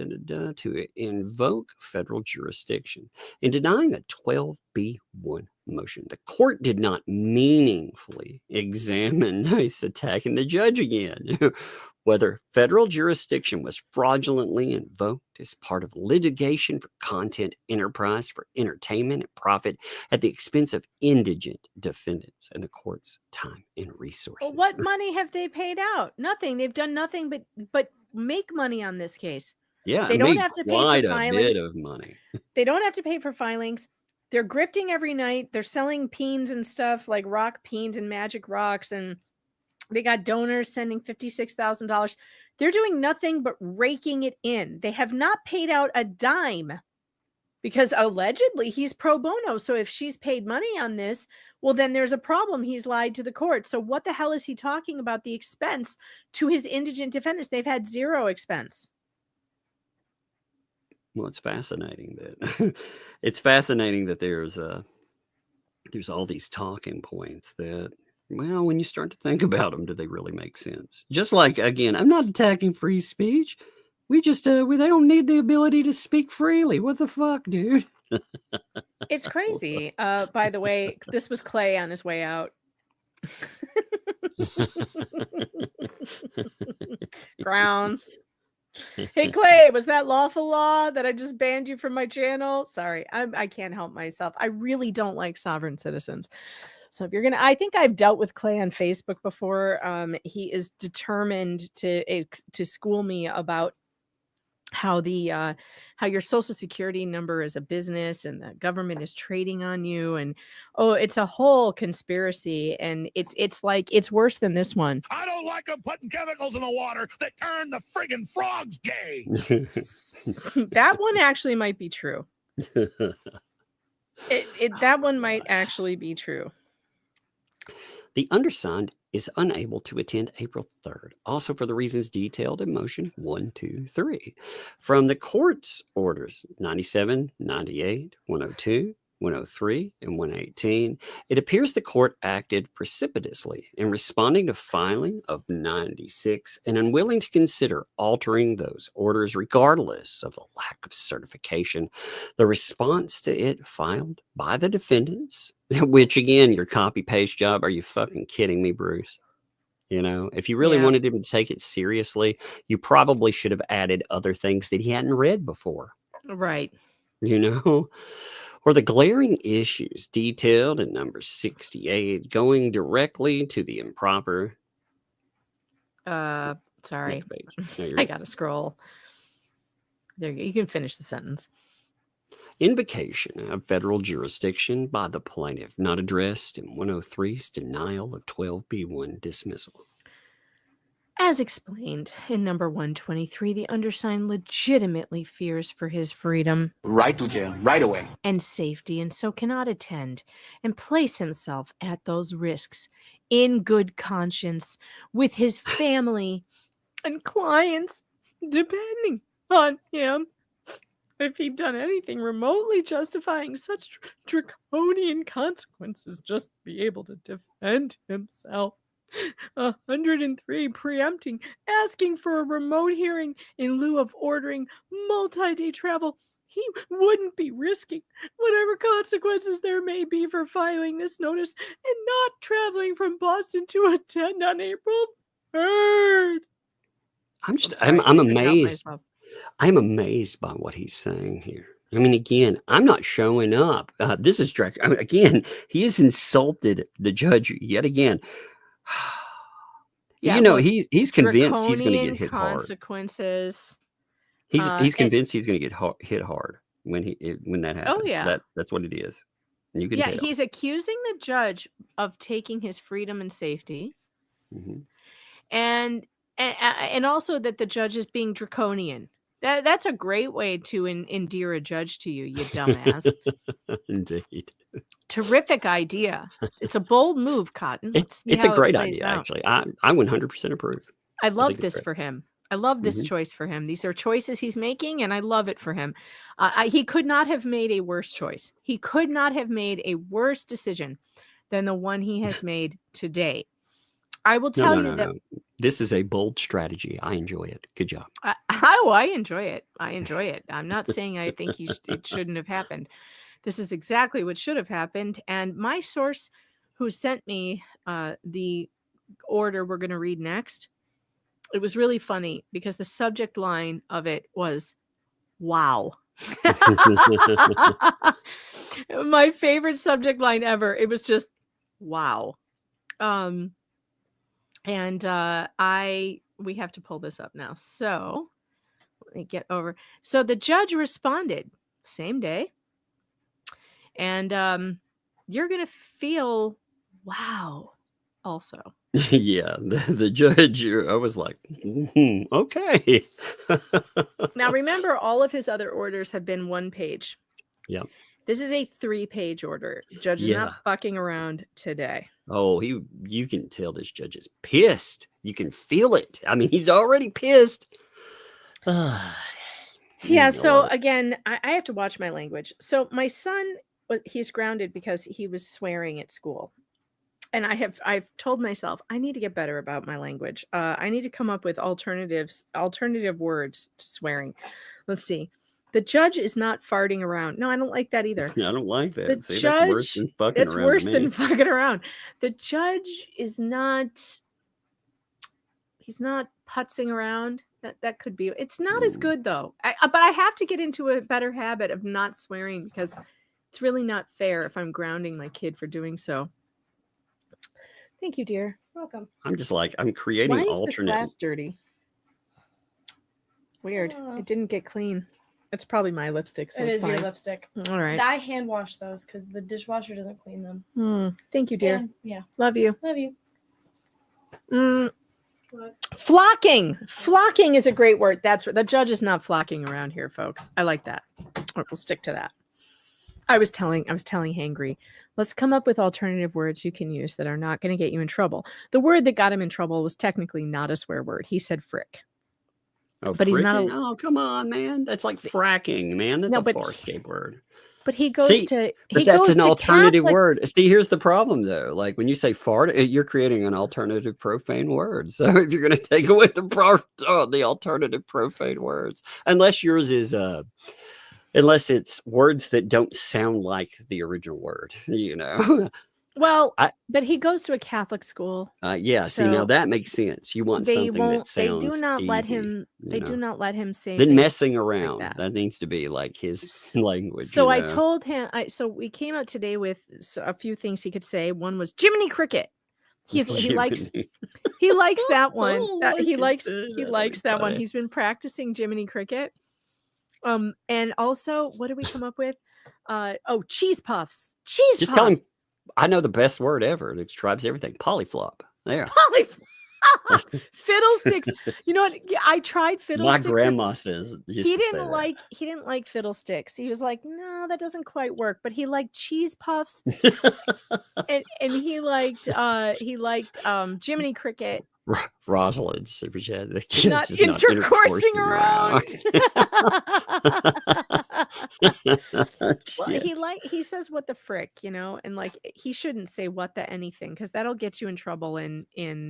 to invoke federal jurisdiction and denying a 12B1 motion. The court did not meaningfully examine Nice attacking the judge again. Whether federal jurisdiction was fraudulently invoked as part of litigation for content enterprise for entertainment and profit at the expense of indigent defendants and the court's time and resources. Well, what money have they paid out? Nothing. They've done nothing but make money on this case. Yeah, They it don't made have to pay quite for a filings. bit of money. They don't have to pay for filings. They're grifting every night. They're selling peens and stuff like rock peens and magic rocks, and they got donors sending $56,000. They're doing nothing but raking it in. They have not paid out a dime because allegedly he's pro bono. So if she's paid money on this, well, then there's a problem. He's lied to the court. So what the hell is he talking about the expense to his indigent defendants? They've had zero expense. Well, it's fascinating that there's all these talking points that, well, when you start to think about them, do they really make sense? Just like, again, I'm not attacking free speech. We just they don't need the ability to speak freely. What the fuck, dude? It's crazy. By the way, this was Clay on his way out. Grounds. Hey Clay, was that lawful law that I just banned you from my channel? Sorry, I can't help myself. I really don't like sovereign citizens. So if you're gonna, I think I've dealt with Clay on Facebook before. He is determined to school me about how your social security number is a business and the government is trading on you, and it's a whole conspiracy, and it's like it's worse than this one. I don't like them putting chemicals in the water that turn the friggin' frogs gay. That one actually might be true. That one might actually be true. The undersigned is unable to attend April 3rd, also for the reasons detailed in motion 1, 2, 3. From the court's orders 97, 98, 102, 103, and 118, it appears the court acted precipitously in responding to filing of 96 and unwilling to consider altering those orders regardless of the lack of certification. The response to it filed by the defendants, which again, your copy paste job, are you fucking kidding me, Bruce? You know, if you really wanted him to take it seriously, you probably should have added other things that he hadn't read before. Right. You know? Or the glaring issues detailed in number 68, going directly to the improper. Sorry. No, I gotta scroll. There you go. You can finish the sentence. Invocation of federal jurisdiction by the plaintiff, not addressed in 103's denial of 12B1 dismissal. As explained in number 123, the undersigned legitimately fears for his freedom. Right to jail, right away. And safety, and so cannot attend and place himself at those risks in good conscience with his family and clients depending on him. If he'd done anything remotely justifying such draconian consequences, just be able to defend himself. 103, preempting, asking for a remote hearing in lieu of ordering multi-day travel. He wouldn't be risking whatever consequences there may be for filing this notice and not traveling from Boston to attend on April 3rd. I'm amazed. I'm amazed by what he's saying here. I mean, again, I'm not showing up. This is again, he has insulted the judge yet again. Yeah, you know, he's convinced he's going to get hit consequences. Hard. He's convinced he's going to get hit hard when that happens. Oh yeah, that's what it is. And you can he's accusing the judge of taking his freedom and safety, and also that the judge is being draconian. That's a great way to endear a judge to you, you dumbass. Indeed. Terrific idea. It's a bold move, Cotton. It's a great idea, actually. I 100% approve. I love this for him. I love this choice for him. These are choices he's making, and I love it for him. He could not have made a worse choice. He could not have made a worse decision than the one he has made today. I will tell you that this is a bold strategy. I enjoy it. Good job. I enjoy it. I enjoy it. I'm not saying I think it shouldn't have happened. This is exactly what should have happened. And my source who sent me the order we're going to read next, it was really funny because the subject line of it was, wow. My favorite subject line ever. It was just, wow. We have to pull this up now. So let me get over. So the judge responded same day. And you're going to feel wow also. Yeah, the judge, I was like, okay. Now, remember, all of his other orders have been 1 page. Yeah. This is a 3-page order. Judge is not fucking around today. Oh, you can tell this judge is pissed. You can feel it. I mean, he's already pissed. Yeah, so again, I have to watch my language. So my son, he's grounded because he was swearing at school. And I've told myself, I need to get better about my language. I need to come up with alternative words to swearing. Let's see. The judge is not farting around. No, I don't like that either. I don't like that. The judge, that's worse than fucking around. It's worse than fucking around. The judge is not, he's not putzing around. That could be. It's not as good though. But I have to get into a better habit of not swearing because it's really not fair if I'm grounding my kid for doing so. Thank you, dear. Welcome. I'm just like, I'm creating Why is alternate. this glass dirty? Weird. It didn't get clean. It's probably my lipstick. So It it's is fine. your lipstick. All right. I hand wash those because the dishwasher doesn't clean them. Thank you, dear. And, yeah. Love you. Love you. Flocking. Flocking is a great word. That's the judge is not flocking around here, folks. I like that. We'll stick to that. I was telling Hangry, let's come up with alternative words you can use that are not going to get you in trouble. The word that got him in trouble was technically not a swear word. He said frick. Oh, but he's not a, oh, come on, man. That's like fracking, man. That's a Farscape word. But he goes to but that's an alternative word. See, here's the problem though. Like when you say fart, you're creating an alternative profane word. So if you're going to take away the alternative profane words, unless yours is unless it's words that don't sound like the original word, you know. Well, but he goes to a Catholic school. Yeah. See, now that makes sense. You want something that sounds They do not easy, let him. They do not let him say. Then messing around. Like that needs to be like his language. So I told him. So we came out today with a few things he could say. One was Jiminy Cricket. He likes that one. He likes that one. He's been practicing Jiminy Cricket. And also, what did we come up with? Cheese puffs. Just tell him. I know the best word ever. It describes everything. Polyflop. There. Polyflop. Fiddlesticks. You know what? I tried fiddlesticks. My grandma says he didn't like fiddlesticks. He was like, no, that doesn't quite work. But he liked cheese puffs, and he liked Jiminy Cricket. Rosalind super chat. Not intercoursing around. Well, he says what the frick, you know, and like he shouldn't say what the anything because that'll get you in trouble in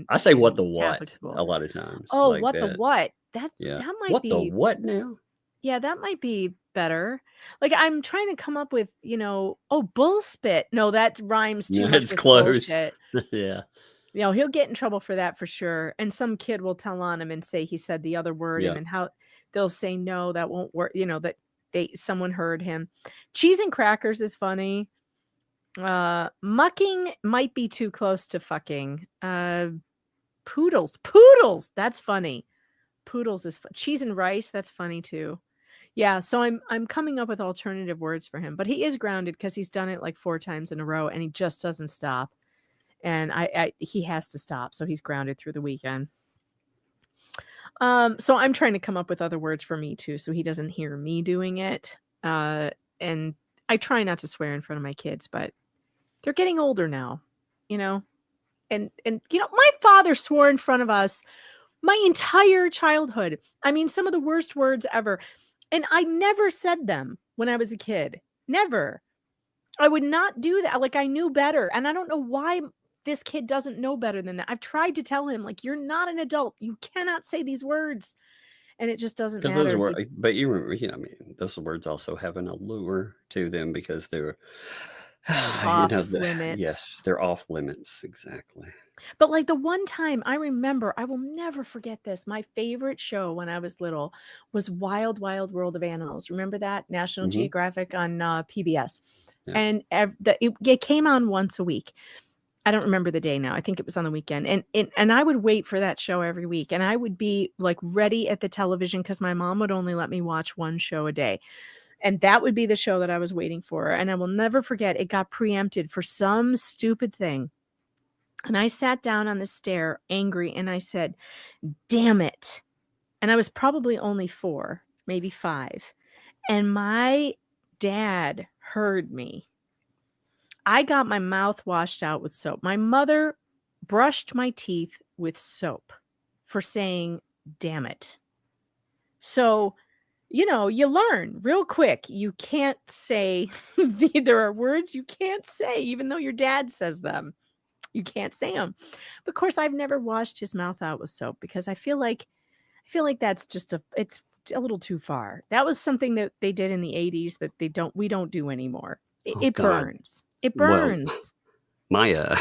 I say what the Catholic what school. a lot of times. Oh, like what that. the what? That might what be the what now? Yeah, that might be better. Like I'm trying to come up with, you know, bull spit. No, that rhymes too much. It's close. Bullshit. Yeah. You know, he'll get in trouble for that for sure. And some kid will tell on him and say he said the other word and how they'll say no, that won't work. You know, that someone heard him. Cheese and crackers is funny. Mucking might be too close to fucking. Poodles, that's funny. Poodles is cheese and rice, that's funny too. Yeah, so I'm coming up with alternative words for him, but he is grounded because he's done it like 4 times in a row and he just doesn't stop. And he has to stop, so he's grounded through the weekend. So I'm trying to come up with other words for me too, so he doesn't hear me doing it. And I try not to swear in front of my kids, but they're getting older now, you know. And you know, my father swore in front of us my entire childhood. I mean, some of the worst words ever. And I never said them when I was a kid. Never. I would not do that. Like I knew better. And I don't know why this kid doesn't know better than that. I've tried to tell him, like, you're not an adult. You cannot say these words. and it just doesn't Because matter. those if words, you- but you remember, I mean, those words also have an allure to them because they're, Off limits. yes, they're off limits. Exactly. But like the one time I remember, I will never forget this. My favorite show when I was little was Wild Wild World of Animals. Remember that? National Mhm. Geographic on PBS. Yeah. And it came on once a week. I don't remember the day now. I think it was on the weekend. And I would wait for that show every week. And I would be like ready at the television because my mom would only let me watch one show a day. And that would be the show that I was waiting for. And I will never forget, it got preempted for some stupid thing. And I sat down on the stair angry and I said, damn it. And I was probably only 4, maybe 5. And my dad heard me. I got my mouth washed out with soap. My mother brushed my teeth with soap for saying, damn it. So, you know, you learn real quick. You can't say, there are words you can't say, even though your dad says them. You can't say them. But of course, I've never washed his mouth out with soap because I feel like that's just it's a little too far. That was something that they did in the 80s that we don't do anymore. It God. burns. It Well, burns. my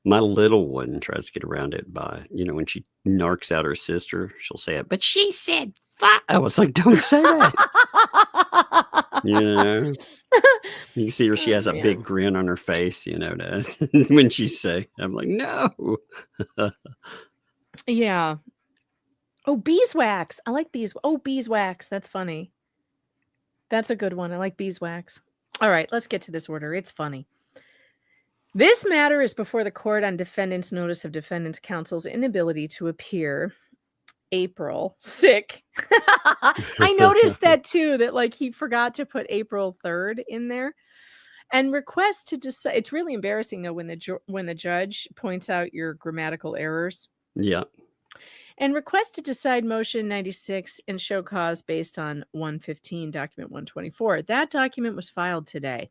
little one tries to get around it by, when she narks out her sister, she'll say it, but she said fuck. I was like, don't say that. You see her, she has a big grin on her face, when she say, I'm like, no. Yeah. Oh, beeswax. I like beeswax. Oh, beeswax. That's funny. That's a good one. I like beeswax. All right, let's get to this order. It's funny. This matter is before the court on defendant's notice of defendant's counsel's inability to appear. April. Sick. I noticed that too, that like he forgot to put April 3rd in there. And request to decide. It's really embarrassing though when the judge points out your grammatical errors. Yeah. And request to decide motion 96 and show cause based on 115, document 124. That document was filed today.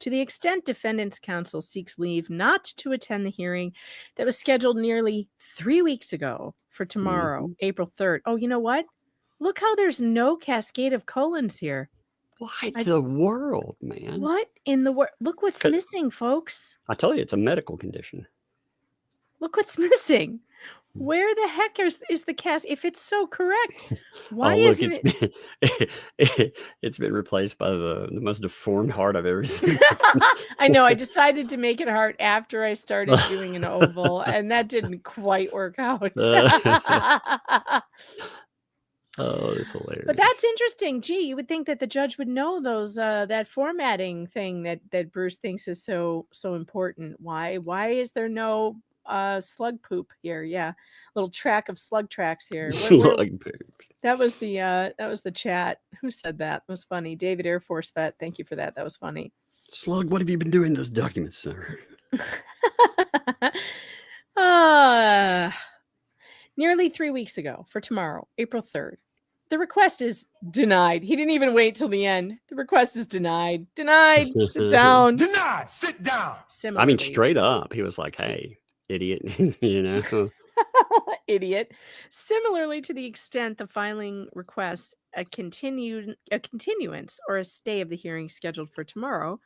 To the extent defendant's counsel seeks leave not to attend the hearing that was scheduled nearly 3 weeks ago for tomorrow, April 3rd. Oh, you know what? Look how there's no cascade of colons here. What the world, man? What in the world? Look what's missing, folks. I tell you, it's a medical condition. Look what's missing. Where the heck is the cast? If it's so correct, why isn't it? It's been replaced by the most deformed heart I've ever seen. I know. I decided to make it heart after I started doing an oval, and that didn't quite work out. Oh, it's hilarious. But that's interesting. Gee, you would think that the judge would know those that formatting thing that Bruce thinks is so important. Why is there no slug poop here? Yeah, little track of slug tracks here. Slug poop. That was the chat. Who said that? It was funny. David Air Force vet. Thank you for that. That was funny. Slug, what have you been doing in those documents, sir? Nearly 3 weeks ago for tomorrow, April 3rd. The request is denied. He didn't even wait till the end. The request is denied. Denied. Sit down. Denied. Sit down. Similarly, I mean, straight up, he was like, "Hey, idiot," Idiot. Similarly, to the extent the filing requests a continuance or a stay of the hearing scheduled for tomorrow,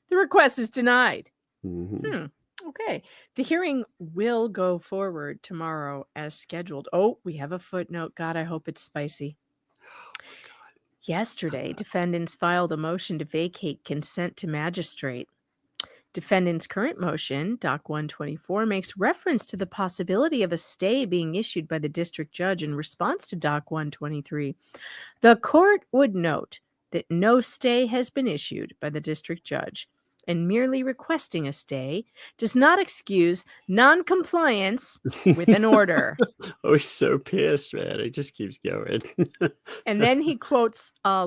the request is denied. Okay. The hearing will go forward tomorrow as scheduled. Oh, we have a footnote. God, I hope it's spicy. Yesterday, defendants filed a motion to vacate consent to magistrate. Defendant's current motion, Doc 124, makes reference to the possibility of a stay being issued by the district judge in response to Doc 123. The court would note that no stay has been issued by the district judge, and merely requesting a stay does not excuse non-compliance with an order. Oh, he's so pissed, man. It just keeps going. And then he quotes a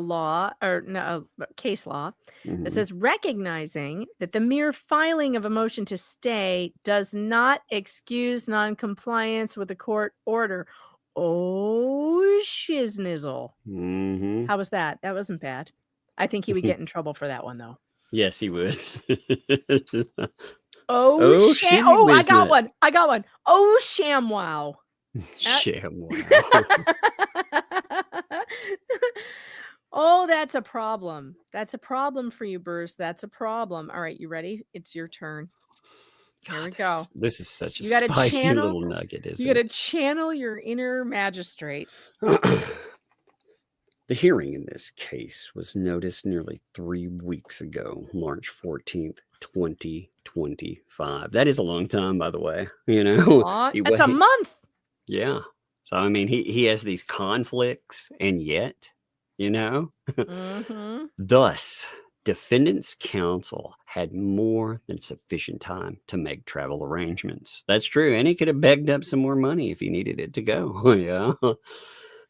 case law that says, recognizing that the mere filing of a motion to stay does not excuse non-compliance with a court order. Oh, shiznizzle. How was that? That wasn't bad. I think he would get in trouble for that one, though. Yes, he would. Oh, I got one. Oh, ShamWow. ShamWow. that's a problem. That's a problem for you, Bruce. That's a problem. All right, you ready? It's your turn. Here we go. This is such a You gotta spicy channel- little nugget, isn't You got it? to channel your inner magistrate. The hearing in this case was noticed nearly 3 weeks ago, March 14th, 2025. That is a long time, by the way. You know, That's a month. Yeah. So, I mean, he has these conflicts, and yet, you know, Mm-hmm. thus, defendant's counsel had more than sufficient time to make travel arrangements. That's true. And he could have begged up some more money if he needed it to go. Yeah.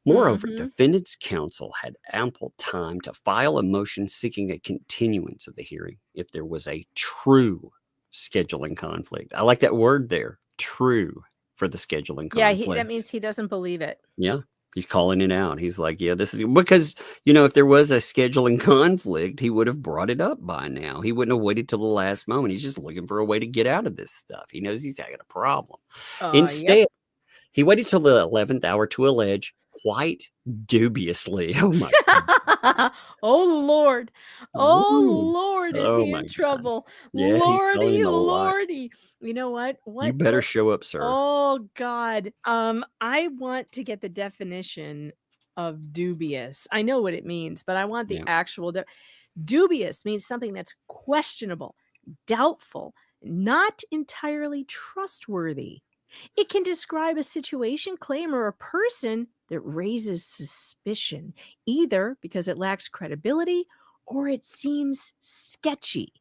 Moreover, Mhm. defendant's counsel had ample time to file a motion seeking a continuance of the hearing if there was a true scheduling conflict. I like that word there, true, for the scheduling Yeah, conflict. that means he doesn't believe it. Yeah, he's calling it out. He's like, yeah, this is because, you know, if there was a scheduling conflict, he would have brought it up by now. He wouldn't have waited till the last moment. He's just looking for a way to get out of this stuff. He knows he's got a problem. Instead, he waited till the 11th hour to allege quite dubiously. Oh my God. Oh Lord. Oh Ooh. Lord, is Oh he my in God. trouble? Yeah, he's telling Lordy, a lie. Lordy. You know what? You better show up, sir. Oh God. I want to get the definition of dubious. I know what it means, but I want the Yeah. actual dubious means something that's questionable, doubtful, not entirely trustworthy. It can describe a situation, claim, or a person that raises suspicion, either because it lacks credibility or it seems sketchy.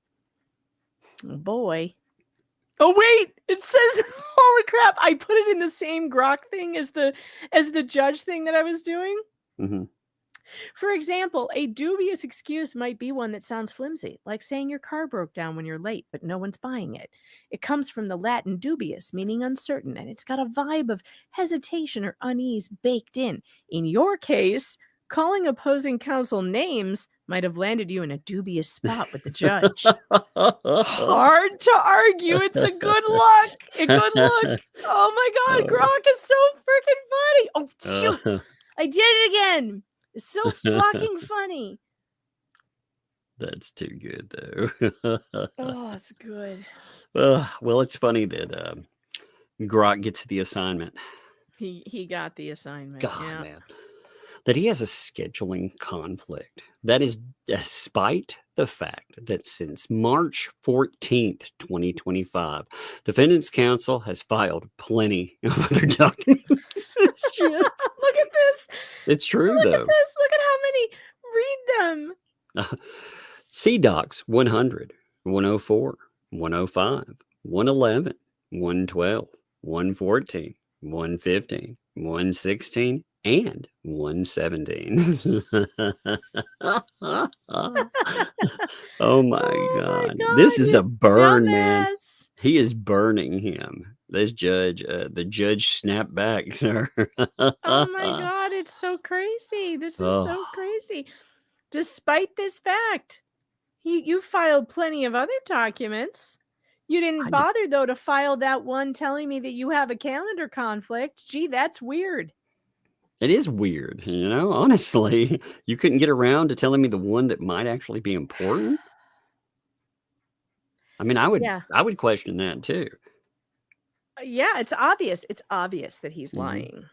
Oh boy. Oh wait, it says, holy crap, I put it in the same grok thing as the judge thing that I was doing. Mm-hmm. For example, a dubious excuse might be one that sounds flimsy, like saying your car broke down when you're late, but no one's buying it. It comes from the Latin dubious, meaning uncertain, and it's got a vibe of hesitation or unease baked in. In your case, calling opposing counsel names might have landed you in a dubious spot with the judge. Hard to argue. It's a good look. A good look. Oh my God, Grok is so freaking funny. Oh, shoot. I did it again. It's so fucking funny. That's too good, though. Oh, it's good. Well, it's funny that Grok gets the assignment. He got the assignment. God, yeah. man. That he has a scheduling conflict. That is despite the fact that since March 14th, 2025, defendant's counsel has filed plenty of other documents. Shit. Look at this. It's true, Look though. at this. Look at how many. Read them. CDocs 100, 104, 105, 111, 112, 114, 115, 116, and 117. Oh my God. This is a burn, man. Dumbass. He is burning him. This judge, the judge snapped back, sir. Oh my God, it's so crazy. This is so crazy. Despite this fact, you filed plenty of other documents. You didn't bother, though, to file that one telling me that you have a calendar conflict. Gee, that's weird. It is weird, you know, honestly. You couldn't get around to telling me the one that might actually be important. I mean, I would question that too. Yeah, it's obvious. It's obvious that he's lying.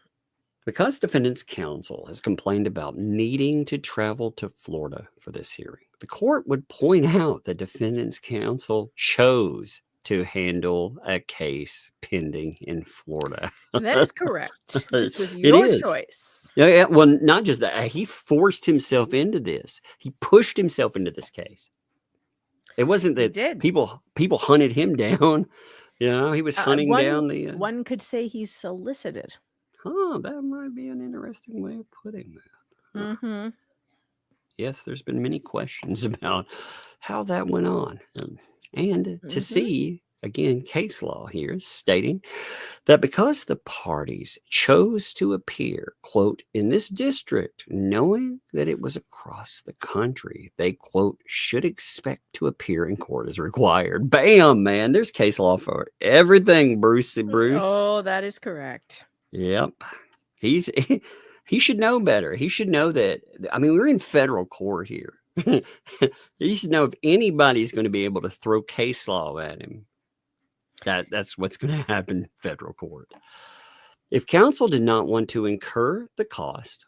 Because defendant's counsel has complained about needing to travel to Florida for this hearing, the court would point out that defendant's counsel chose to handle a case pending in Florida. That is correct. This was your choice. Yeah. Well, not just that. He forced himself into this. He pushed himself into this case. It wasn't that people hunted him down. You know, he was hunting down the... One could say he's solicited. Huh, that might be an interesting way of putting that. Mm-hmm. Yes, there's been many questions about how that went on. And to see, again, case law here stating that because the parties chose to appear, quote, in this district, knowing that it was across the country, they, quote, should expect to appear in court as required. Bam, man, there's case law for everything, Brucey Bruce. Oh, that is correct. Yep. He should know better. He should know that. I mean, we're in federal court here. He should know if anybody's going to be able to throw case law at him, that's what's going to happen in federal court. If counsel did not want to incur the cost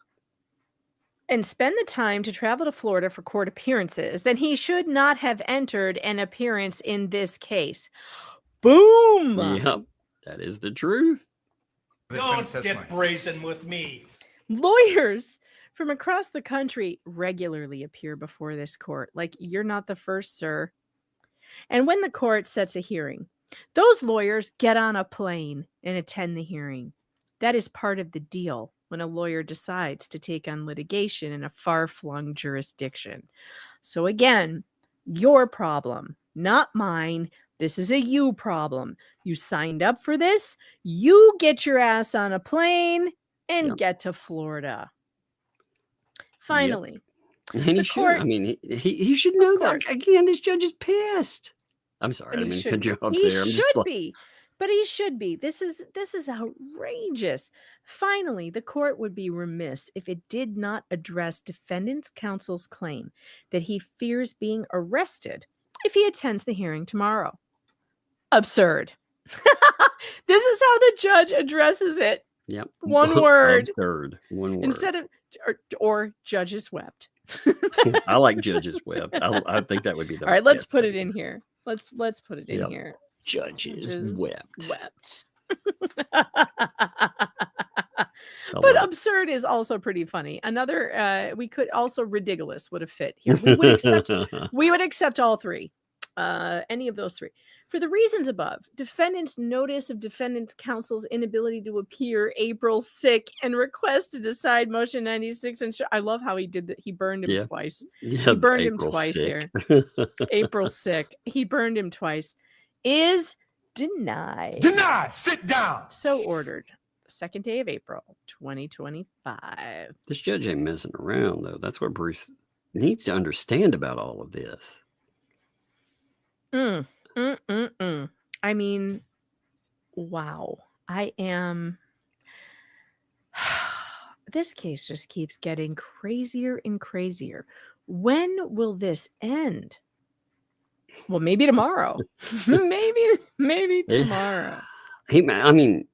and spend the time to travel to Florida for court appearances, then he should not have entered an appearance in this case. Boom! Yep, that is the truth. Don't get brazen with me. Lawyers from across the country regularly appear before this court. Like, you're not the first, sir. And when the court sets a hearing, those lawyers get on a plane and attend the hearing. That is part of the deal when a lawyer decides to take on litigation in a far-flung jurisdiction. So again, your problem, not mine. This is a you problem. You signed up for this. You get your ass on a plane and get to Florida. Finally. Yep. And he should. I mean, he should know that. Again, this judge is pissed. I'm sorry. I didn't cut you off there. He should be. But he should be. This is outrageous. Finally, the court would be remiss if it did not address defendant's counsel's claim that he fears being arrested if he attends the hearing tomorrow. Absurd. This is how the judge addresses it. Yep. One word. Absurd. One word. Instead of or judges wept. I like judges wept. I think that would be the all right. Let's put it in here. Let's put it in here. Judges wept. But absurd is also pretty funny. Another, we could also ridiculous would have fit here. We would accept all three, any of those three. For the reasons above, defendant's notice of defendant's counsel's inability to appear April sick and request to decide motion 96. And I love how he did that. He burned him twice. Yeah, he burned him twice here. April sick. He burned him twice. Is denied. Denied. Sit down. So ordered. The 2nd day of April, 2025. This judge ain't messing around, though. That's what Bruce needs to understand about all of this. I mean, wow. I am. This case just keeps getting crazier and crazier. When will this end? Well, maybe tomorrow. maybe tomorrow. I mean,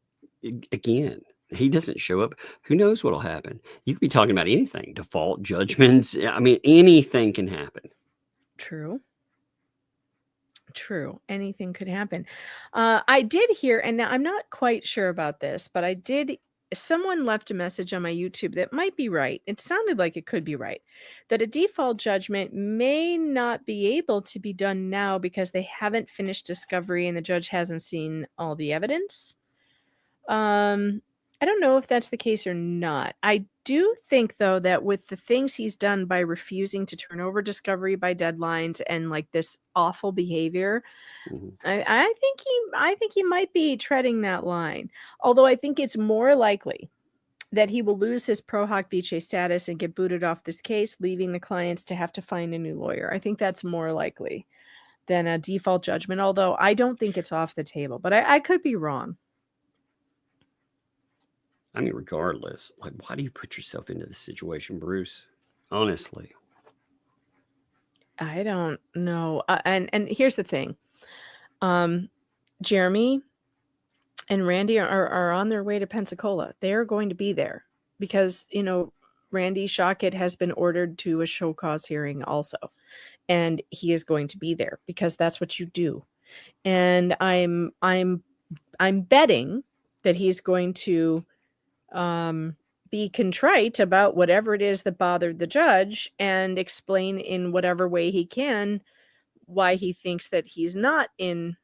again, he doesn't show up. Who knows what'll happen? You could be talking about anything, default judgments. I mean, anything can happen. True. Anything could happen. I did hear, and now I'm not quite sure about this, but someone left a message on my YouTube that might be right. It sounded like it could be right, that a default judgment may not be able to be done now because they haven't finished discovery and the judge hasn't seen all the evidence. I don't know if that's the case or not. I do think, though, that with the things he's done by refusing to turn over discovery by deadlines and like this awful behavior, I think he might be treading that line. Although I think it's more likely that he will lose his pro hoc vice status and get booted off this case, leaving the clients to have to find a new lawyer. I think that's more likely than a default judgment, although I don't think it's off the table. But I could be wrong. I mean, regardless, like, why do you put yourself into this situation, Bruce? Honestly. I don't know. And here's the thing. Jeremy and Randy are on their way to Pensacola. They're going to be there because, Randy Shockett has been ordered to a show cause hearing also. And he is going to be there because that's what you do. And I'm betting that he's going to be contrite about whatever it is that bothered the judge and explain in whatever way he can why he thinks that he's not in,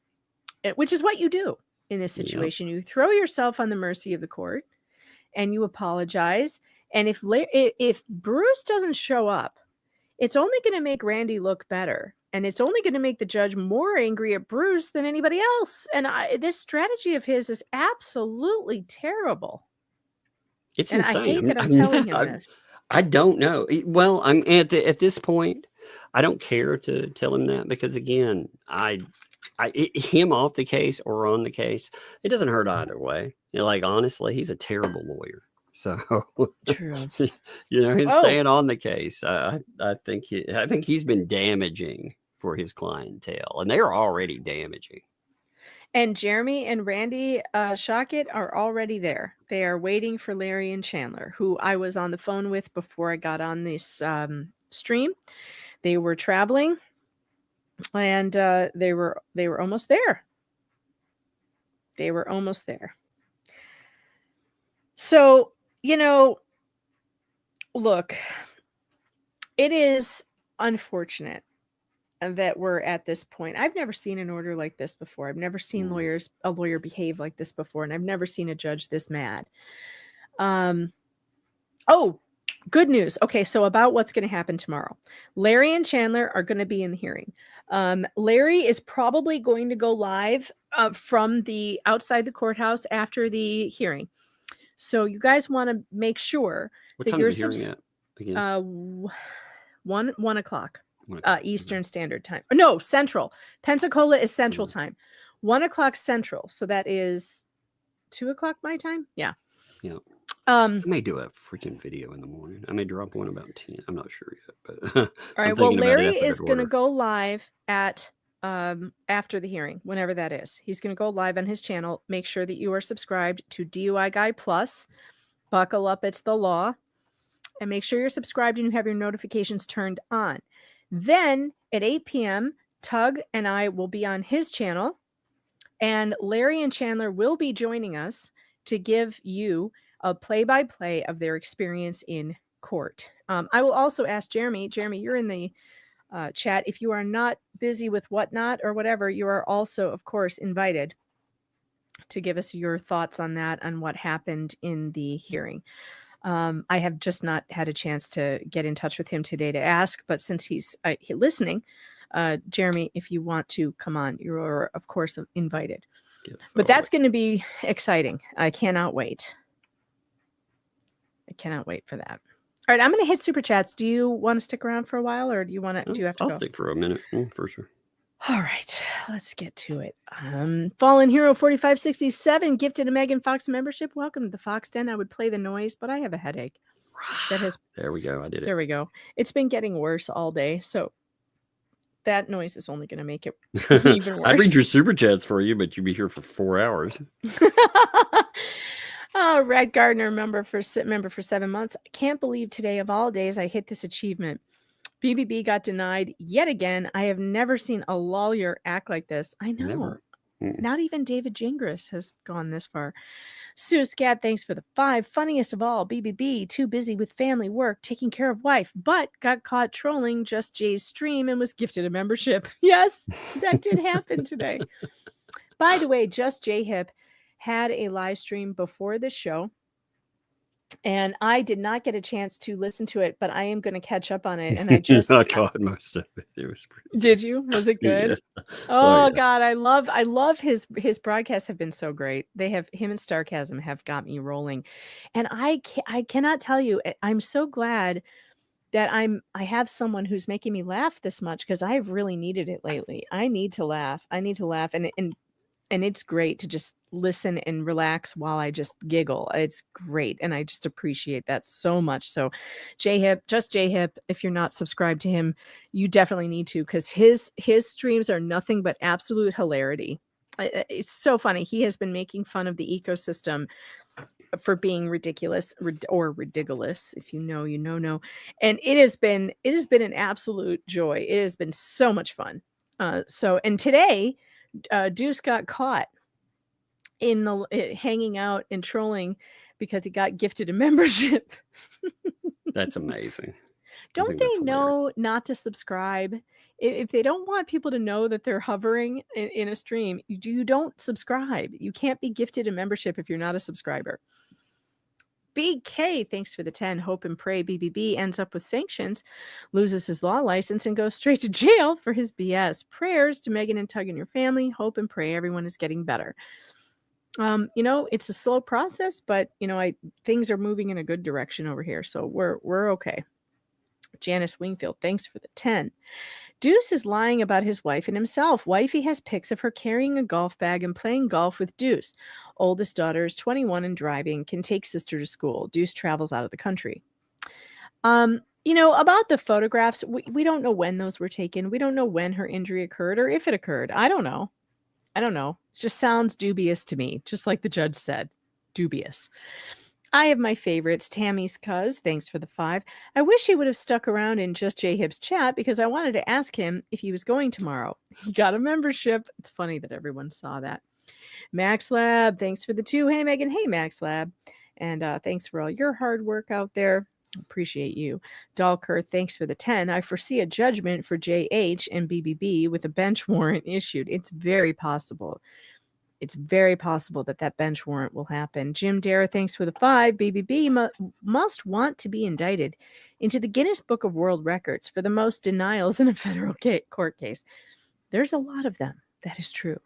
which is what you do in this situation. You throw yourself on the mercy of the court and you apologize. And if Bruce doesn't show up, it's only going to make Randy look better. And it's only going to make the judge more angry at Bruce than anybody else. And this strategy of his is absolutely terrible. It's and insane. I hate that I'm telling him this. I don't know. Well, I'm at this point, I don't care to tell him that because, again, him off the case or on the case, it doesn't hurt either way. Honestly, he's a terrible lawyer. So, True. him Oh. staying on the case, I think he's been damaging for his clientele, and they're already damaging. And Jeremy and Randy Shockett are already there. They are waiting for Larry and Chandler, who I was on the phone with before I got on this stream. They were traveling, and they were almost there. They were almost there. So, look, it is unfortunate that we're at this point. I've never seen an order like this before. I've never seen a lawyer behave like this before, and I've never seen a judge this mad. Oh, good news. Okay, so about what's going to happen tomorrow. Larry and Chandler are going to be in the hearing. Larry is probably going to go live from the outside the courthouse after the hearing. So you guys want to make sure What that time you're is the hearing at again? 1 o'clock. Eastern Standard Time. No, Central. Pensacola is Central Time. 1 o'clock Central. So that is 2 o'clock my time. Yeah. Yeah. I may do a freaking video in the morning. I may drop one about 10. I'm not sure yet, but all right. Well, Larry is going to go live at after the hearing, whenever that is. He's going to go live on his channel. Make sure that you are subscribed to DUI Guy Plus. Buckle up, it's the law. And make sure you're subscribed and you have your notifications turned on. Then at 8 p.m., Tug and I will be on his channel, and Larry and Chandler will be joining us to give you a play-by-play of their experience in court. I will also ask Jeremy. Jeremy, you're in the chat. If you are not busy with whatnot or whatever, you are also, of course, invited to give us your thoughts on that, on what happened in the hearing. I have just not had a chance to get in touch with him today to ask, but since he's listening, Jeremy, if you want to come on, you're of course invited. Yes, but that's going to be exciting. I cannot wait. I cannot wait for that. All right, I'm going to hit super chats. Do you want to stick around for a while, or do you have to go? I'll stick for a minute, for sure. All right, let's get to it. Fallen Hero 4567 gifted a Megan Fox membership. Welcome to the Fox Den. I would play the noise, but I have a headache. There we go. I did it. There we go. It's been getting worse all day, so that noise is only going to make it even worse. I'd read your super chats for you, but you'd be here for 4 hours. Oh, Red Gardner, member for 7 months. I can't believe today of all days I hit this achievement. BBB got denied yet again. I have never seen a lawyer act like this. I know. Never. Not even David Gingras has gone this far. Sue Scat, thanks for the 5. Funniest of all, BBB, too busy with family work, taking care of wife, but got caught trolling Just Jay's stream and was gifted a membership. Yes, that did happen today. By the way, Just Jay Hip had a live stream before the show, and I did not get a chance to listen to it, but I am going to catch up on it. And I just caught most of it. It was pretty. Did you? Was it good? Yeah. Oh, yeah. God, I love his broadcasts have been so great. They have him and Starcasm have got me rolling, and I cannot tell you. I'm so glad that I have someone who's making me laugh this much, because I've really needed it lately. I need to laugh, and it's great to just listen and relax while I just giggle. It's great. And I just appreciate that so much. So Just Jay Hip, if you're not subscribed to him, you definitely need to, because his streams are nothing but absolute hilarity. It's so funny. He has been making fun of the ecosystem for being ridiculous, or ridiculous. If you know, you know. And it has been an absolute joy. It has been so much fun. And today, Deuce got caught in hanging out and trolling because he got gifted a membership. That's amazing. Don't they know not to subscribe? If they don't want people to know that they're hovering in a stream, you don't subscribe. You can't be gifted a membership if you're not a subscriber. BK, thanks for the 10. Hope and pray BBB ends up with sanctions, loses his law license, and goes straight to jail for his BS. Prayers to Megan and Tug and your family. Hope and pray everyone is getting better. It's a slow process, but things are moving in a good direction over here, so we're okay. Janice Wingfield, thanks for the 10. Deuce is lying about his wife and himself. Wifey has pics of her carrying a golf bag and playing golf with Deuce. Oldest daughter is 21 and driving, can take sister to school. Deuce travels out of the country. About the photographs, we don't know when those were taken. We don't know when her injury occurred or if it occurred. I don't know. It just sounds dubious to me, just like the judge said. Dubious. I have my favorites. Tammy's cuz, thanks for the 5. I wish he would have stuck around in Just J-Hib's chat because I wanted to ask him if he was going tomorrow. He got a membership. It's funny that everyone saw that. Max Lab, thanks for the 2. Hey, Megan. Hey, Max Lab. And thanks for all your hard work out there. Appreciate you. Dalker, thanks for the 10. I foresee a judgment for JH and BBB with a bench warrant issued. It's very possible. It's very possible that bench warrant will happen. Jim Dara, thanks for the 5. BBB must want to be indicted into the Guinness Book of World Records for the most denials in a federal court case. There's a lot of them. That is true.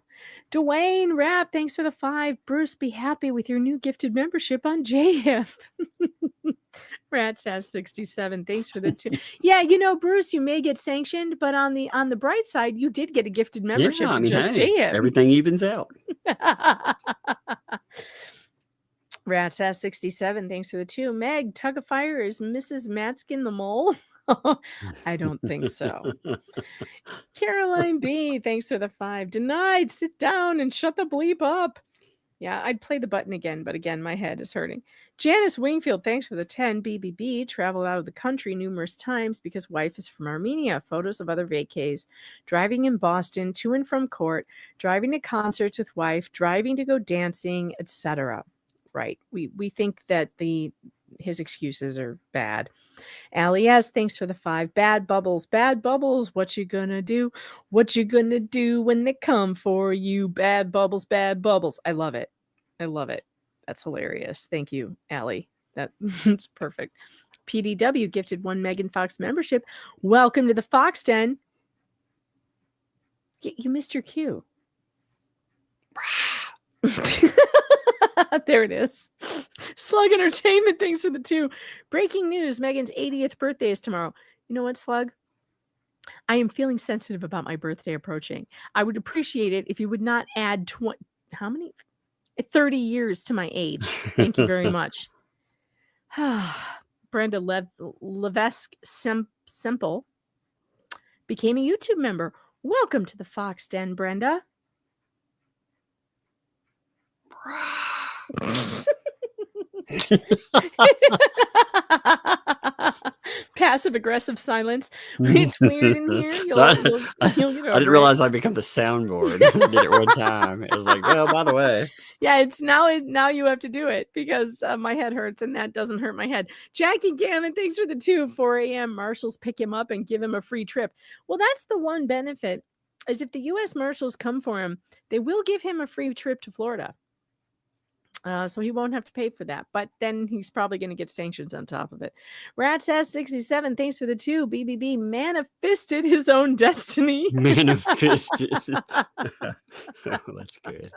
Dwayne Rapp, thanks for the 5. Bruce, be happy with your new gifted membership on JF. Rat says 67. Thanks for the 2. Yeah, Bruce, you may get sanctioned, but on the bright side, you did get a gifted membership to Just JF. Everything evens out. Rat says 67. Thanks for the 2. Meg, Tug of Fire is Mrs. Manskin the mole. I don't think so. Caroline B, thanks for the 5. Denied. Sit down and shut the bleep up. Yeah, I'd play the button again, but again, my head is hurting. Janice Wingfield, thanks for the 10. BBB traveled out of the country numerous times because wife is from Armenia. Photos of other vacays. Driving in Boston, to and from court, driving to concerts with wife, driving to go dancing, etc. Right. We think that his excuses are bad. Allie S, thanks for the 5. Bad bubbles. What you gonna do? What you gonna do when they come for you? Bad bubbles. I love it. That's hilarious. Thank you, Allie. That's perfect. PDW gifted 1 Megan Fox membership. Welcome to the Fox Den. You missed your cue. There it is. Slug Entertainment, thanks for the 2. Breaking news, Megan's 80th birthday is tomorrow. You know what, Slug? I am feeling sensitive about my birthday approaching. I would appreciate it if you would not add 30 years to my age. Thank you very much. Brenda Levesque Simple became a YouTube member. Welcome to the Fox Den, Brenda. Passive aggressive silence. It's weird in here. You'll get over I didn't realize I become the soundboard. I did it one time. It was like, well, by the way. Yeah, it's now you have to do it because my head hurts and that doesn't hurt my head. Jackie Gammon, thanks for the 2. 4 a.m. Marshals pick him up and give him a free trip. Well, that's the one benefit is if the U.S. Marshals come for him, they will give him a free trip to Florida. So he won't have to pay for that. But then he's probably going to get sanctions on top of it. Rat says 67. Thanks for the 2. BBB manifested his own destiny. Manifested. That's good.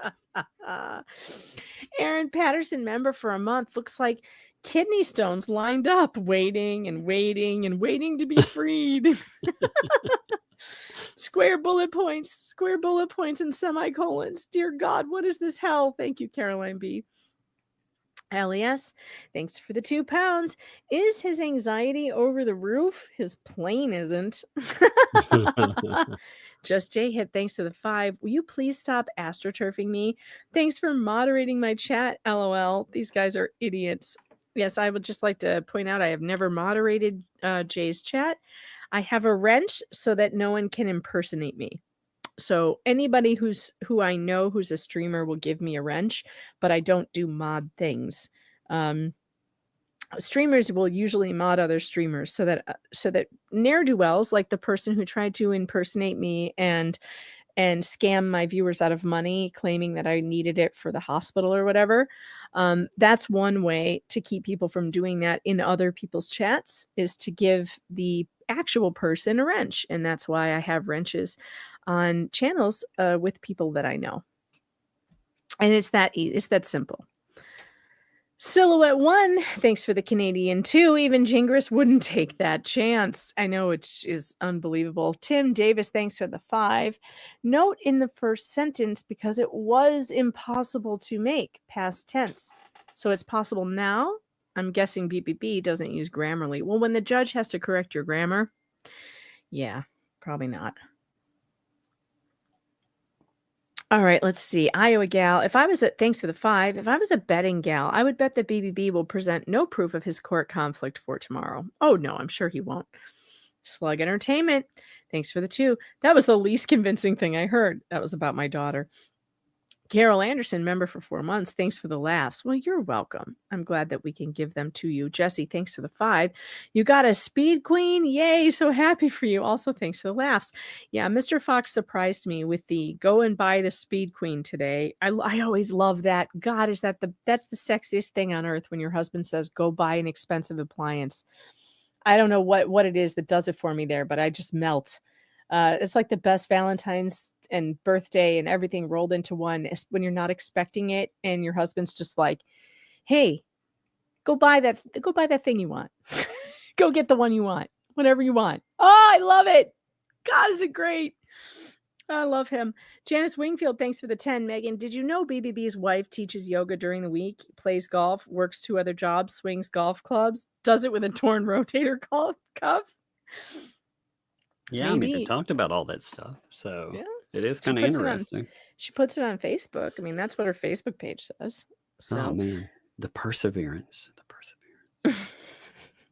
Aaron Patterson, member for a month. Looks like kidney stones lined up, waiting to be freed. Square bullet points and semicolons. Dear God, what is this hell? Thank you, Caroline B. Alias, thanks for the 2 pounds. Is his anxiety over the roof? His plane isn't. Just J-Hip, thanks for the 5. Will you please stop astroturfing me? Thanks for moderating my chat, LOL. These guys are idiots. Yes, I would just like to point out I have never moderated Jay's chat. I have a wrench so that no one can impersonate me. So anybody who I know who's a streamer will give me a wrench, but I don't do mod things. Streamers will usually mod other streamers so that ne'er-do-wells, like the person who tried to impersonate me and scam my viewers out of money, claiming that I needed it for the hospital or whatever. That's one way to keep people from doing that in other people's chats, is to give the actual person a wrench. And that's why I have wrenches on channels with people that I know. And it's that simple. Silhouette 1, thanks for the Canadian 2. Even Gingras wouldn't take that chance. I know it is unbelievable. Tim Davis, thanks for the 5. Note in the first sentence, because it was impossible to make, past tense. So it's possible now. I'm guessing BBB doesn't use Grammarly. Well, when the judge has to correct your grammar, yeah, probably not. All right, let's see. Iowa gal, thanks for the 5. If I was a betting gal, I would bet that BBB will present no proof of his court conflict for tomorrow. Oh, no, I'm sure he won't. Slug Entertainment, thanks for the 2. That was the least convincing thing I heard. That was about my daughter. Carol Anderson, member for 4 months. Thanks for the laughs. Well, you're welcome. I'm glad that we can give them to you. Jesse, thanks for the 5. You got a speed queen? Yay, so happy for you. Also, thanks for the laughs. Yeah, Mr. Fox surprised me with the go and buy the speed queen today. I always love that. God, that's the sexiest thing on earth when your husband says, go buy an expensive appliance. I don't know what it is that does it for me there, but I just melt. It's like the best Valentine's and birthday and everything rolled into one when you're not expecting it and your husband's just like, hey, go buy that thing you want. Go get the one you want, whatever you want. Oh, I love it. God, is it great. I love him. Janice Wingfield, thanks for the 10. Megan, did you know BBB's wife teaches yoga during the week, plays golf, works 2 other jobs, swings golf clubs, does it with a torn rotator cuff? Yeah, Maybe. I mean, they talked about all that stuff. So Yeah. it is kind of interesting. She puts it on Facebook. I mean, that's what her Facebook page says. So. Oh, man. The perseverance.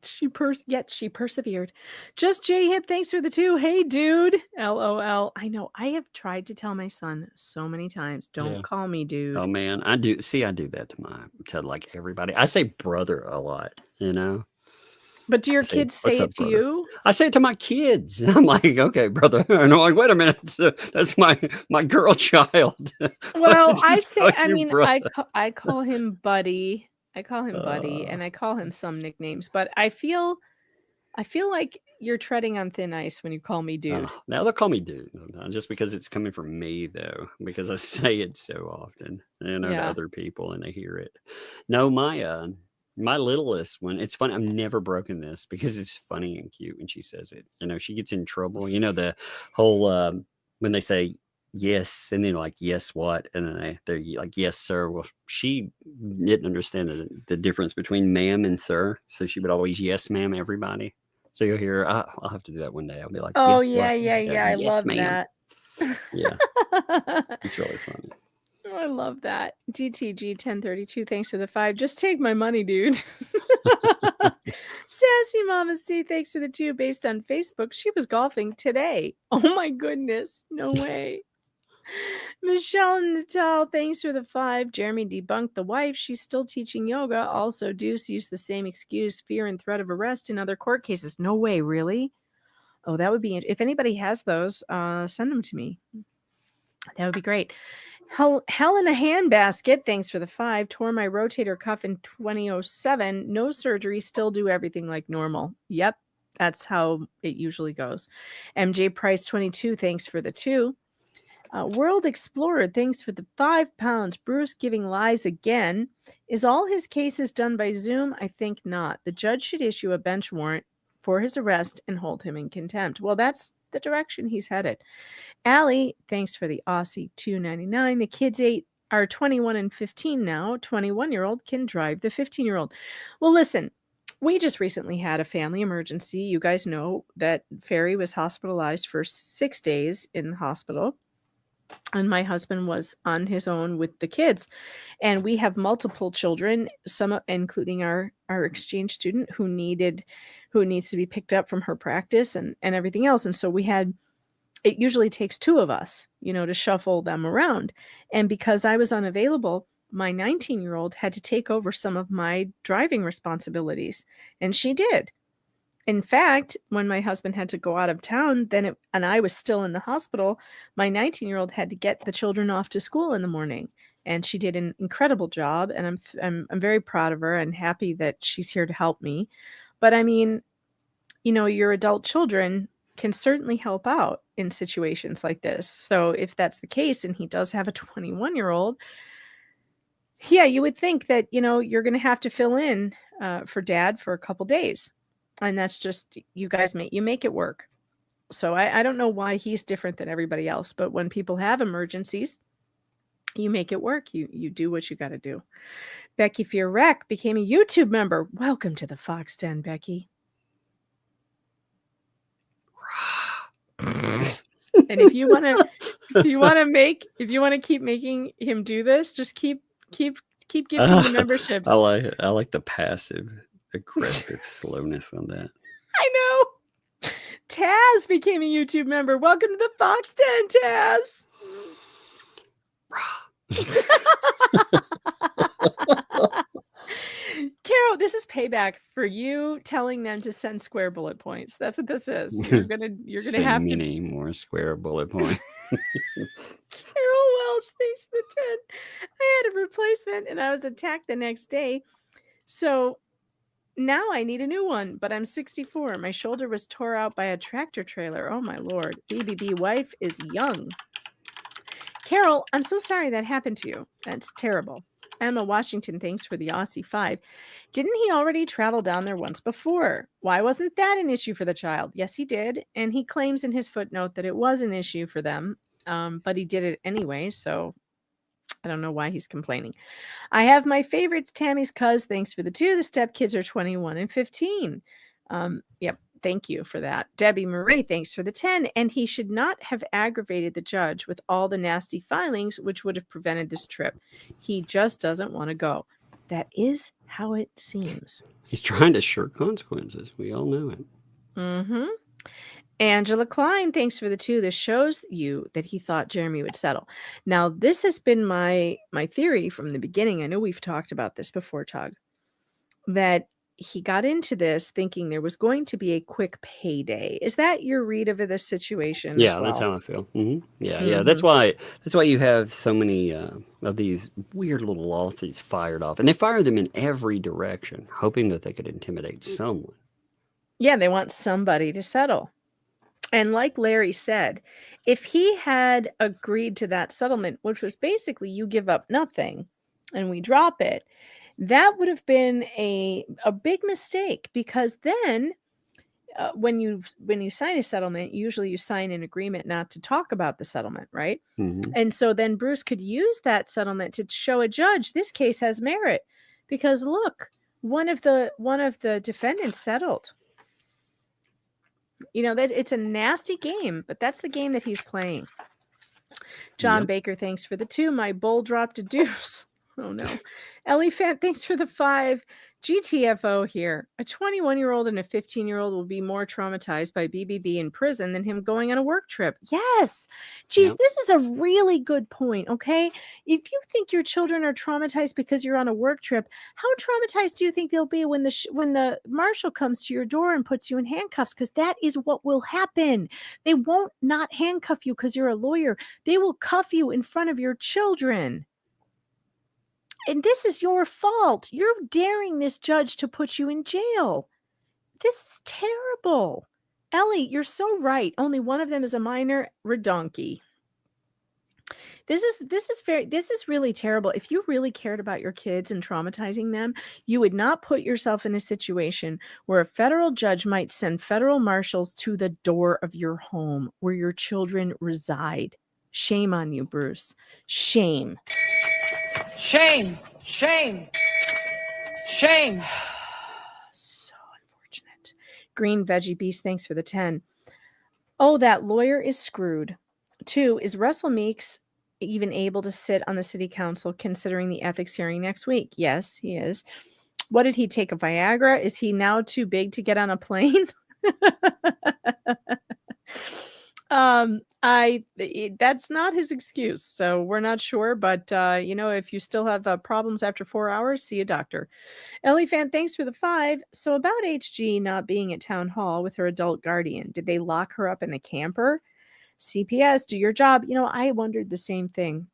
She persevered. Just J Hip, thanks for the 2. Hey, dude. LOL. I know. I have tried to tell my son so many times, don't call me dude. Oh, man. I do that to like everybody. I say brother a lot, you know? But do your kids say it to you? I say it to my kids. I'm like, okay, brother. And I'm like, wait a minute. That's my girl child. Well, I call him Buddy. I call him Buddy, and I call him some nicknames. But I feel like you're treading on thin ice when you call me dude. Now they'll call me dude, just because it's coming from me, though, because I say it so often, to other people, and they hear it. No, my littlest one, it's funny. I've never broken this because it's funny and cute when she says it. You know, she gets in trouble. You know, the whole when they say yes and then like, yes, what? And then they're like, yes, sir. Well, she didn't understand the difference between ma'am and sir. So she would always yes, ma'am, everybody. So you'll hear, I'll have to do that one day. I'll be like, oh, yes, yeah. I yes, love ma'am. that. Yeah. It's really funny. I love that. DTG 1032, thanks for the 5. Just take my money, dude. Sassy Mama C, thanks for the 2. Based on Facebook, she was golfing today. Oh my goodness. No way. Michelle Natal, thanks for the 5. Jeremy debunked the wife. She's still teaching yoga. Also, Deuce used the same excuse, fear and threat of arrest in other court cases. No way, really? Oh, that would be, if anybody has those, send them to me. That would be great. Hell in a handbasket, thanks for the 5. Tore my rotator cuff in 2007. No surgery, still do everything like normal. Yep, that's how it usually goes. MJ Price 22, thanks for the 2. World Explorer, thanks for the 5 pounds. Bruce giving lies again. Is all his cases done by Zoom? I think not. The judge should issue a bench warrant for his arrest and hold him in contempt. Well, that's the direction he's headed. Allie, thanks for the Aussie $2.99. The kids are 21 and 15 now. 21-year-old can drive the 15-year-old. Well, listen, we just recently had a family emergency. You guys know that Ferry was hospitalized for 6 days in the hospital. And my husband was on his own with the kids. And we have multiple children, some including our exchange student who needs to be picked up from her practice and everything else. And so it usually takes 2 of us, to shuffle them around. And because I was unavailable, my 19-year-old had to take over some of my driving responsibilities. And she did. In fact, when my husband had to go out of town, and I was still in the hospital, my 19-year-old had to get the children off to school in the morning. And she did an incredible job. And I'm very proud of her and happy that she's here to help me. But I mean, your adult children can certainly help out in situations like this. So if that's the case, and he does have a 21-year-old, Yeah, you would think that, you're going to have to fill in for dad for a couple days. And that's just, you guys make it work. So I don't know why he's different than everybody else, but when people have emergencies, you make it work. You do what you got to do. Becky Fearrec became a YouTube member. Welcome to the Fox Den, Becky. And if you want to keep making him do this, just keep gifting the memberships. I like the passive aggressive slowness on that. I know. Taz became a YouTube member. Welcome to the Fox Den, Taz. Carol, this is payback for you telling them to send square bullet points. That's what this is. You're gonna have to many more square bullet points. Carol Welch, thanks for the 10. I had a replacement and I was attacked the next day. So now I need a new one, but I'm 64. My shoulder was tore out by a tractor trailer. Oh my Lord. BBB wife is young. Carol, I'm so sorry that happened to you. That's terrible. Emma Washington, thanks for the Aussie 5. Didn't he already travel down there once before? Why wasn't that an issue for the child? Yes, he did. And he claims in his footnote that it was an issue for them, but he did it anyway. So I don't know why he's complaining. I have my favorites, Tammy's cuz. Thanks for the 2. The stepkids are 21 and 15. Yep. Thank you for that. Debbie Marie, thanks for the 10. And he should not have aggravated the judge with all the nasty filings, which would have prevented this trip. He just doesn't want to go. That is how it seems. He's trying to shirk consequences. We all know it. Mm-hmm. Angela Klein, thanks for the 2. This shows you that he thought Jeremy would settle. Now, this has been my theory from the beginning. I know we've talked about this before, Tug, that he got into this thinking there was going to be a quick payday. Is that your read of this situation? Yeah, as well? that's how I feel. Mm-hmm. Yeah. That's why you have so many of these weird little lawsuits fired off, and they fire them in every direction, hoping that they could intimidate someone. Yeah, they want somebody to settle. And like Larry said, if he had agreed to that settlement, which was basically you give up nothing and we drop it, that would have been a big mistake, because then when you sign a settlement, usually you sign an agreement not to talk about the settlement, right? Mm-hmm. And so then Bruce could use that settlement to show a judge this case has merit, because look, one of the defendants settled. That it's a nasty game, but that's the game that he's playing. John Baker, thanks for the 2. My bull dropped a deuce. Oh no. Ellie Fant, thanks for the 5. GTFO here. A 21-year-old and a 15-year-old will be more traumatized by BBB in prison than him going on a work trip. Yes. Geez, This is a really good point, okay? If you think your children are traumatized because you're on a work trip, how traumatized do you think they'll be when the marshal comes to your door and puts you in handcuffs? Because that is what will happen. They won't not handcuff you because you're a lawyer. They will cuff you in front of your children. And this is your fault. You're daring this judge to put you in jail. This is terrible. Ellie, you're so right. Only one of them is a minor. Redonky. This is really terrible. If you really cared about your kids and traumatizing them, you would not put yourself in a situation where a federal judge might send federal marshals to the door of your home where your children reside. Shame on you, Bruce. Shame. Shame, shame, shame. So unfortunate. Green Veggie Beast, thanks for the 10. Oh, that lawyer is screwed. 2, is Russell Meeks even able to sit on the city council considering the ethics hearing next week? Yes, he is. What did he take, a Viagra? Is he now too big to get on a plane? That's not his excuse, so we're not sure, but if you still have problems after 4 hours, see a doctor. Ellie Fan, thanks for the 5. So about HG not being at town hall with her adult guardian, did they lock her up in the camper? CPS, do your job. I wondered the same thing.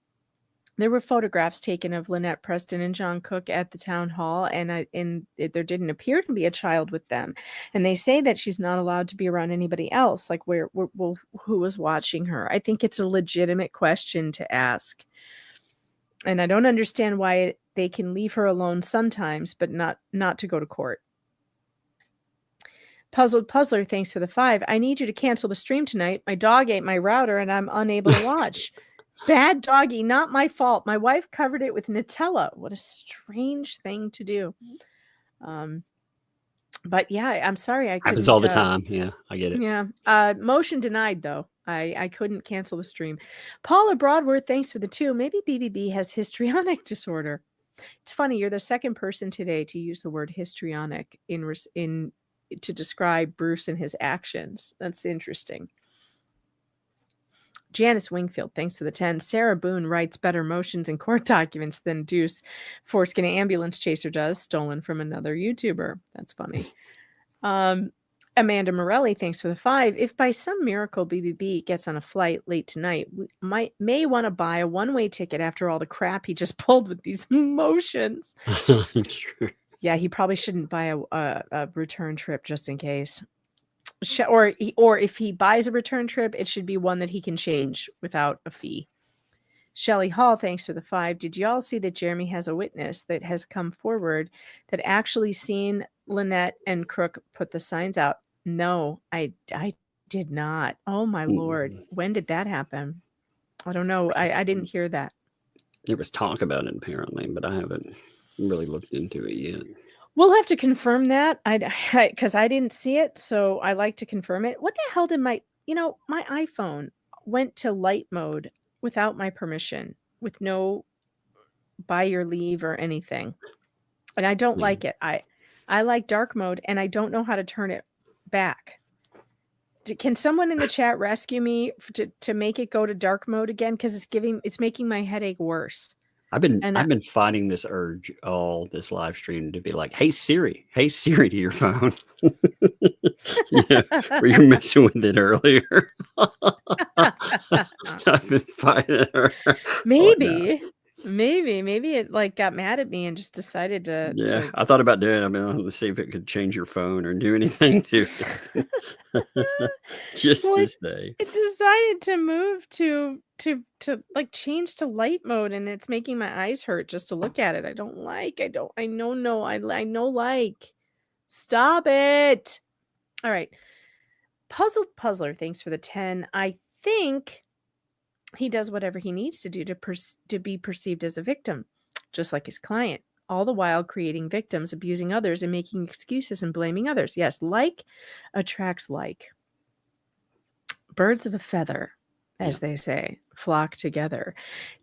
There were photographs taken of Lynette Preston and John Cook at the town hall, and there didn't appear to be a child with them. And they say that she's not allowed to be around anybody else, like who was watching her. I think it's a legitimate question to ask. And I don't understand why they can leave her alone sometimes, but not to go to court. Puzzled Puzzler, thanks for the 5. I need you to cancel the stream tonight. My dog ate my router and I'm unable to watch. Bad doggy, not my fault. My wife covered it with Nutella. What a strange thing to do. But yeah, I'm sorry. I couldn't. Happens all the time. Yeah, I get it. Yeah. Motion denied, though. I couldn't cancel the stream. Paula Broadworth, thanks for the 2. Maybe BBB has histrionic disorder. It's funny. You're the second person today to use the word histrionic to describe Bruce and his actions. That's interesting. Janice Wingfield, thanks for the 10. Sarah Boone writes better motions in court documents than Deuce Foreskin ambulance chaser does, stolen from another YouTuber. That's funny. Amanda Morelli, thanks for the 5. If by some miracle BBB gets on a flight late tonight, we may want to buy a one-way ticket after all the crap he just pulled with these motions. True. Yeah, he probably shouldn't buy a return trip just in case. Or if he buys a return trip, it should be one that he can change without a fee. Shelley Hall, thanks for the 5. Did y'all see that Jeremy has a witness that has come forward that actually seen Lynette and Crook put the signs out? No, I did not. Oh, my Lord. When did that happen? I don't know. I didn't hear that. There was talk about it, apparently, but I haven't really looked into it yet. We'll have to confirm that because I didn't see it, so I like to confirm it. What the hell did my iPhone went to light mode without my permission, with no by your leave or anything, and I don't like it. I like dark mode, and I don't know how to turn it back. Can someone in the chat rescue me to make it go to dark mode again? Because it's making my headache worse. I've been fighting this urge all this live stream to be like, hey Siri to your phone. Were you messing with it earlier? I've been fighting her. Maybe it like got mad at me and just decided to. Yeah, I thought about doing it. I mean, let's see if it could change your phone or do anything to it. To say. It decided to move to like change to light mode, and it's making my eyes hurt just to look at it. I know. Stop it. All right. Puzzled Puzzler, thanks for the 10. I think he does whatever he needs to do to be perceived as a victim, just like his client, all the while creating victims, abusing others, and making excuses and blaming others. Yes, like attracts like. Birds of a feather, as they say, flock together.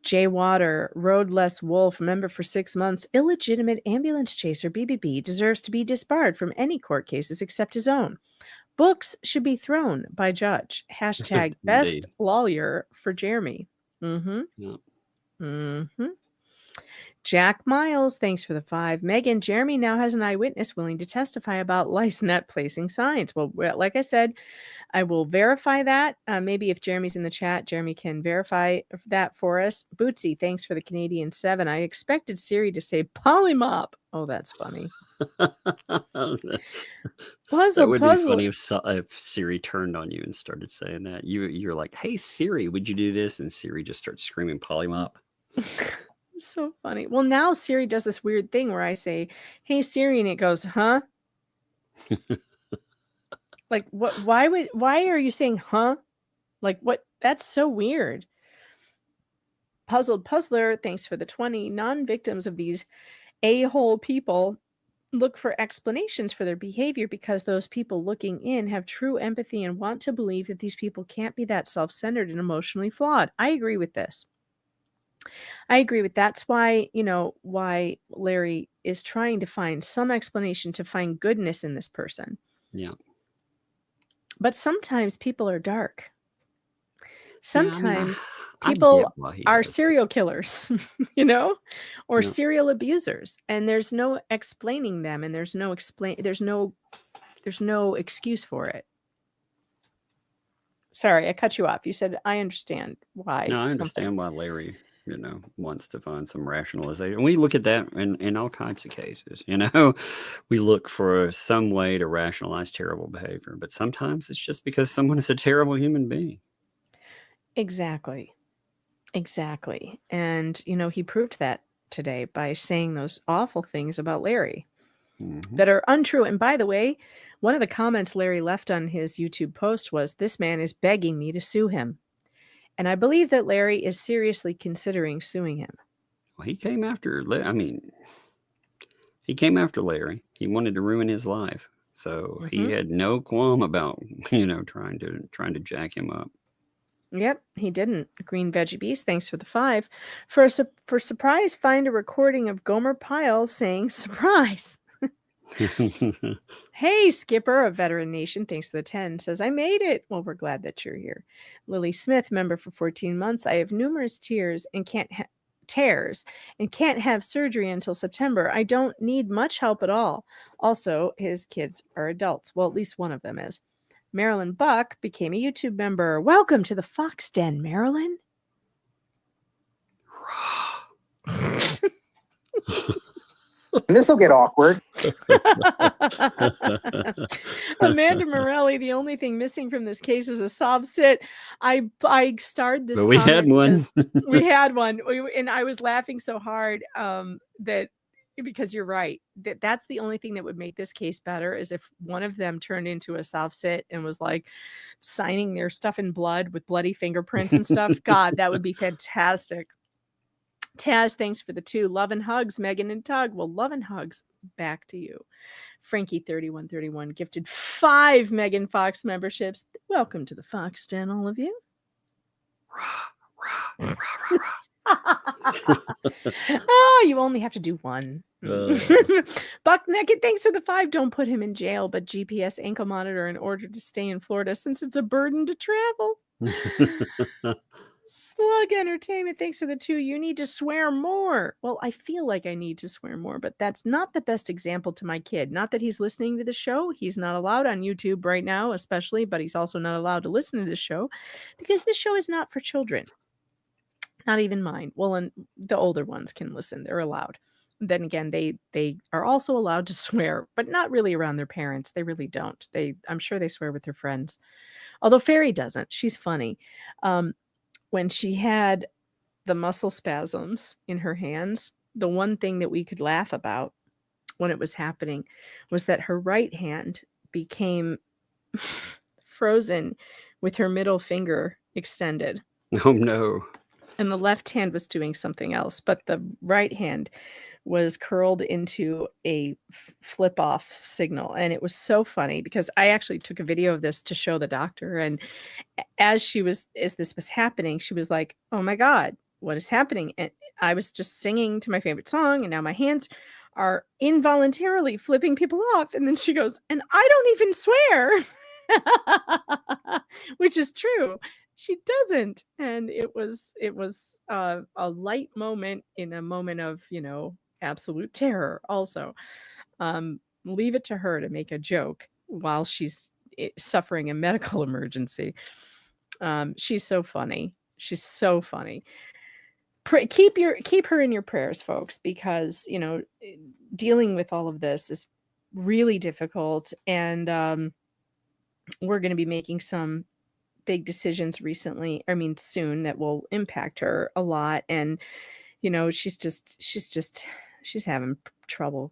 Jay Water, Roadless Wolf, member for 6 months, illegitimate ambulance chaser BBB, deserves to be disbarred from any court cases except his own. Books should be thrown by judge. Hashtag best lawyer for Jeremy. Jack Miles, thanks for the 5. Megan, Jeremy now has an eyewitness willing to testify about Lycenet placing signs. Well, like I said, I will verify that. Maybe if Jeremy's in the chat, Jeremy can verify that for us. Bootsy, thanks for the Canadian 7. I expected Siri to say polymop. Oh, that's funny. That would be funny if Siri turned on you and started saying that. You're like, hey Siri, would you do this? And Siri just starts screaming polymop. So funny. Well, now Siri does this weird thing where I say, hey Siri, and it goes, huh? Like, what? Why are you saying huh? Like, what? That's so weird. Puzzled Puzzler, thanks for the 20. Non-victims of these a-hole people look for explanations for their behavior because those people looking in have true empathy and want to believe that these people can't be that self-centered and emotionally flawed. I agree with this. That's why, why Larry is trying to find some explanation to find goodness in this person. Yeah. But sometimes people are dark. Sometimes people are serial killers, or serial abusers, and there's no explaining them, and there's no excuse for it. Sorry, I cut you off. You said I understand why. No, I understand why Larry, wants to find some rationalization. We look at that in all kinds of cases. We look for some way to rationalize terrible behavior, but sometimes it's just because someone is a terrible human being. Exactly. Exactly. And, he proved that today by saying those awful things about Larry that are untrue. And by the way, one of the comments Larry left on his YouTube post was, "This man is begging me to sue him." And I believe that Larry is seriously considering suing him. Well, he came after, he came after Larry. He wanted to ruin his life. So he had no qualm about, trying to jack him up. Yep, he didn't. Green Veggie Beast, thanks for the 5. For surprise, find a recording of Gomer Pyle saying surprise. Hey, Skipper of Veteran Nation, thanks for the 10, says, I made it. Well, we're glad that you're here. Lily Smith, member for 14 months. I have numerous tears and can't have surgery until September. I don't need much help at all. Also, his kids are adults. Well, at least one of them is. Marilyn Buck became a YouTube member. Welcome to the Fox Den, Marilyn. This will get awkward. Amanda Morelli, the only thing missing from this case is a sob sit. I starred this. But we had one. We had one. And I was laughing so hard because you're right. That's the only thing that would make this case better is if one of them turned into a soft sit and was like signing their stuff in blood with bloody fingerprints and stuff. God, that would be fantastic. Taz, thanks for the 2. Love and hugs, Megan and Tug. Well, love and hugs back to you. Frankie 3131 gifted 5 Megan Fox memberships. Welcome to the Fox Den, all of you. Oh, you only have to do one. Buck Naked, thanks for the 5. Don't put him in jail, but GPS ankle monitor in order to stay in Florida since it's a burden to travel. Slug Entertainment, thanks for the 2. You need to swear more. Well, I feel like I need to swear more, but that's not the best example to my kid. Not that he's listening to the show. He's not allowed on YouTube right now, especially, but he's also not allowed to listen to the show because this show is not for children. Not even mine. Well, and the older ones can listen. They're allowed. Then again, they are also allowed to swear, but not really around their parents. They really don't. I'm sure they swear with their friends. Although Fairy doesn't. She's funny. When she had the muscle spasms in her hands, the one thing that we could laugh about when it was happening was that her right hand became frozen with her middle finger extended. Oh, no. And the left hand was doing something else, but the right hand was curled into a flip-off signal. And it was so funny because I actually took a video of this to show the doctor. And as this was happening, she was like, oh my God, what is happening? And I was just singing to my favorite song. And now my hands are involuntarily flipping people off. And then she goes, and I don't even swear, which is true. She doesn't. And it was a light moment in a moment of, absolute terror also. Leave it to her to make a joke while she's suffering a medical emergency. She's so funny. She's so funny. Keep her in your prayers, folks, because, dealing with all of this is really difficult. And we're going to be making some big decisions soon that will impact her a lot. And, she's having trouble.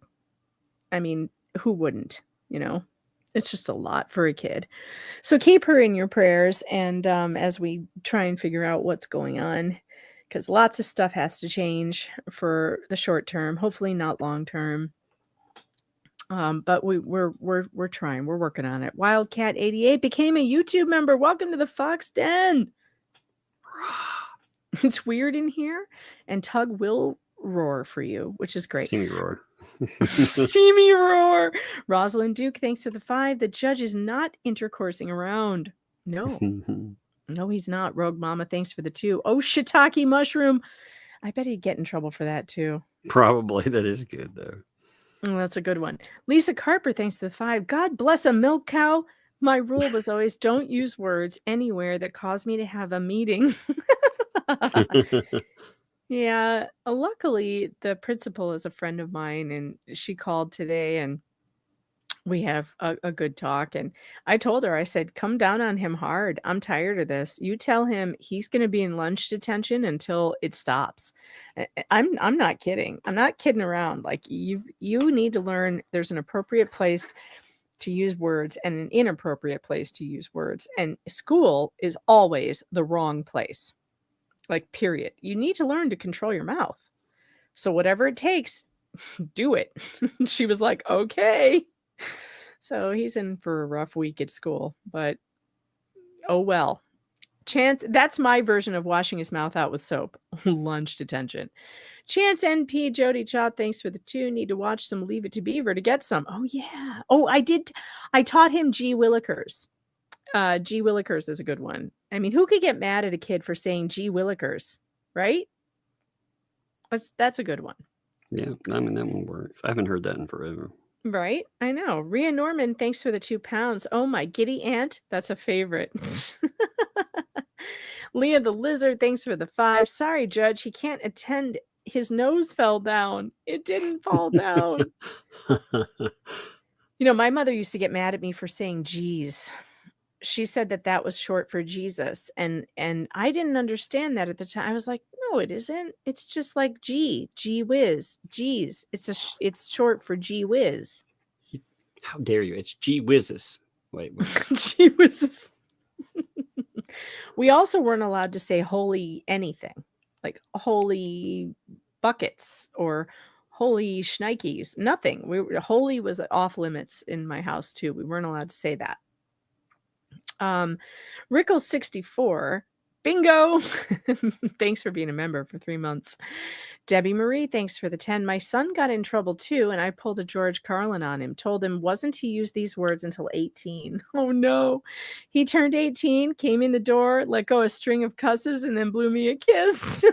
I mean, who wouldn't, it's just a lot for a kid. So keep her in your prayers. And as we try and figure out what's going on, because lots of stuff has to change for the short term, hopefully not long term. But we're trying. We're working on it. Wildcat 88 became a YouTube member. Welcome to the Fox Den. It's weird in here, and Tug will roar for you, which is great. See me roar. See me roar. Rosalind Duke, thanks for the 5. The judge is not intercoursing around. No, he's not. Rogue Mama, thanks for the 2. Oh, shiitake mushroom. I bet he'd get in trouble for that too. Probably. That is good though. Oh, that's a good one. Lisa Carper, thanks to the 5. God bless a milk cow. My rule was always don't use words anywhere that cause me to have a meeting. Yeah. Luckily, the principal is a friend of mine, and she called today and we have a good talk. And I told her, I said, come down on him hard. I'm tired of this. You tell him he's going to be in lunch detention until it stops. I'm not kidding. I'm not kidding around. Like you need to learn there's an appropriate place to use words and an inappropriate place to use words. And school is always the wrong place. Like, period. You need to learn to control your mouth. So whatever it takes, do it. She was like, okay. So he's in for a rough week at school, but oh well. Chance, that's my version of washing his mouth out with soap. Lunch detention. Chance NP, Jody Chaw, thanks for the 2. Need to watch some Leave It to Beaver to get some. Oh yeah. Oh, I did. I taught him G. Willikers. G. Willikers is a good one. I mean, who could get mad at a kid for saying G. Willikers, right? That's a good one. Yeah, I mean, that one works. I haven't heard that in forever. Right? I know. Rhea Norman, thanks for the 2 pounds. Oh, my giddy aunt. That's a favorite. Leah the Lizard, thanks for the 5. Sorry, Judge. He can't attend. His nose fell down. It didn't fall down. You know, my mother used to get mad at me for saying geez. She said that was short for Jesus. And I didn't understand that at the time. I was like, no, it isn't. It's just like gee whiz, geez. It's short for gee whiz. How dare you? It's gee whizzes. Wait. Gee whizzes. We also weren't allowed to say holy anything, like holy buckets or holy shnikes. Nothing. Holy was off limits in my house too. We weren't allowed to say that. Rickles 64, bingo. Thanks for being a member for 3 months. Debbie Marie, thanks for the 10. My son got in trouble too, and I pulled a George Carlin on him. Told him wasn't to use these words until 18. Oh no. He turned 18, came in the door, let go a string of cusses, and then blew me a kiss.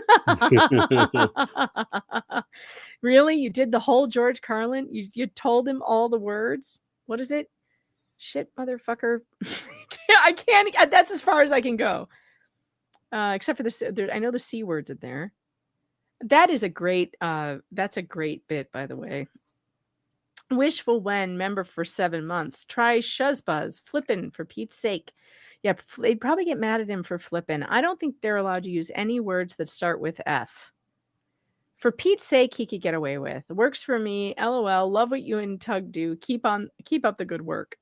Really? You did the whole George Carlin? You told him all the words? What is it? Shit, motherfucker. I can't. That's as far as I can go. Except for the, I know the C words in there. That is a great, that's a great bit, by the way. Wishful When, member for 7 months. Try Shuzzbuzz, flippin' for Pete's sake. Yeah, they'd probably get mad at him for flippin'. I don't think they're allowed to use any words that start with F. For Pete's sake, he could get away with. Works for me. LOL. Love what you and Tug do. Keep up the good work.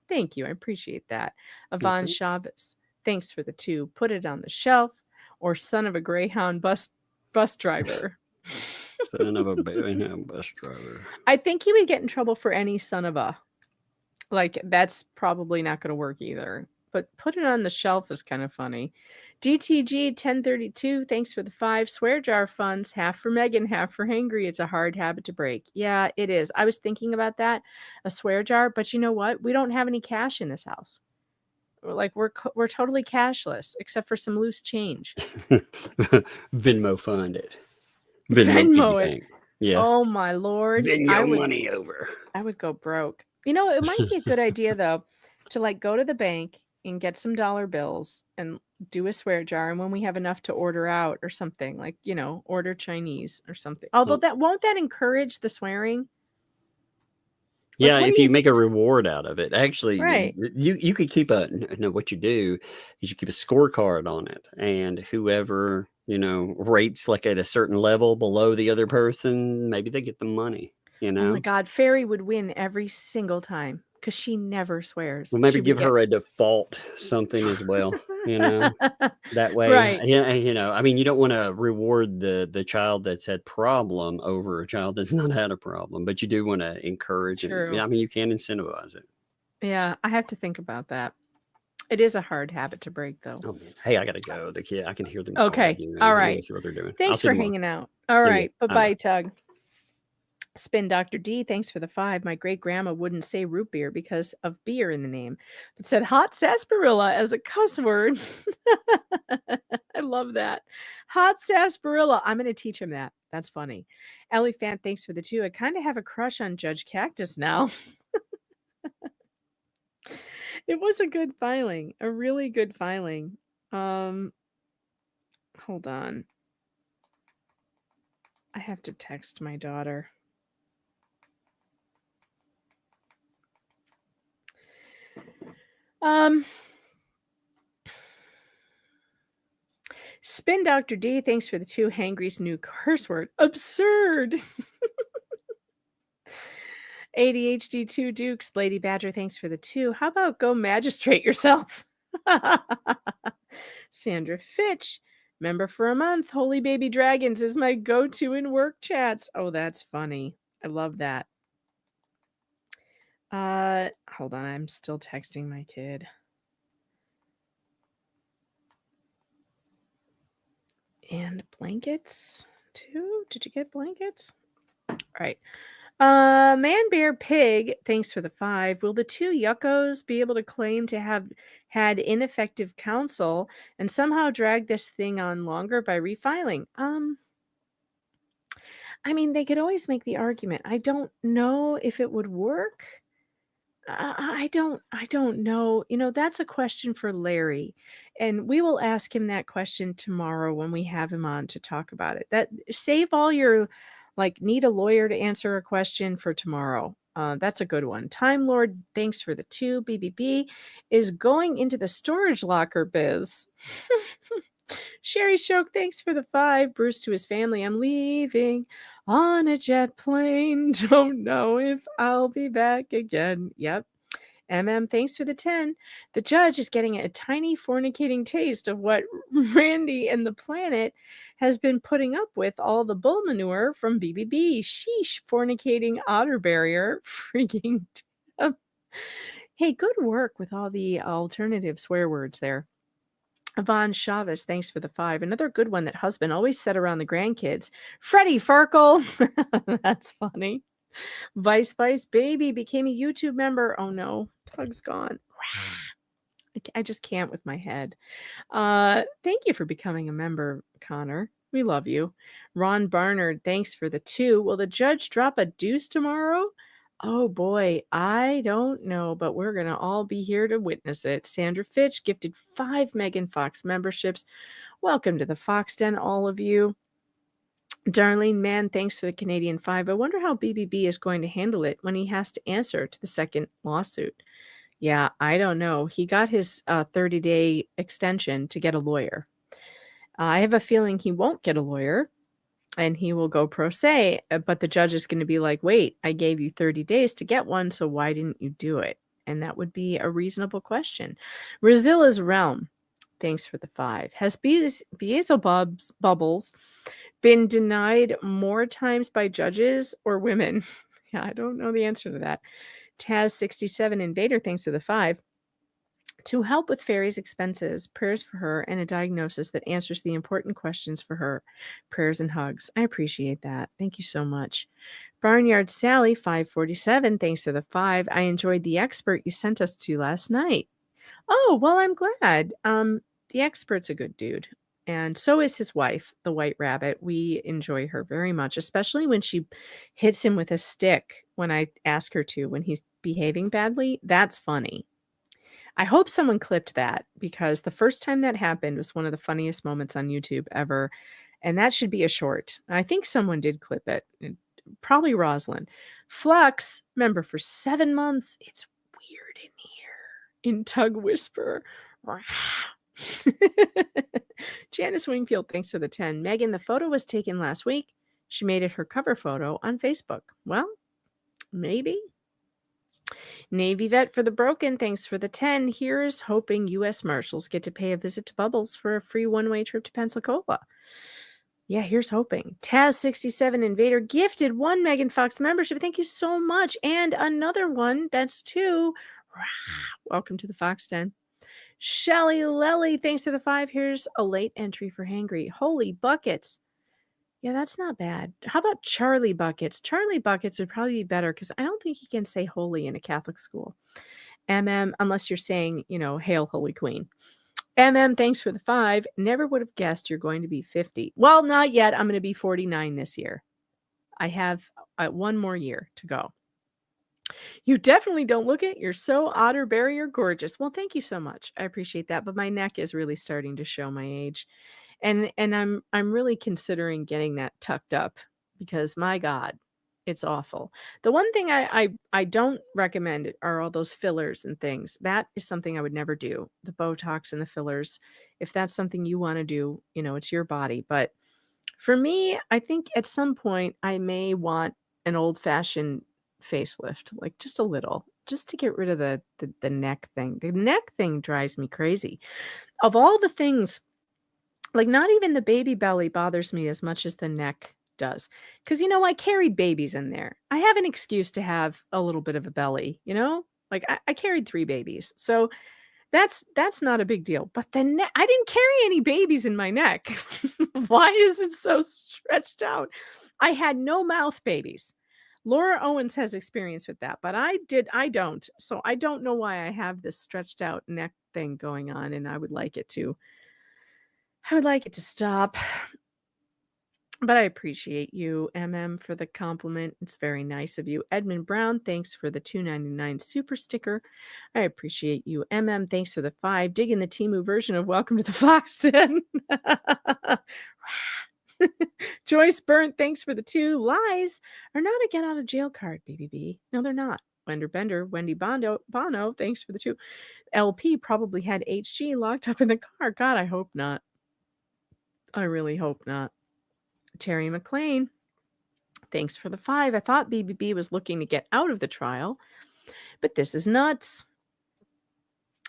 Thank you. I appreciate that. Yvonne Chavez. Thanks for the 2. Put it on the shelf. Or son of a Greyhound bus driver. Son of a Greyhound bus driver. I think he would get in trouble for any son of a. Like, that's probably not going to work either. But put it on the shelf is kind of funny. DTG 1032, thanks for the 5. Swear jar funds, half for Megan, half for Hangry. It's a hard habit to break. Yeah, it is. I was thinking about that, a swear jar. But you know what? We don't have any cash in this house. Like, we're totally cashless, except for some loose change. Venmo fund it. Venmo it. Yeah. Oh, my Lord. Venmo money over. I would go broke. You know, it might be a good idea, though, to like go to the bank and get some dollar bills and do a swear jar. And when we have enough to order out or something, like, you know, order Chinese or something. Although won't that encourage the swearing? Yeah, if you make a reward out of it, actually, right. you could keep what you do is you keep a scorecard on it, and whoever, you know, rates like at a certain level below the other person, maybe they get the money, you know? Oh my God, Fairy would win every single time because she never swears. Well, maybe give her a default something as well, you know, that way. Right. Yeah, you know, I mean, you don't want to reward the child that's had problem over a child that's not had a problem, but you do want to encourage. True. I mean, you can incentivize it. Yeah, I have to think about that. It is a hard habit to break, though. Oh, man. Hey, I got to go. The kid, I can hear them. Okay. All right. See what they're doing. Thanks for hanging out. All right. Bye-bye, Tug. Spin Dr. D, thanks for the 5. My great grandma wouldn't say root beer because of beer in the name, but said hot sarsaparilla as a cuss word. I love that. Hot sarsaparilla. I'm going to teach him that. That's funny. Ellie Fan, thanks for the 2. I kind of have a crush on Judge Cactus now. It was a good filing, a really good filing. Hold on. I have to text my daughter. Spin Dr. D, thanks for the 2. Hangry's new curse word. Absurd. ADHD 2 Dukes. Lady Badger, thanks for the 2. How about go magistrate yourself? Sandra Fitch, member for a month. Holy Baby Dragons is my go-to in work chats. Oh, that's funny. I love that. Hold on. I'm still texting my kid. And blankets too. Did you get blankets? All right. Man Bear Pig, thanks for the 5. Will the 2 yuckos be able to claim to have had ineffective counsel and somehow drag this thing on longer by refiling? I mean, they could always make the argument. I don't know if it would work. I don't know. You know, that's a question for Larry, and we will ask him that question tomorrow when we have him on to talk about it. That save all your need a lawyer to answer a question for tomorrow. That's a good one. Time Lord, thanks for the 2. BBB is going into the storage locker biz. Sherry Shoke, thanks for the 5. Bruce to his family, I'm leaving on a jet plane. Don't know if I'll be back again. Yep. Thanks for the 10. The judge is getting a tiny fornicating taste of what Randy and the planet has been putting up with, all the bull manure from BBB. Sheesh, fornicating otter barrier. Freaking. Hey, good work with all the alternative swear words there. Yvonne Chavez, thanks for the 5. Another good one that husband always said around the grandkids. Freddie Farkle. That's funny. Vice Baby became a YouTube member. Oh no, Tug's gone. I just can't with my head. Thank you for becoming a member, Connor. We love you. Ron Barnard, thanks for the 2. Will the judge drop a deuce tomorrow? Oh boy, I don't know, but we're going to all be here to witness it. Sandra Fitch gifted 5 Megan Fox memberships. Welcome to the Fox Den, all of you. Darlene Mann, thanks for the Canadian 5. I wonder how BBB is going to handle it when he has to answer to the second lawsuit. Yeah, I don't know. He got his 30-day extension to get a lawyer. I have a feeling he won't get a lawyer. And he will go pro se, but the judge is going to be like, wait, I gave you 30 days to get one, so why didn't you do it? And that would be a reasonable question. Razilla's Realm, thanks for the 5. Has Beelzebub's been denied more times by judges or women? Yeah, I don't know the answer to that. Taz67 Invader, thanks for the 5. To help with Fairy's expenses, prayers for her, and a diagnosis that answers the important questions for her. Prayers and hugs. I appreciate that. Thank you so much. Barnyard Sally, 547, thanks for the 5. I enjoyed the expert you sent us to last night. Oh, well, I'm glad. The expert's a good dude. And so is his wife, the White Rabbit. We enjoy her very much, especially when she hits him with a stick when I ask her to, when he's behaving badly. That's funny. I hope someone clipped that, because the first time that happened was one of the funniest moments on YouTube ever. And that should be a short. I think someone did clip it. Probably Rosalind. Flux, member for 7 months. It's weird in here. In Tug Whisper. Janice Wingfield, thanks for the 10. Megan, the photo was taken last week. She made it her cover photo on Facebook. Well, maybe. Navy Vet for the Broken, thanks for the 10. Here's hoping U.S. Marshals get to pay a visit to Bubbles for a free one-way trip to Pensacola. Yeah, here's hoping. Taz67 Invader gifted 1 Megan Fox membership. Thank you so much. And another one, that's 2. Welcome to the Fox Den. Shelly Lelly, thanks for the 5. Here's a late entry for Hangry. Holy buckets. Yeah, that's not bad. How about Charlie Buckets? Charlie Buckets would probably be better, because I don't think he can say holy in a Catholic school. Unless you're saying, Hail Holy Queen. Thanks for the 5. Never would have guessed you're going to be 50. Well, not yet. I'm going to be 49 this year. I have 1 more year to go. You definitely don't look it. You're so otter barrier gorgeous. Well, thank you so much. I appreciate that. But my neck is really starting to show my age. And I'm really considering getting that tucked up, because my God, It's awful. The one thing I don't recommend are all those fillers and things. That is something I would never do. The Botox and the fillers. If that's something you want to do, it's your body. But for me, I think at some point I may want an old-fashioned facelift, like just a little, just to get rid of the neck thing. The neck thing drives me crazy. Of all the things, like not even the baby belly bothers me as much as the neck does. Because, I carried babies in there. I have an excuse to have a little bit of a belly, Like I carried 3 babies. So that's not a big deal. But the neck, I didn't carry any babies in my neck. Why is it so stretched out? I had no mouth babies. Laura Owens has experience with that, but I don't. So I don't know why I have this stretched out neck thing going on, and I would like it to stop. But I appreciate you, MM, for the compliment. It's very nice of you. Edmund Brown, thanks for the $2.99 super sticker. I appreciate you, MM. Thanks for the 5. Digging the Temu version of Welcome to the Fox Den. Joyce Burnt, thanks for the 2. Lies are not a get out of jail card, BBB. No, they're not. Wender Bender, Wendy Bono, thanks for the 2. LP probably had HG locked up in the car. God, I hope not. I really hope not. Terry McLean, thanks for the 5. I thought BBB was looking to get out of the trial, but this is nuts.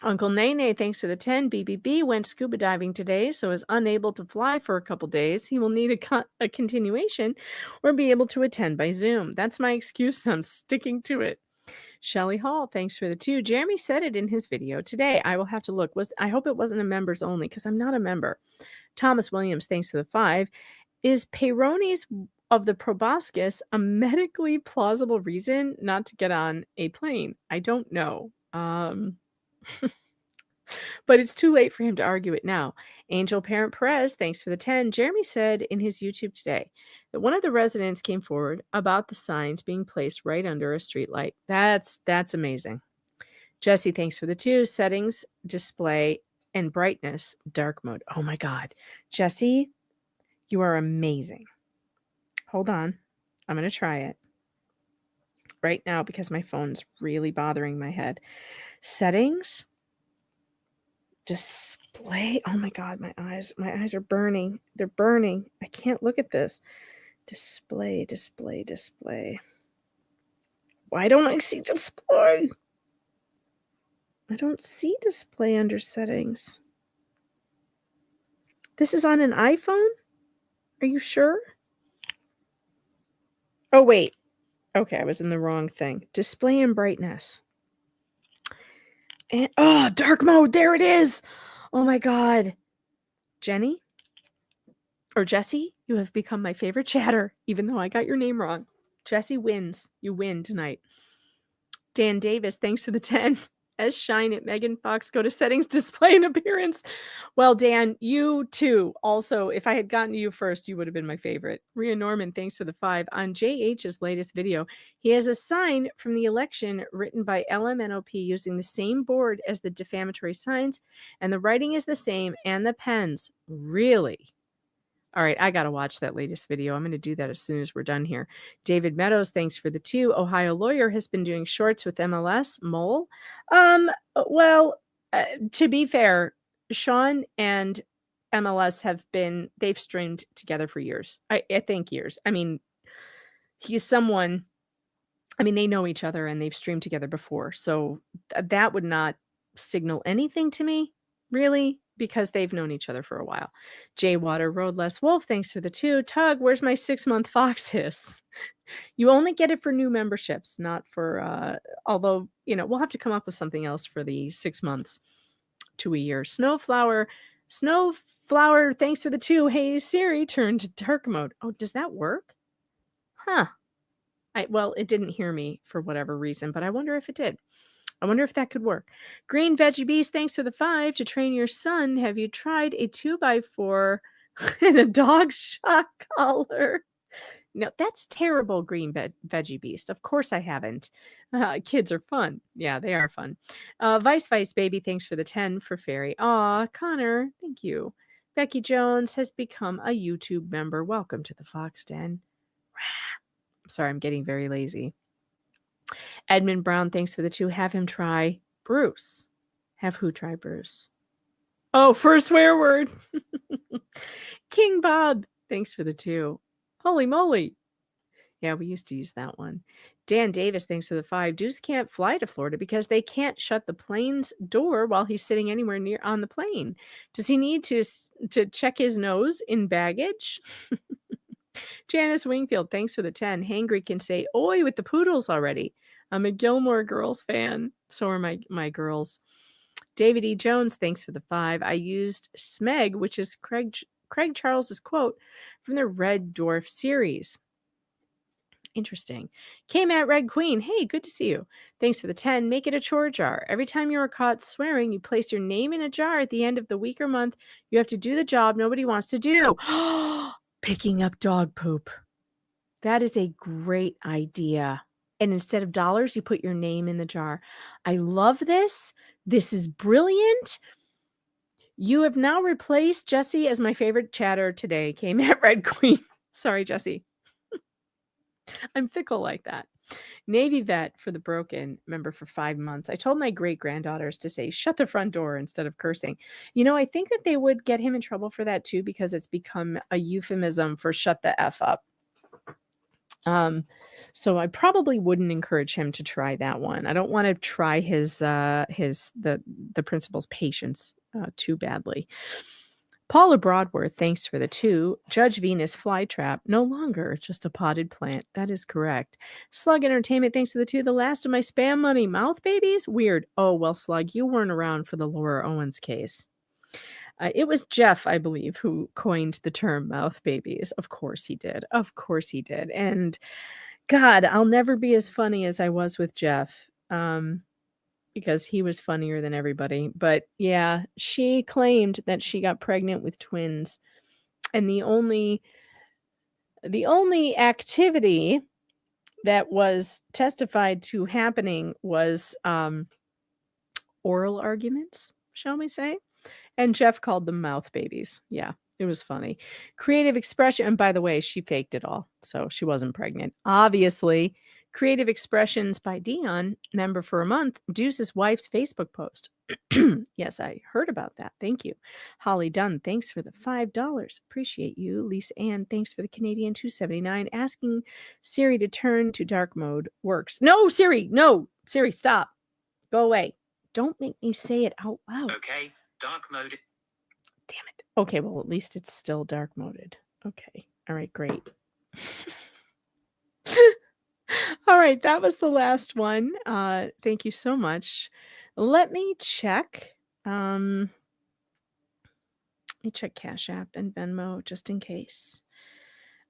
Uncle Nene, thanks for the 10. BBB went scuba diving today, so is unable to fly for a couple days. He will need a continuation or be able to attend by Zoom. That's my excuse, and I'm sticking to it. Shelley Hall, thanks for the 2. Jeremy said it in his video today. I will have to look. I hope it wasn't a members only, because I'm not a member. Thomas Williams, thanks for the 5. Is Peyronie's of the proboscis a medically plausible reason not to get on a plane? I don't know. But it's too late for him to argue it now. Angel Parent Perez, thanks for the 10. Jeremy said in his YouTube today that one of the residents came forward about the signs being placed right under a streetlight. That's amazing. Jesse, thanks for the 2. Settings, display, and brightness, dark mode. Oh my God. Jesse, you are amazing. Hold on. I'm going to try it right now because my phone's really bothering my head. Settings. Display. Oh my God, my eyes are burning. They're burning. I can't look at this. Display. Why don't I see display? I don't see display under settings. This is on an iPhone? Are you sure? Oh, wait. Okay, I was in the wrong thing. Display and brightness. And dark mode. There it is. Oh my God. Jenny or Jesse, you have become my favorite chatter, even though I got your name wrong. Jesse wins. You win tonight. Dan Davis, thanks for the 10. As Shine at Megan Fox, go to settings, display, and appearance. Well, Dan, you too. Also, if I had gotten to you first, you would have been my favorite. Rhea Norman, thanks for the 5. On JH's latest video, he has a sign from the election written by LMNOP using the same board as the defamatory signs, and the writing is the same, and the pens. Really? All right, I got to watch that latest video. I'm going to do that as soon as we're done here. David Meadows, thanks for the 2. Ohio Lawyer has been doing shorts with MLS. Mole? Well, to be fair, Sean and MLS they've streamed together for years. I think years. I mean, he's someone, they know each other and they've streamed together before. So that would not signal anything to me, really, because they've known each other for a while. Jay Water, Roadless Wolf, thanks for the 2. Tug, where's my 6-month Fox hiss? You only get it for new memberships, not for, although, we'll have to come up with something else for the 6 months to a year. Snowflower, thanks for the 2. Hey, Siri, turn to dark mode. Oh, does that work? Huh. Well, it didn't hear me for whatever reason, but I wonder if it did. I wonder if that could work. Green Veggie Beast, thanks for the 5. To train your son, have you tried a 2x4 and a dog shock collar? No, that's terrible, Green Veggie Beast. Of course I haven't. Kids are fun. Yeah, they are fun. Vice Baby, thanks for the 10 for Fairy. Aw, Connor, thank you. Becky Jones has become a YouTube member. Welcome to the Fox Den. I'm Sorry, I'm getting very lazy. Edmund Brown, thanks for the 2. Have him try Bruce. Have who try Bruce? Oh, for a swear word. King Bob, thanks for the 2. Holy moly. Yeah, we used to use that one. Dan Davis, thanks for the 5. Deuce can't fly to Florida because they can't shut the plane's door while he's sitting anywhere near on the plane. Does he need to check his nose in baggage? Janice Wingfield, thanks for the 10. Hangry can say oi with the poodles already. I'm a Gilmore Girls fan. So are my girls. David E. Jones, thanks for the 5. I used Smeg, which is Craig Charles's quote from the Red Dwarf series. Interesting. K-Mat Red Queen, hey, good to see you. Thanks for the 10. Make it a chore jar. Every time you are caught swearing, you place your name in a jar at the end of the week or month. You have to do the job nobody wants to do. Picking up dog poop. That is a great idea. And instead of dollars, you put your name in the jar. I love this. This is brilliant. You have now replaced Jesse as my favorite chatter today. K-Mat Red Queen. Sorry, Jesse. I'm fickle like that. Navy vet for the broken, member for 5 months. I told my great-granddaughters to say, shut the front door instead of cursing. You know, I think that they would get him in trouble for that too, because it's become a euphemism for shut the F up. So I probably wouldn't encourage him to try that one. I don't want to try the principal's patience too badly. Paula Broadworth, thanks for the 2. Judge Venus Flytrap, no longer just a potted plant. That is correct. Slug Entertainment, thanks for the 2. The last of my spam money. Mouth babies? Weird. Oh, well, Slug, you weren't around for the Laura Owens case. It was Jeff, I believe, who coined the term mouth babies. Of course he did. Of course he did. And God, I'll never be as funny as I was with Jeff. Because he was funnier than everybody. But yeah, she claimed that she got pregnant with twins. And the only activity that was testified to happening was oral arguments, shall we say? And Jeff called them mouth babies. Yeah, it was funny. Creative expression. And by the way, she faked it all. So she wasn't pregnant. Obviously. Creative Expressions by Dion, member for a month, Deuce's wife's Facebook post. Yes, I heard about that. Thank you. Holly Dunn, thanks for the $5. Appreciate you. Lisa Ann, thanks for the Canadian $2.79. Asking Siri to turn to dark mode works. No, Siri, stop. Go away. Don't make me say it out loud. Okay, dark mode. Damn it. Okay, well, at least it's still dark moded. Okay. All right, great. All right, that was the last one. Thank you so much. Let me check. Let me check Cash App and Venmo just in case.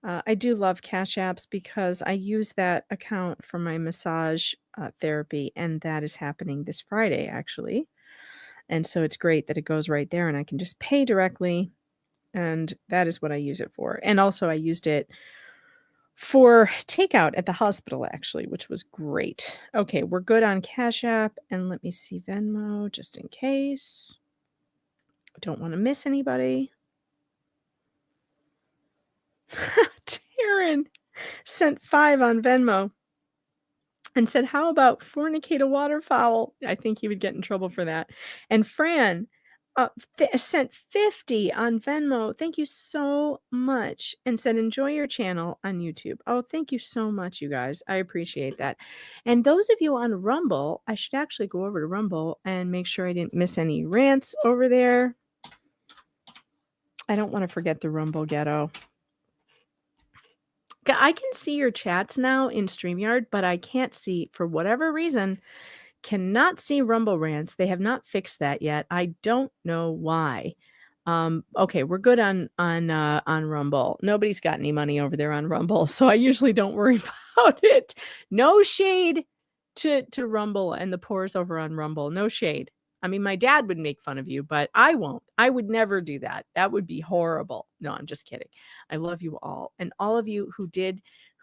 I do love Cash Apps because I use that account for my massage therapy, and that is happening this Friday, actually. And so it's great that it goes right there, and I can just pay directly, and that is what I use it for. And also I used it for takeout at the hospital, actually, which was great. Okay, we're good on Cash App, and let me see Venmo just in case. I don't want to miss anybody. Taryn sent 5 on Venmo and said, how about fornicate a waterfowl? I think he would get in trouble for that. And Fran sent 50 on Venmo. Thank you so much. And said, enjoy your channel on YouTube. Oh, thank you so much, you guys. I appreciate that. And those of you on Rumble, I should actually go over to Rumble and make sure I didn't miss any rants over there. I don't want to forget the Rumble ghetto. I can see your chats now in StreamYard, but I can't see, for whatever reason, cannot see Rumble rants. They have not fixed that yet. I don't know why. Okay, we're good on Rumble. Nobody's got any money over there on Rumble, so I usually don't worry about it. No shade to Rumble and the pores over on Rumble. No shade. I mean, my dad would make fun of you, but I won't. I would never do that. That would be horrible. No, I'm just kidding. I love you all. And all of you who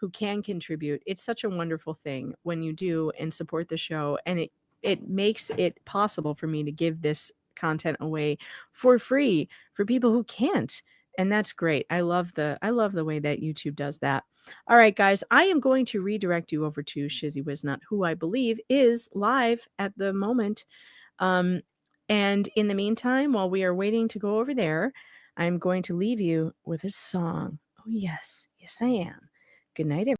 can contribute. It's such a wonderful thing when you do and support the show. And it makes it possible for me to give this content away for free for people who can't And that's great. I love the way that YouTube does that. All right, guys, I am going to redirect you over to Shizzy Wiznut, who I believe is live at the moment. And in the meantime, while we are waiting to go over there, I'm going to leave you with a song. Oh, yes. Yes, I am. Good night, everyone.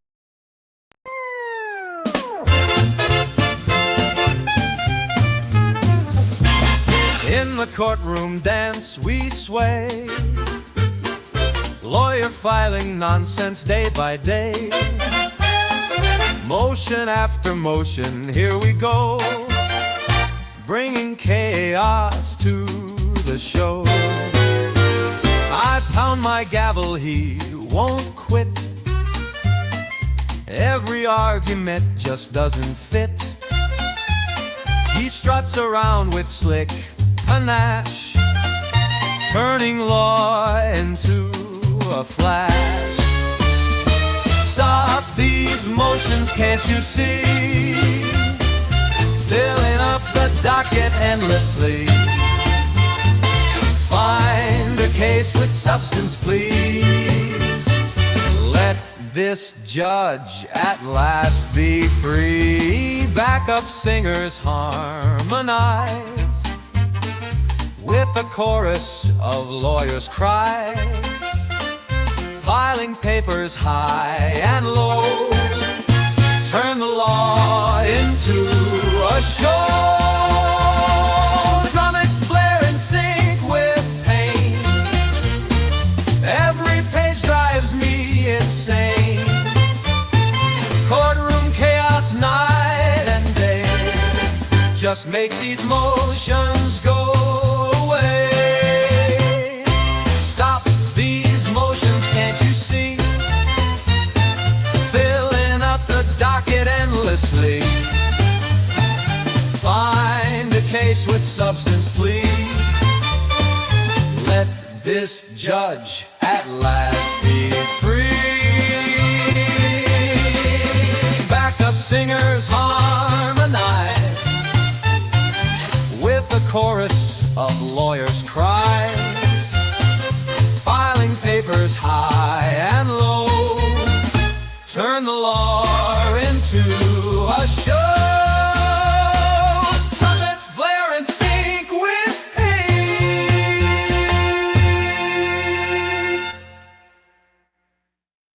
In the courtroom dance we sway, lawyer filing nonsense day by day. Motion after motion, here we go, bringing chaos to the show. I pound my gavel, he won't quit. Every argument just doesn't fit. He struts around with slick panache, turning law into a flash. Stop these motions, can't you see? Filling up the docket endlessly. Find a case with substance, please. Let this judge at last be free. Backup singers harmonize with a chorus of lawyers' cries, filing papers high and low, turn the law into a show. Drummets flare in sync with pain. Every page drives me insane. Courtroom chaos night and day. Just make these motions go. Stop these motions, can't you see? Filling up the docket endlessly. Find a case with substance, please. Let this judge at last be free. Backup singers harmonize with a chorus of lawyers' cries, filing papers high and low, turn the law into a show.